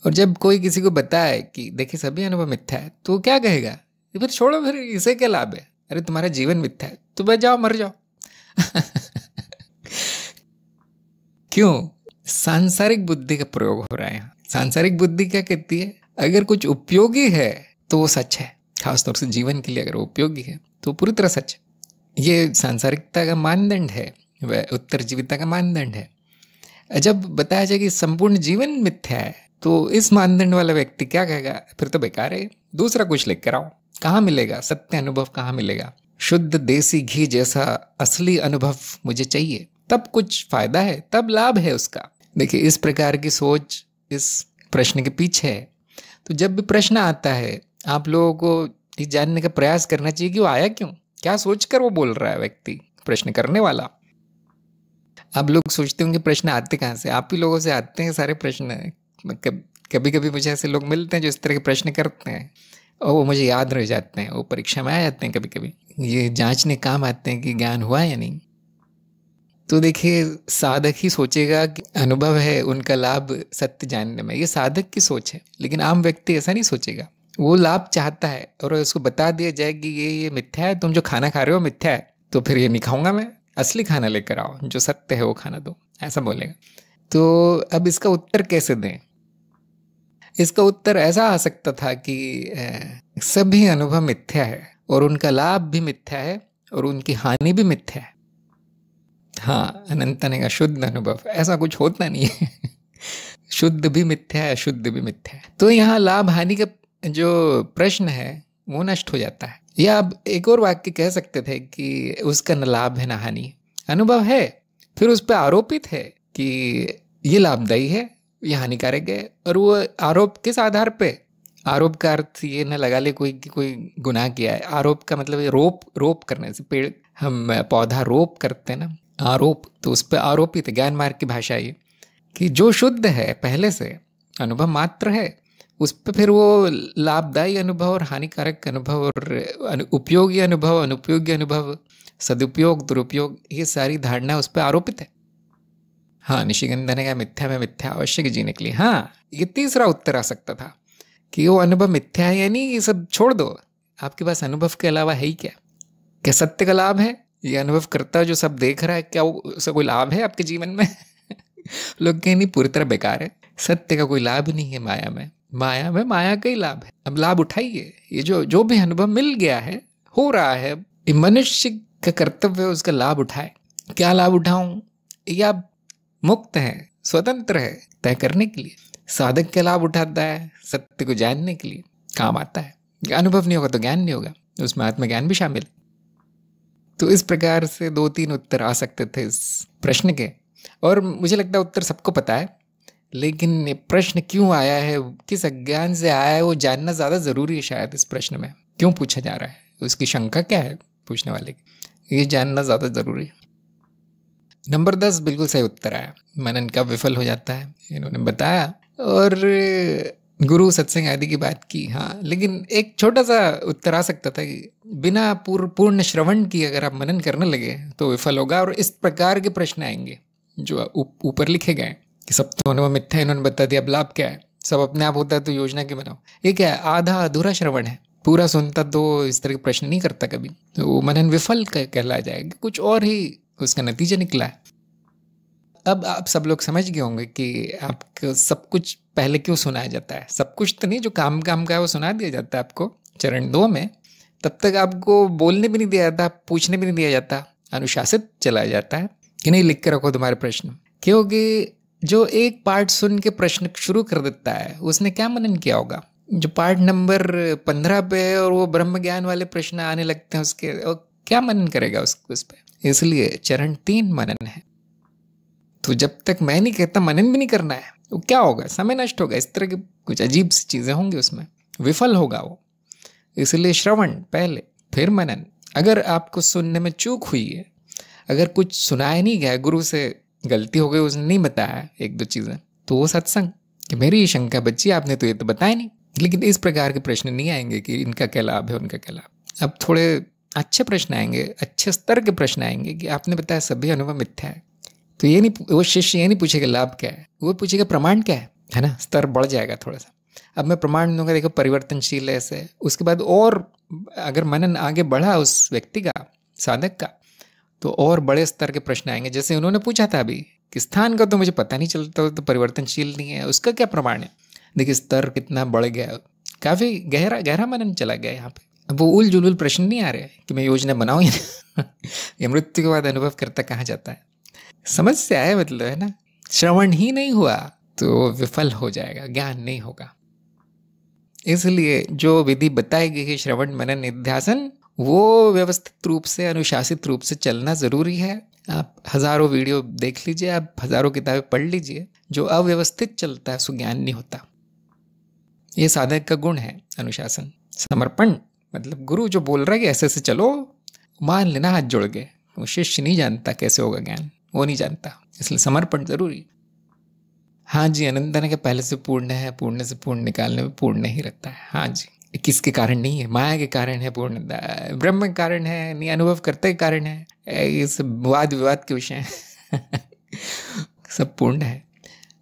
और जब कोई किसी को बताए कि देखिए सभी अनुभव मिथ्या है, तो क्या कहेगा, फिर छोड़ो, फिर इसे क्या लाभ है, अरे तुम्हारा जीवन मिथ्या है, तो बच जाओ, मर जाओ। क्यों? सांसारिक बुद्धि का प्रयोग हो रहा है यहाँ। सांसारिक बुद्धि क्या कहती है, अगर कुछ उपयोगी है तो वो सच है, खासतौर से जीवन के लिए अगर वो उपयोगी है तो पूरी तरह सच है। ये सांसारिकता का मानदंड है, वह उत्तरजीविता का मानदंड है। जब बताया जाए कि संपूर्ण जीवन मिथ्या है, तो इस मानदंड वाला व्यक्ति क्या कहेगा, फिर तो बेकार है, दूसरा कुछ लेकर आओ। कहाँ मिलेगा सत्य अनुभव, कहाँ मिलेगा? शुद्ध देसी घी जैसा असली अनुभव मुझे चाहिए, तब कुछ फायदा है, तब लाभ है उसका। देखिए, इस प्रकार की सोच इस प्रश्न के पीछे है। तो जब भी प्रश्न आता है, आप लोगों को ये जानने का प्रयास करना चाहिए कि वो आया क्यों, क्या सोचकर वो बोल रहा है व्यक्ति, प्रश्न करने वाला। अब लोग सोचते होंगे प्रश्न आते कहाँ से, आप ही लोगों से आते हैं सारे प्रश्न। कभी कभी मुझे ऐसे लोग मिलते हैं जो इस तरह के प्रश्न करते हैं और वो मुझे याद रह जाते हैं, वो परीक्षा में आ जाते हैं, कभी कभी ये जांचने काम आते हैं कि ज्ञान हुआ या नहीं। तो देखिए, साधक ही सोचेगा कि अनुभव है, उनका लाभ सत्य जानने में, ये साधक की सोच है। लेकिन आम व्यक्ति ऐसा नहीं सोचेगा, वो लाभ चाहता है और उसको बता दिया जाए कि ये मिथ्या है, तुम जो खाना खा रहे हो मिथ्या है, तो फिर ये नहीं खाऊंगा मैं, असली खाना लेकर आओ, जो सत्य है वो खाना दो, ऐसा बोलेगा। तो अब इसका उत्तर कैसे दें? इसका उत्तर ऐसा आ सकता था कि सभी अनुभव मिथ्या है और उनका लाभ भी मिथ्या है और उनकी हानि भी मिथ्या है। हाँ, अनंत ने कहा शुद्ध अनुभव ऐसा कुछ होता नहीं है शुद्ध भी मिथ्या है, अशुद्ध भी मिथ्या है। तो यहाँ लाभ हानि का जो प्रश्न है वो नष्ट हो जाता है। या अब एक और वाक्य कह सकते थे कि उसका न लाभ है न हानि, अनुभव है, फिर उस पर आरोपित है कि ये लाभदायी है, ये हानिकारक है, और वो आरोप किस आधार पे? आरोप का अर्थ ये न लगा ले कोई गुनाह किया है। आरोप का मतलब रोप करने से, पेड़ हम पौधा रोप करते हैं ना, आरोप, तो उस पर आरोपित है। ज्ञान मार्ग की भाषा ये कि जो शुद्ध है पहले से, अनुभव मात्र है, उस पर फिर वो लाभदायी अनुभव और हानिकारक अनुभव और उपयोगी अनुभव, अनुपयोगी अनुभव, सदुपयोग, दुरुपयोग, ये सारी धारणा उस पर आरोपित है। हाँ, निशिगंधा ने कहा मिथ्या में मिथ्या आवश्यक जीने के लिए। हाँ, ये तीसरा उत्तर आ सकता था कि वो अनुभव मिथ्या है या नहीं, ये सब छोड़ दो, आपके पास अनुभव के अलावा है ही क्या? क्या सत्य का लाभ है? ये अनुभव करता जो सब देख रहा है, क्या उसका कोई लाभ है आपके जीवन में? लोग कहें नहीं, पूरी तरह बेकार है, सत्य का कोई लाभ नहीं है माया में, माया का ही लाभ है। अब लाभ उठाइए, ये जो भी अनुभव मिल गया है, हो रहा है, ये मनुष्य का कर्तव्य है उसका लाभ उठाए। क्या लाभ उठाऊं? या मुक्त है, स्वतंत्र है तय करने के लिए। साधक क्या लाभ उठाता है? सत्य को जानने के लिए काम आता है। अनुभव नहीं होगा तो ज्ञान नहीं होगा, उसमें आत्मज्ञान भी शामिल। तो इस प्रकार से 2-3 उत्तर आ सकते थे इस प्रश्न के, और मुझे लगता है उत्तर सबको पता है, लेकिन ये प्रश्न क्यों आया है, किस अज्ञान से आया है, वो जानना ज़्यादा ज़रूरी है शायद। इस प्रश्न में क्यों पूछा जा रहा है, उसकी शंका क्या है पूछने वाले की, ये जानना ज़्यादा ज़रूरी है। नंबर 10 बिल्कुल सही उत्तर आया। मनन कब विफल हो जाता है, इन्होंने बताया, और गुरु सत्संग आदि की बात की। हाँ, लेकिन एक छोटा सा उत्तर आ सकता था कि बिना पूर्ण श्रवण की अगर आप मनन करने लगे तो विफल होगा। और इस प्रकार के प्रश्न आएंगे जो ऊपर लिखे गए कि सब तो अनुभव मिथ्या, इन्होंने बता दिया, अब लाभ क्या है, सब अपने आप होता है तो योजना क्यों बनाओ। ये क्या है? आधा अधूरा श्रवण है, पूरा सुनता तो इस तरह के प्रश्न नहीं करता कभी, तो मनन विफल कहला जाएगा, कुछ और ही उसका नतीजा निकला है। अब आप सब लोग समझ गए होंगे कि आपको सब कुछ पहले क्यों सुनाया जाता है। सब कुछ तो नहीं, जो काम का है वो सुना दिया जाता है आपको चरण 2 में, तब तक आपको बोलने भी नहीं दिया जाता, पूछने भी नहीं दिया जाता, अनुशासित चलाया जाता है कि नहीं लिख के रखो तुम्हारे प्रश्न। क्योंकि जो एक पार्ट सुन के प्रश्न शुरू कर देता है उसने क्या मनन किया होगा। जो पार्ट नंबर 15 पे है और वो ब्रह्म ज्ञान वाले प्रश्न आने लगते हैं उसके, और क्या मनन करेगा उस पर। इसलिए चरण 3 मनन है। तो जब तक मैं नहीं कहता मनन भी नहीं करना है, तो क्या होगा, समय नष्ट होगा, इस तरह की कुछ अजीब सी चीज़ें होंगी, उसमें विफल होगा वो। इसलिए श्रवण पहले, फिर मनन। अगर आपको सुनने में चूक हुई है, अगर कुछ सुनाया नहीं गया, गुरु से गलती हो गई, उसने नहीं बताया 1-2 चीज़ें, तो वो सत्संग कि मेरी शंका बच्ची, आपने तो ये तो बताया नहीं। लेकिन इस प्रकार के प्रश्न नहीं आएंगे कि इनका क्या लाभ है, उनका क्या लाभ। अब थोड़े अच्छे प्रश्न आएंगे, अच्छे स्तर के प्रश्न आएंगे कि आपने बताया सभी अनुभव मिथ्या है, तो ये नहीं, वो शिष्य ये नहीं पूछेगा लाभ क्या है, वो पूछेगा प्रमाण क्या है ना। स्तर बढ़ जाएगा थोड़ा सा। अब मैं प्रमाण दूंगा, देखो परिवर्तनशील है ऐसे। उसके बाद और अगर मनन आगे बढ़ा उस व्यक्ति का, साधक का, तो और बड़े स्तर के प्रश्न आएंगे। जैसे उन्होंने पूछा था अभी कि स्थान का तो मुझे पता नहीं चलता, तो परिवर्तनशील नहीं है, उसका क्या प्रमाण है। देखिए स्तर कितना बढ़ गया, काफ़ी गहरा मनन चला गया यहाँ पे। अब वो उल जुलूल प्रश्न नहीं आ रहे कि मैं योजना बनाऊँ या मृत्यु के बाद अनुभव करता कहाँ जाता है। समझ से आया मतलब, है ना। श्रवण ही नहीं हुआ तो विफल हो जाएगा, ज्ञान नहीं होगा। इसलिए जो विधि बताई गई है, श्रवण मनन निध्यासन, वो व्यवस्थित रूप से, अनुशासित रूप से चलना जरूरी है। आप हजारों वीडियो देख लीजिए, आप हजारों किताबें पढ़ लीजिए, जो अव्यवस्थित चलता है उसको ज्ञान नहीं होता। ये साधक का गुण है, अनुशासन, समर्पण, मतलब गुरु जो बोल रहा है कि ऐसे ऐसे चलो, मान लेना हाथ जोड़ के। वो शिष्य नहीं जानता कैसे होगा ज्ञान, वो नहीं जानता, इसलिए समर्पण जरूरी। हाँ जी, अनंतन के पहले से पूर्ण है, पूर्ण से पूर्ण निकालने में पूर्ण नहीं रहता है। हाँ जी, किसके कारण नहीं है? माया के कारण है पूर्णता, ब्रह्म के कारण है, नहीं अनुभव करते के कारण है। ये सब वाद विवाद के विषय हैं। सब पूर्ण है।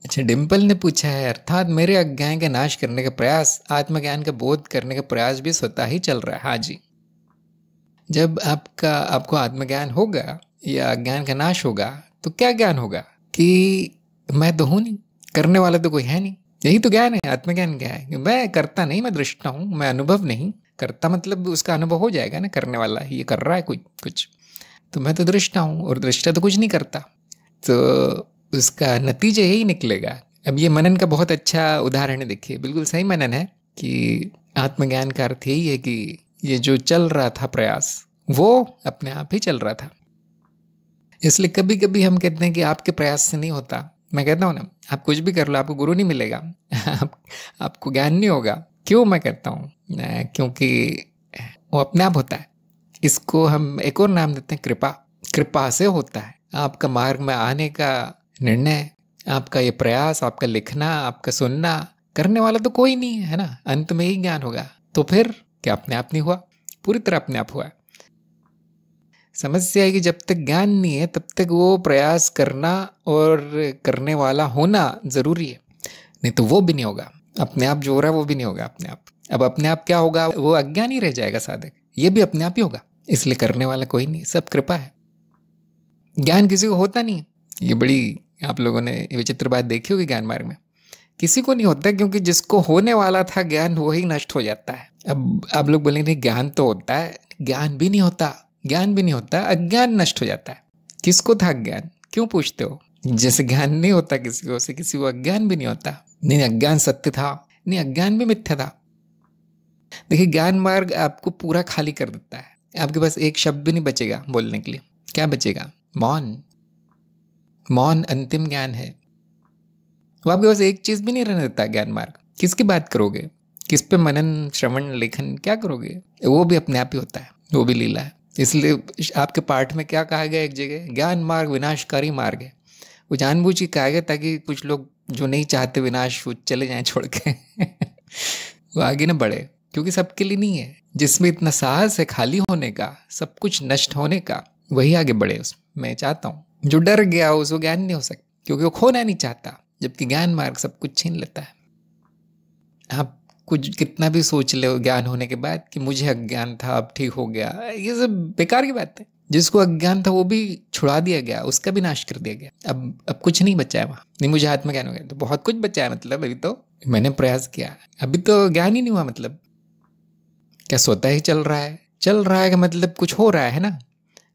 अच्छा, डिम्पल ने पूछा है, अर्थात मेरे अज्ञान के नाश करने का प्रयास, आत्मज्ञान का बोध करने का प्रयास भी स्वतः ही चल रहा है। हाँ जी, जब आपको आत्मज्ञान होगा या अज्ञान का नाश होगा तो क्या ज्ञान होगा? कि मैं तो हूं नहीं, करने वाला तो कोई है नहीं। यही तो ज्ञान है। आत्मज्ञान क्या है? कि मैं करता नहीं, मैं दृष्टा हूं, मैं अनुभव नहीं करता। मतलब उसका अनुभव हो जाएगा ना, करने वाला ये कर रहा है कोई कुछ, तो मैं तो दृष्टा हूं, और दृष्टा तो कुछ नहीं करता, तो उसका नतीजा यही निकलेगा। अब ये मनन का बहुत अच्छा उदाहरण है, देखिए बिल्कुल सही मनन है कि आत्मज्ञान का अर्थ यही है कि ये जो चल रहा था प्रयास, वो अपने आप ही चल रहा था। इसलिए कभी कभी हम कहते हैं कि आपके प्रयास से नहीं होता। मैं कहता हूँ ना, आप कुछ भी कर लो, आपको गुरु नहीं मिलेगा, आपको ज्ञान नहीं होगा। क्यों मैं कहता हूँ? क्योंकि वो अपने आप होता है। इसको हम एक और नाम देते हैं कृपा। कृपा से होता है। आपका मार्ग में आने का निर्णय, आपका ये प्रयास, आपका लिखना, आपका सुनना, करने वाला तो कोई नहीं है ना। अंत में ही ज्ञान होगा। तो फिर क्या अपने आप नहीं हुआ? पूरी तरह अपने आप हुआ। समस्या है कि जब तक ज्ञान नहीं है तब तक वो प्रयास करना और करने वाला होना जरूरी है, नहीं तो वो भी नहीं होगा। अपने आप जो हो रहा है वो भी नहीं होगा अपने आप। अब अपने आप क्या होगा? वो अज्ञान ही रह जाएगा साधक। ये भी अपने आप ही होगा। इसलिए करने वाला कोई नहीं, सब कृपा है। ज्ञान किसी को होता नहीं। ये बड़ी आप लोगों ने विचित्र बात देखी होगी ज्ञान मार्ग में। किसी को नहीं होता, क्योंकि जिसको होने वाला था ज्ञान वही नष्ट हो जाता है। अब आप लोग बोलेंगे ज्ञान तो होता है, ज्ञान भी नहीं होता, ज्ञान भी नहीं होता, अज्ञान नष्ट हो जाता है। किसको था ज्ञान? क्यों पूछते हो? जैसे ज्ञान नहीं होता किसी को, से किसी को अज्ञान भी नहीं होता। नहीं, अज्ञान सत्य था, नहीं अज्ञान भी मिथ्या था। देखिए, ज्ञान मार्ग आपको पूरा खाली कर देता है। आपके पास एक शब्द भी नहीं बचेगा बोलने के लिए। क्या बचेगा? मौन। मौन अंतिम ज्ञान है। वो आपके पास एक चीज भी नहीं रहने देता ज्ञान मार्ग। किसकी बात करोगे? किस पे मनन, श्रवण, लेखन क्या करोगे? वो भी अपने आप ही होता है, वो भी लीला है। इसलिए आपके पाठ में क्या कहा गया? एक जगह ज्ञान मार्ग विनाशकारी मार्ग है। वो जानबूझ के कहा गया ताकि कुछ लोग जो नहीं चाहते विनाश, वो चले जाएं छोड़ के। वो आगे ना बढ़े, क्योंकि सबके लिए नहीं है। जिसमें इतना साहस है खाली होने का, सब कुछ नष्ट होने का, वही आगे बढ़े। उसमें मैं चाहता हूँ। जो डर गया उसको ज्ञान नहीं हो सकता, क्योंकि वो खोना नहीं चाहता। जबकि ज्ञान मार्ग सब कुछ छीन लेता है। आप कुछ कितना भी सोच ले ज्ञान होने के बाद कि मुझे अज्ञान था, अब ठीक हो गया, ये सब बेकार की बात है। जिसको अज्ञान था वो भी छुड़ा दिया गया, उसका भी नाश कर दिया गया। अब कुछ नहीं बचा है वहां। नहीं, मुझे आत्मज्ञान हो गया तो बहुत कुछ बचा है। मतलब अभी तो मैंने प्रयास किया, अभी तो ज्ञान ही नहीं हुआ। मतलब क्या स्वतः ही चल रहा है? चल रहा है का मतलब कुछ हो रहा है ना,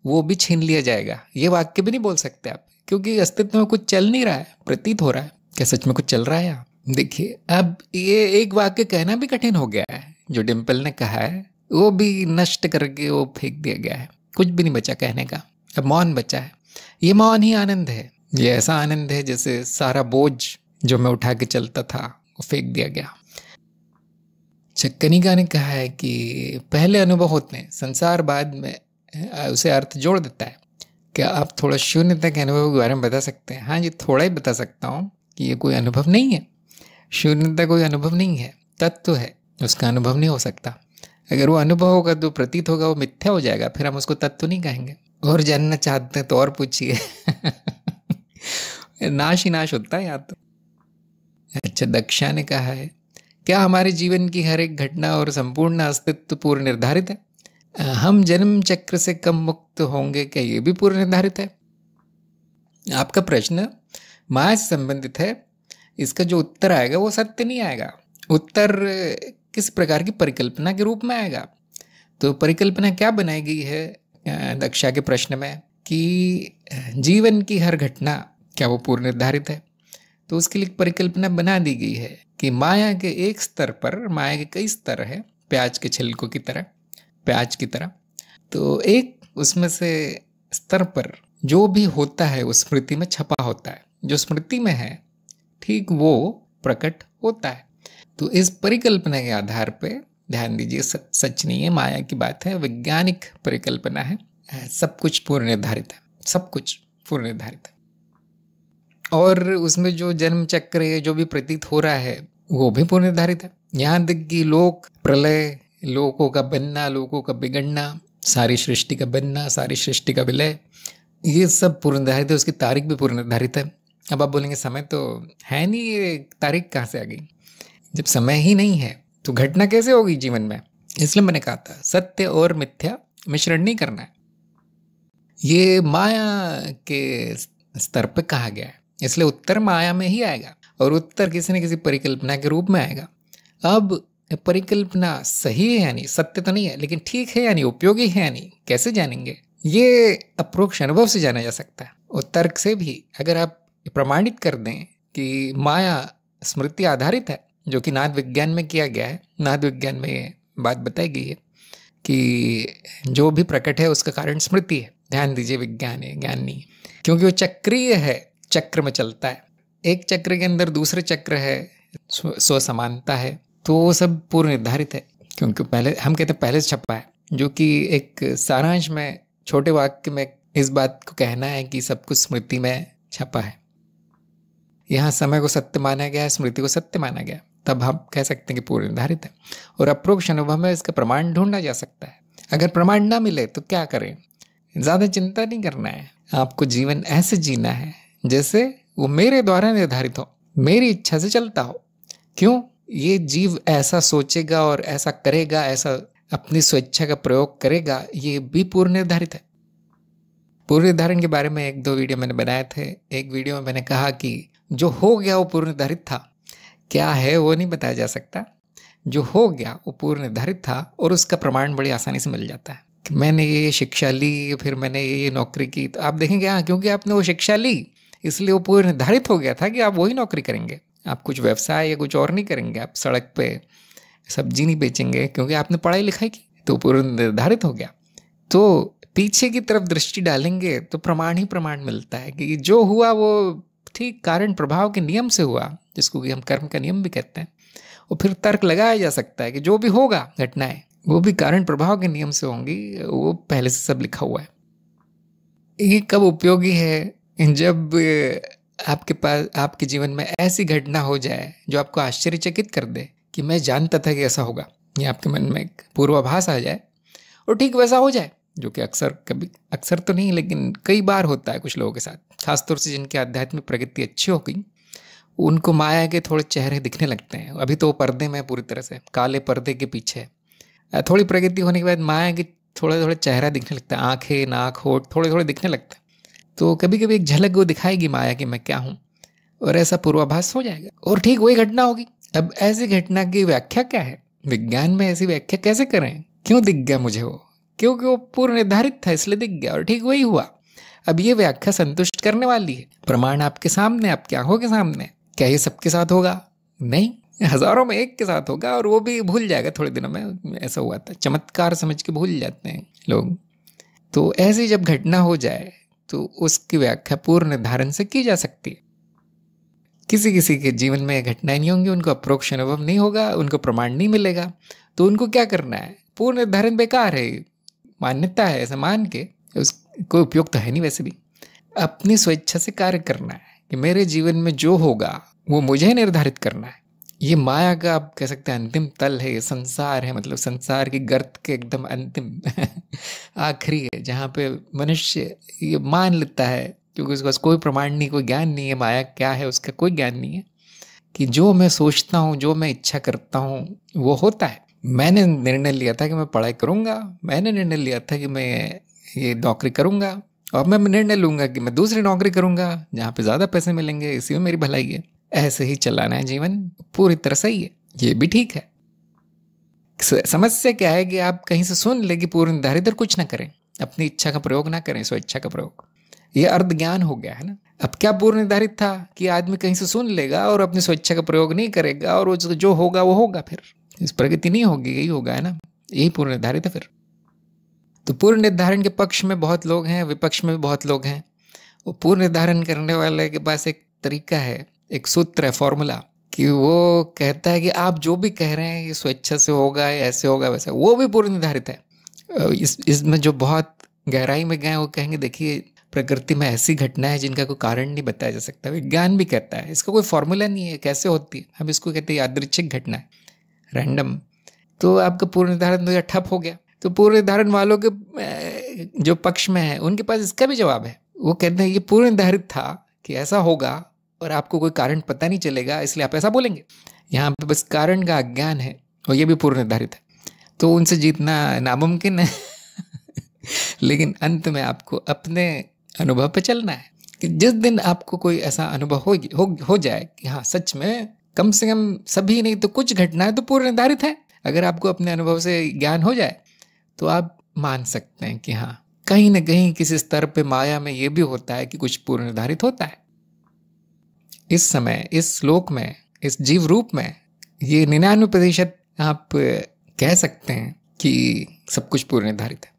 वो भी छीन लिया जाएगा। ये वाक्य भी नहीं बोल सकते आप, क्योंकि अस्तित्व में कुछ चल नहीं रहा है, प्रतीत हो रहा है। क्या सच में कुछ चल रहा है यहाँ? देखिए, अब ये एक वाक्य कहना भी कठिन हो गया है। जो डिम्पल ने कहा है वो भी नष्ट करके वो फेंक दिया गया है। कुछ भी नहीं बचा कहने का। अब मौन बचा है। ये मौन ही आनंद है। ये ऐसा आनंद है जैसे सारा बोझ जो मैं उठा के चलता था वो फेंक दिया गया। कनिका ने कहा है कि पहले अनुभव होते हैं, संसार बाद में उसे अर्थ जोड़ देता है। क्या आप थोड़ा शून्यता के अनुभव के बारे में बता सकते हैं? हाँ जी, थोड़ा ही बता सकता हूँ कि ये कोई अनुभव नहीं है। शून्यता कोई अनुभव नहीं है, तत्व है, उसका अनुभव नहीं हो सकता। अगर वो अनुभव होगा तो प्रतीत होगा, वो मिथ्या हो जाएगा, फिर हम उसको तत्व नहीं कहेंगे। और जानना चाहते हैं तो और पूछिए। नाश ही नाश होता है यहाँ तो। अच्छा, दक्षा ने कहा है, क्या हमारे जीवन की हर एक घटना और संपूर्ण अस्तित्व पूर्व निर्धारित है? हम जन्म चक्र से कब मुक्त होंगे, क्या ये भी पूर्व निर्धारित है? आपका प्रश्न माया से संबंधित है। इसका जो उत्तर आएगा वो सत्य नहीं आएगा। उत्तर किस प्रकार की परिकल्पना के रूप में आएगा। तो परिकल्पना क्या बनाई गई है दक्षा के प्रश्न में कि जीवन की हर घटना क्या वो पूर्व निर्धारित है? तो उसके लिए परिकल्पना बना दी गई है कि माया के एक स्तर पर, माया के कई स्तर है, प्याज के छिलकों की तरह, प्याज की तरह। तो एक उसमें से स्तर पर जो भी होता है वो स्मृति में छपा होता है। जो स्मृति में है ठीक वो प्रकट होता है। तो इस परिकल्पना के आधार पे ध्यान दीजिए, सच नहीं है, माया की बात है, वैज्ञानिक परिकल्पना है। सब कुछ पूर्व निर्धारित है, सब कुछ पूर्व निर्धारित है, और उसमें जो जन्म चक्र है, जो भी प्रतीत हो रहा है, वो भी पूर्व निर्धारित है। यहाँ तक कि लोक प्रलय, लोकों का बनना, लोकों का बिगड़ना, सारी सृष्टि का बनना, सारी सृष्टि का विलय, ये सब पूर्व निर्धारित है। उसकी तारीख भी पूर्व निर्धारित है। अब आप बोलेंगे समय तो है नहीं, ये तारीख कहाँ से आ गई? जब समय ही नहीं है तो घटना कैसे होगी जीवन में? इसलिए मैंने कहा था सत्य और मिथ्या मिश्रण नहीं करना है। ये माया के स्तर पे कहा गया है, इसलिए उत्तर माया में ही आएगा, और उत्तर किसी न किसी परिकल्पना के रूप में आएगा। अब परिकल्पना सही है यानी सत्य तो नहीं है, लेकिन ठीक है यानी उपयोगी है यानी कैसे जानेंगे? ये अप्रोक्ष अनुभव से जाना जा सकता है, और तर्क से भी। अगर आप प्रमाणित कर दें कि माया स्मृति आधारित है, जो कि नाद विज्ञान में किया गया है, नाद विज्ञान में ये बात बताई गई है कि जो भी प्रकट है उसका कारण स्मृति है। ध्यान दीजिए, विज्ञान है, ज्ञान नहीं, क्योंकि वो चक्रीय है, चक्र में चलता है। एक चक्र के अंदर दूसरे चक्र है, स्व समानता है, तो वो सब पूर्व निर्धारित है। क्योंकि पहले हम कहते हैं पहले से छपा है, जो कि एक सारांश में छोटे वाक्य में इस बात को कहना है कि सब कुछ स्मृति में छपा है। यहाँ समय को सत्य माना गया है, स्मृति को सत्य माना गया, तब हम कह सकते हैं कि पूर्व निर्धारित है। और अप्रोक्ष अनुभव में इसका प्रमाण ढूंढा जा सकता है। अगर प्रमाण ना मिले तो क्या करें? ज़्यादा चिंता नहीं करना है, आपको जीवन ऐसे जीना है जैसे वो मेरे द्वारा निर्धारित हो, मेरी इच्छा से चलता हो। क्यों? ये जीव ऐसा सोचेगा और ऐसा करेगा, ऐसा अपनी स्वेच्छा का प्रयोग करेगा, ये भी पूर्व निर्धारित है। पूर्व निर्धारण के बारे में 1-2 वीडियो मैंने बनाए थे। एक वीडियो में मैंने कहा कि जो हो गया वो पूर्व निर्धारित था, क्या है वो नहीं बताया जा सकता। जो हो गया वो पूर्व निर्धारित था, और उसका प्रमाण बड़ी आसानी से मिल जाता है कि मैंने ये शिक्षा ली, फिर मैंने ये नौकरी की, तो आप देखेंगे हाँ, क्योंकि आपने वो शिक्षा ली इसलिए वो पूर्व निर्धारित हो गया था कि आप वही नौकरी करेंगे। आप कुछ व्यवसाय या कुछ और नहीं करेंगे, आप सड़क पे सब्जी नहीं बेचेंगे, क्योंकि आपने पढ़ाई लिखाई की, तो पूर्व निर्धारित हो गया। तो पीछे की तरफ दृष्टि डालेंगे तो प्रमाण ही प्रमाण मिलता है कि जो हुआ वो ठीक कारण प्रभाव के नियम से हुआ, जिसको कि हम कर्म का नियम भी कहते हैं। और फिर तर्क लगाया जा सकता है कि जो भी होगा घटनाएं, वो भी कारण प्रभाव के नियम से होंगी, वो पहले से सब लिखा हुआ है। ये कब उपयोगी है? जब आपके पास, आपके जीवन में ऐसी घटना हो जाए जो आपको आश्चर्यचकित कर दे कि मैं जानता था कि ऐसा होगा, ये आपके मन में एक पूर्वाभास आ जाए और ठीक वैसा हो जाए, जो कि अक्सर तो नहीं लेकिन कई बार होता है कुछ लोगों के साथ, खासतौर से जिनकी आध्यात्मिक प्रगति अच्छी हो गई, उनको माया के थोड़े चेहरे दिखने लगते हैं। अभी तो वो पर्दे में पूरी तरह से, काले पर्दे के पीछे, थोड़ी प्रगति होने के बाद माया के थोड़े चेहरा दिखने लगता है, आंखें, नाक, होठ थोड़े दिखने लगते हैं। तो कभी कभी एक झलक वो दिखाएगी माया कि मैं क्या हूँ, और ऐसा पूर्वाभास हो जाएगा और ठीक वही घटना होगी। अब ऐसी घटना की व्याख्या क्या है? विज्ञान में ऐसी व्याख्या कैसे करें? क्यों दिख गया मुझे वो? क्योंकि वो पूर्व निर्धारित था इसलिए दिख गया और ठीक वही हुआ। अब ये व्याख्या संतुष्ट करने वाली है, प्रमाण आपके सामने, आपकी आंखों के सामने। क्या ये सबके साथ होगा? नहीं, हजारों में एक के साथ होगा, और वो भी भूल जाएगा थोड़े दिनों में। ऐसा हुआ था, चमत्कार समझ के भूल जाते हैं लोग। तो ऐसी जब घटना हो जाए तो उसकी व्याख्या पूर्व निर्धारण से की जा सकती है। किसी किसी के जीवन में घटनाएं नहीं होंगी, उनको अप्रोक्ष अनुभव नहीं होगा, उनको प्रमाण नहीं मिलेगा, तो उनको क्या करना है? पूर्व निर्धारण बेकार है, मान्यता है, ऐसा मान के कोई उपयोग तो है नहीं। वैसे भी अपनी स्वेच्छा से कार्य करना है कि मेरे जीवन में जो होगा वो मुझे निर्धारित करना है। ये माया का आप कह सकते हैं अंतिम तल है, संसार है, मतलब संसार की गर्त के एकदम अंतिम आखिरी है, जहाँ पे मनुष्य ये मान लेता है, क्योंकि उसके पास कोई प्रमाण नहीं, कोई ज्ञान नहीं है, माया क्या है उसका कोई ज्ञान नहीं है, कि जो मैं सोचता हूँ, जो मैं इच्छा करता हूँ वो होता है। मैंने निर्णय लिया था कि मैं पढ़ाई करूँगा, मैंने निर्णय लिया था कि मैं ये नौकरी करूँगा, और मैं निर्णय लूँगा कि मैं दूसरी नौकरी करूँगा जहाँ पे ज़्यादा पैसे मिलेंगे, इसी में मेरी भलाई है। ऐसे ही चलाना है जीवन, पूरी तरह सही है, ये भी ठीक है। समस्या क्या है कि आप कहीं से सुन ले कि पूर्व निर्धारित और कुछ ना करें, अपनी इच्छा का प्रयोग ना करें, स्वेच्छा का प्रयोग। ये अर्ध ज्ञान हो गया है ना। अब क्या पूर्व निर्धारित था कि आदमी कहीं से सुन लेगा और अपनी स्वेच्छा का प्रयोग नहीं करेगा, और जो होगा वो होगा, फिर इस प्रगति नहीं होगी, यही होगा, है ना। यही पूर्व निर्धारित है। फिर तो पूर्व निर्धारण के पक्ष में बहुत लोग हैं, विपक्ष में भी बहुत लोग हैं। वो पूर्व निर्धारण करने वाले के पास एक तरीका है, एक सूत्र है, फॉर्मूला, कि वो कहता है कि आप जो भी कह रहे हैं ये स्वेच्छा से होगा, ऐसे होगा, वैसे, वो भी पूर्व निर्धारित है। इसमें जो बहुत गहराई में गए वो कहेंगे देखिए प्रकृति में ऐसी घटना है जिनका कोई कारण नहीं बताया जा सकता। विज्ञान भी कहता है इसका कोई फॉर्मूला नहीं है, कैसे होती है। हम इसको कहते हैं यादृच्छिक घटना है, रैंडम। तो आपका पूर्व निर्धारण तो ठप हो गया। तो पूर्व निर्धारण वालों के जो पक्ष में है उनके पास इसका भी जवाब है। वो कहते हैं ये पूर्व निर्धारित था कि ऐसा होगा और आपको कोई कारण पता नहीं चलेगा, इसलिए आप ऐसा बोलेंगे। यहाँ पे बस कारण का अज्ञान है और ये भी पूर्व निर्धारित है, तो उनसे जीतना नामुमकिन है। लेकिन अंत में आपको अपने अनुभव पे चलना है कि जिस दिन आपको कोई ऐसा अनुभव हो जाए कि हाँ सच में कम से कम सभी नहीं तो कुछ घटनाएं तो पूर्व निर्धारित है, अगर आपको अपने अनुभव से ज्ञान हो जाए तो आप मान सकते हैं कि हाँ कहीं ना कहीं किसी स्तर पे माया में ये भी होता है कि कुछ पूर्व निर्धारित होता है। इस समय इस श्लोक में इस जीव रूप में ये 99% आप कह सकते हैं कि सब कुछ पूर्व निर्धारित है।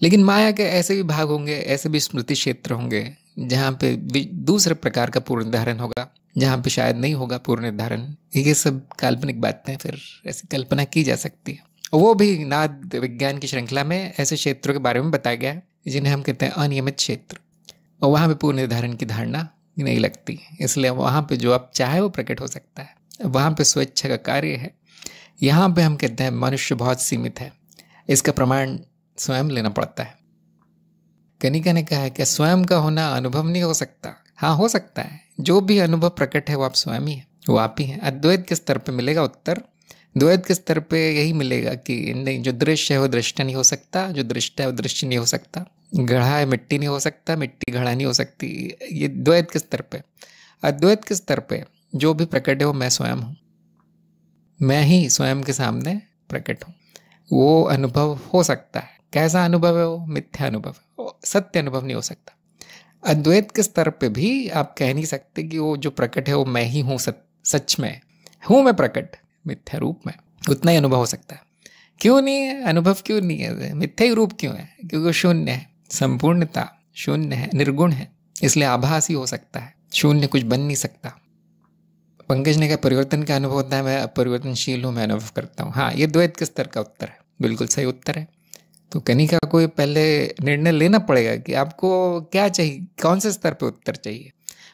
लेकिन माया के ऐसे भी भाग होंगे, ऐसे भी स्मृति क्षेत्र होंगे जहाँ पे दूसरे प्रकार का पूर्व निर्धारण होगा, जहाँ पे शायद नहीं होगा पूर्व निर्धारण। ये सब काल्पनिक बातें, फिर ऐसी कल्पना की जा सकती है। वो भी नाद विज्ञान की श्रृंखला में ऐसे क्षेत्रों के बारे में बताया गया है जिन्हें हम कहते हैं अनियमित क्षेत्र, और वहाँ पे पूर्व निर्धारण की धारणा नहीं लगती, इसलिए वहाँ पे जो आप चाहे वो प्रकट हो सकता है। वहाँ पे स्वेच्छा का कार्य है। यहाँ पे हम कहते हैं मनुष्य बहुत सीमित है, इसका प्रमाण स्वयं लेना पड़ता है। कनिका ने कहा है कि स्वयं का होना अनुभव नहीं हो सकता। हाँ हो सकता है, जो भी अनुभव प्रकट है वो आप स्वयं ही है, वो आप ही हैं। अद्वैत के स्तर पे मिलेगा उत्तर। द्वैत के स्तर पे यही मिलेगा कि नहीं, जो दृश्य है वो दृष्टा नहीं हो सकता, जो दृष्टा है वो दृश्य नहीं हो सकता, घड़ा है मिट्टी नहीं हो सकता, मिट्टी घड़ा नहीं हो सकती। ये द्वैत के स्तर पे। अद्वैत के स्तर पे जो भी प्रकट है वो मैं स्वयं हूँ, मैं ही स्वयं के सामने प्रकट हूँ। वो अनुभव हो सकता है। कैसा अनुभव है वो? मिथ्या अनुभव है, सत्य अनुभव नहीं हो सकता। अद्वैत के स्तर पे भी आप कह नहीं सकते कि वो जो प्रकट है वो मैं ही हूँ, सच में हूँ मैं प्रकट मिथ्या रूप में। उतना ही अनुभव हो सकता है। क्यों नहीं है अनुभव? क्यों नहीं है? मिथ्या ही रूप क्यों है? क्योंकि शून्य है, संपूर्णता शून्य है, निर्गुण है, इसलिए आभास ही हो सकता है। शून्य कुछ बन नहीं सकता। पंकज ने कहा परिवर्तन का अनुभव होता है, मैं अपरिवर्तनशील हूँ, मैं अनुभव करता हूँ। हाँ, ये द्वैत के स्तर का उत्तर है, बिल्कुल सही उत्तर है। तो कनिका को पहले निर्णय लेना पड़ेगा कि आपको क्या चाहिए, कौन से स्तर पे उत्तर चाहिए।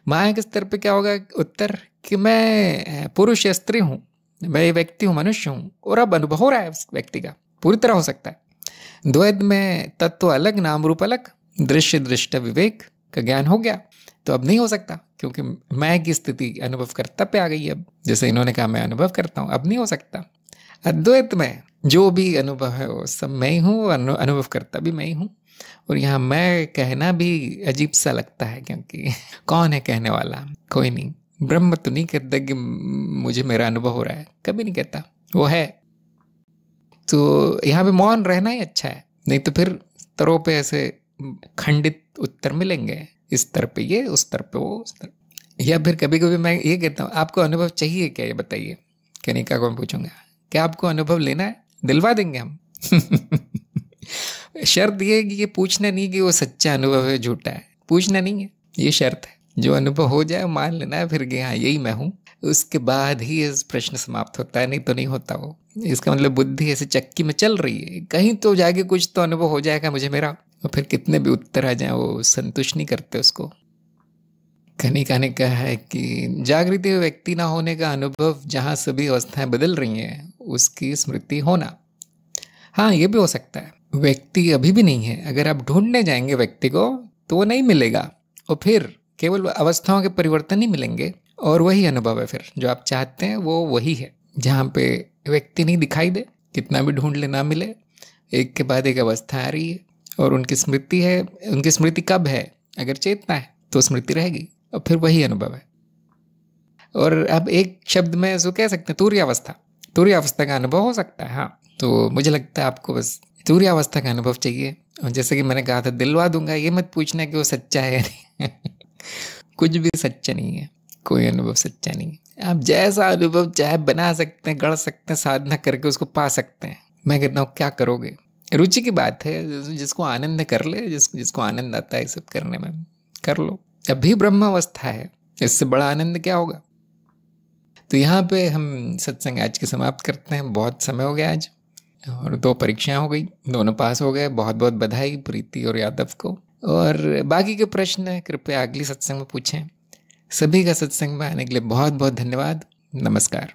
माया के स्तर पे क्या होगा उत्तर कि मैं पुरुष या स्त्री हूँ, मैं व्यक्ति हूँ, मनुष्य हूँ, और अब अनुभव हो रहा है उस व्यक्ति का, पूरी तरह हो सकता है। द्वैत में तत्व अलग, नाम रूप अलग, दृश्य दृष्टा विवेक का ज्ञान हो गया, तो अब नहीं हो सकता क्योंकि मैं की स्थिति अनुभव करता पे आ गई। अब जैसे इन्होंने कहा मैं अनुभव करता हूँ, अब नहीं हो सकता। अद्वैत में जो भी अनुभव है वो सब मैं ही हूँ, अनुभव करता भी मैं ही हूँ। और यहाँ मैं कहना भी अजीब सा लगता है क्योंकि कौन है कहने वाला? कोई नहीं। ब्रह्म तो नहीं कहता कि मुझे मेरा अनुभव हो रहा है, कभी नहीं कहता, वो है। तो यहाँ पे मौन रहना ही अच्छा है, नहीं तो फिर स्तरों पे ऐसे खंडित उत्तर मिलेंगे, इस स्तर पे ये, उस स्तर पे वो, उस स्तर। या फिर कभी कभी मैं ये कहता हूँ आपको अनुभव चाहिए क्या, ये बताइए। कनिका को मैं पूछूंगा क्या आपको अनुभव लेना है? दिलवा देंगे हम। शर्त ये है कि ये पूछना नहीं कि वो सच्चा अनुभव है झूठा है, पूछना नहीं है, ये शर्त है। जो अनुभव हो जाए मान लेना है फिर कि हाँ यही मैं हूँ, उसके बाद ही इस प्रश्न समाप्त होता है, नहीं तो नहीं होता वो। इसका मतलब बुद्धि ऐसे चक्की में चल रही है, कहीं तो जाके कुछ तो अनुभव हो जाएगा मुझे मेरा, और फिर कितने भी उत्तर आ जाए वो संतुष्ट नहीं करते उसको। कनिका ने कहा है कि जागृति व्यक्ति ना होने का अनुभव, जहाँ सभी अवस्थाएं बदल रही हैं उसकी स्मृति होना। हाँ ये भी हो सकता है, व्यक्ति अभी भी नहीं है, अगर आप ढूंढने जाएंगे व्यक्ति को तो वो नहीं मिलेगा, और फिर केवल अवस्थाओं के परिवर्तन ही मिलेंगे, और वही अनुभव है फिर जो आप चाहते हैं वो वही है। जहाँ पे व्यक्ति नहीं दिखाई दे, कितना भी ढूंढ ले ना मिले, एक के बाद एक अवस्था आ रही है और उनकी स्मृति है। उनकी स्मृति कब है? अगर चेतना है तो स्मृति रहेगी और फिर वही अनुभव है। और अब एक शब्द में इसको कह सकते हैं तुर्यावस्था। तुर्यावस्था का अनुभव हो सकता है। हाँ, तो मुझे लगता है आपको बस तुर्यावस्था का अनुभव चाहिए। और जैसे कि मैंने कहा था दिलवा दूंगा, ये मत पूछना कि वो सच्चा है या नहीं। कुछ भी सच्चा नहीं है, कोई अनुभव सच्चा नहीं है। आप जैसा अनुभव चाहे बना सकते हैं, गढ़ सकते हैं, साधना करके उसको पा सकते हैं। मैं कहता हूँ क्या करोगे, रुचि की बात है, जिसको आनंद कर ले, जिसको आनंद आता है ये सब करने में कर लो। अभी ब्रह्म अवस्था है, इससे बड़ा आनंद क्या होगा। तो यहाँ पे हम सत्संग आज के समाप्त करते हैं। बहुत समय हो गया आज, और 2 परीक्षाएं हो गई, दोनों पास हो गए। बहुत बहुत बधाई प्रीति और यादव को। और बाकी के प्रश्न कृपया अगली सत्संग में पूछें। सभी का सत्संग में आने के लिए बहुत बहुत धन्यवाद। नमस्कार।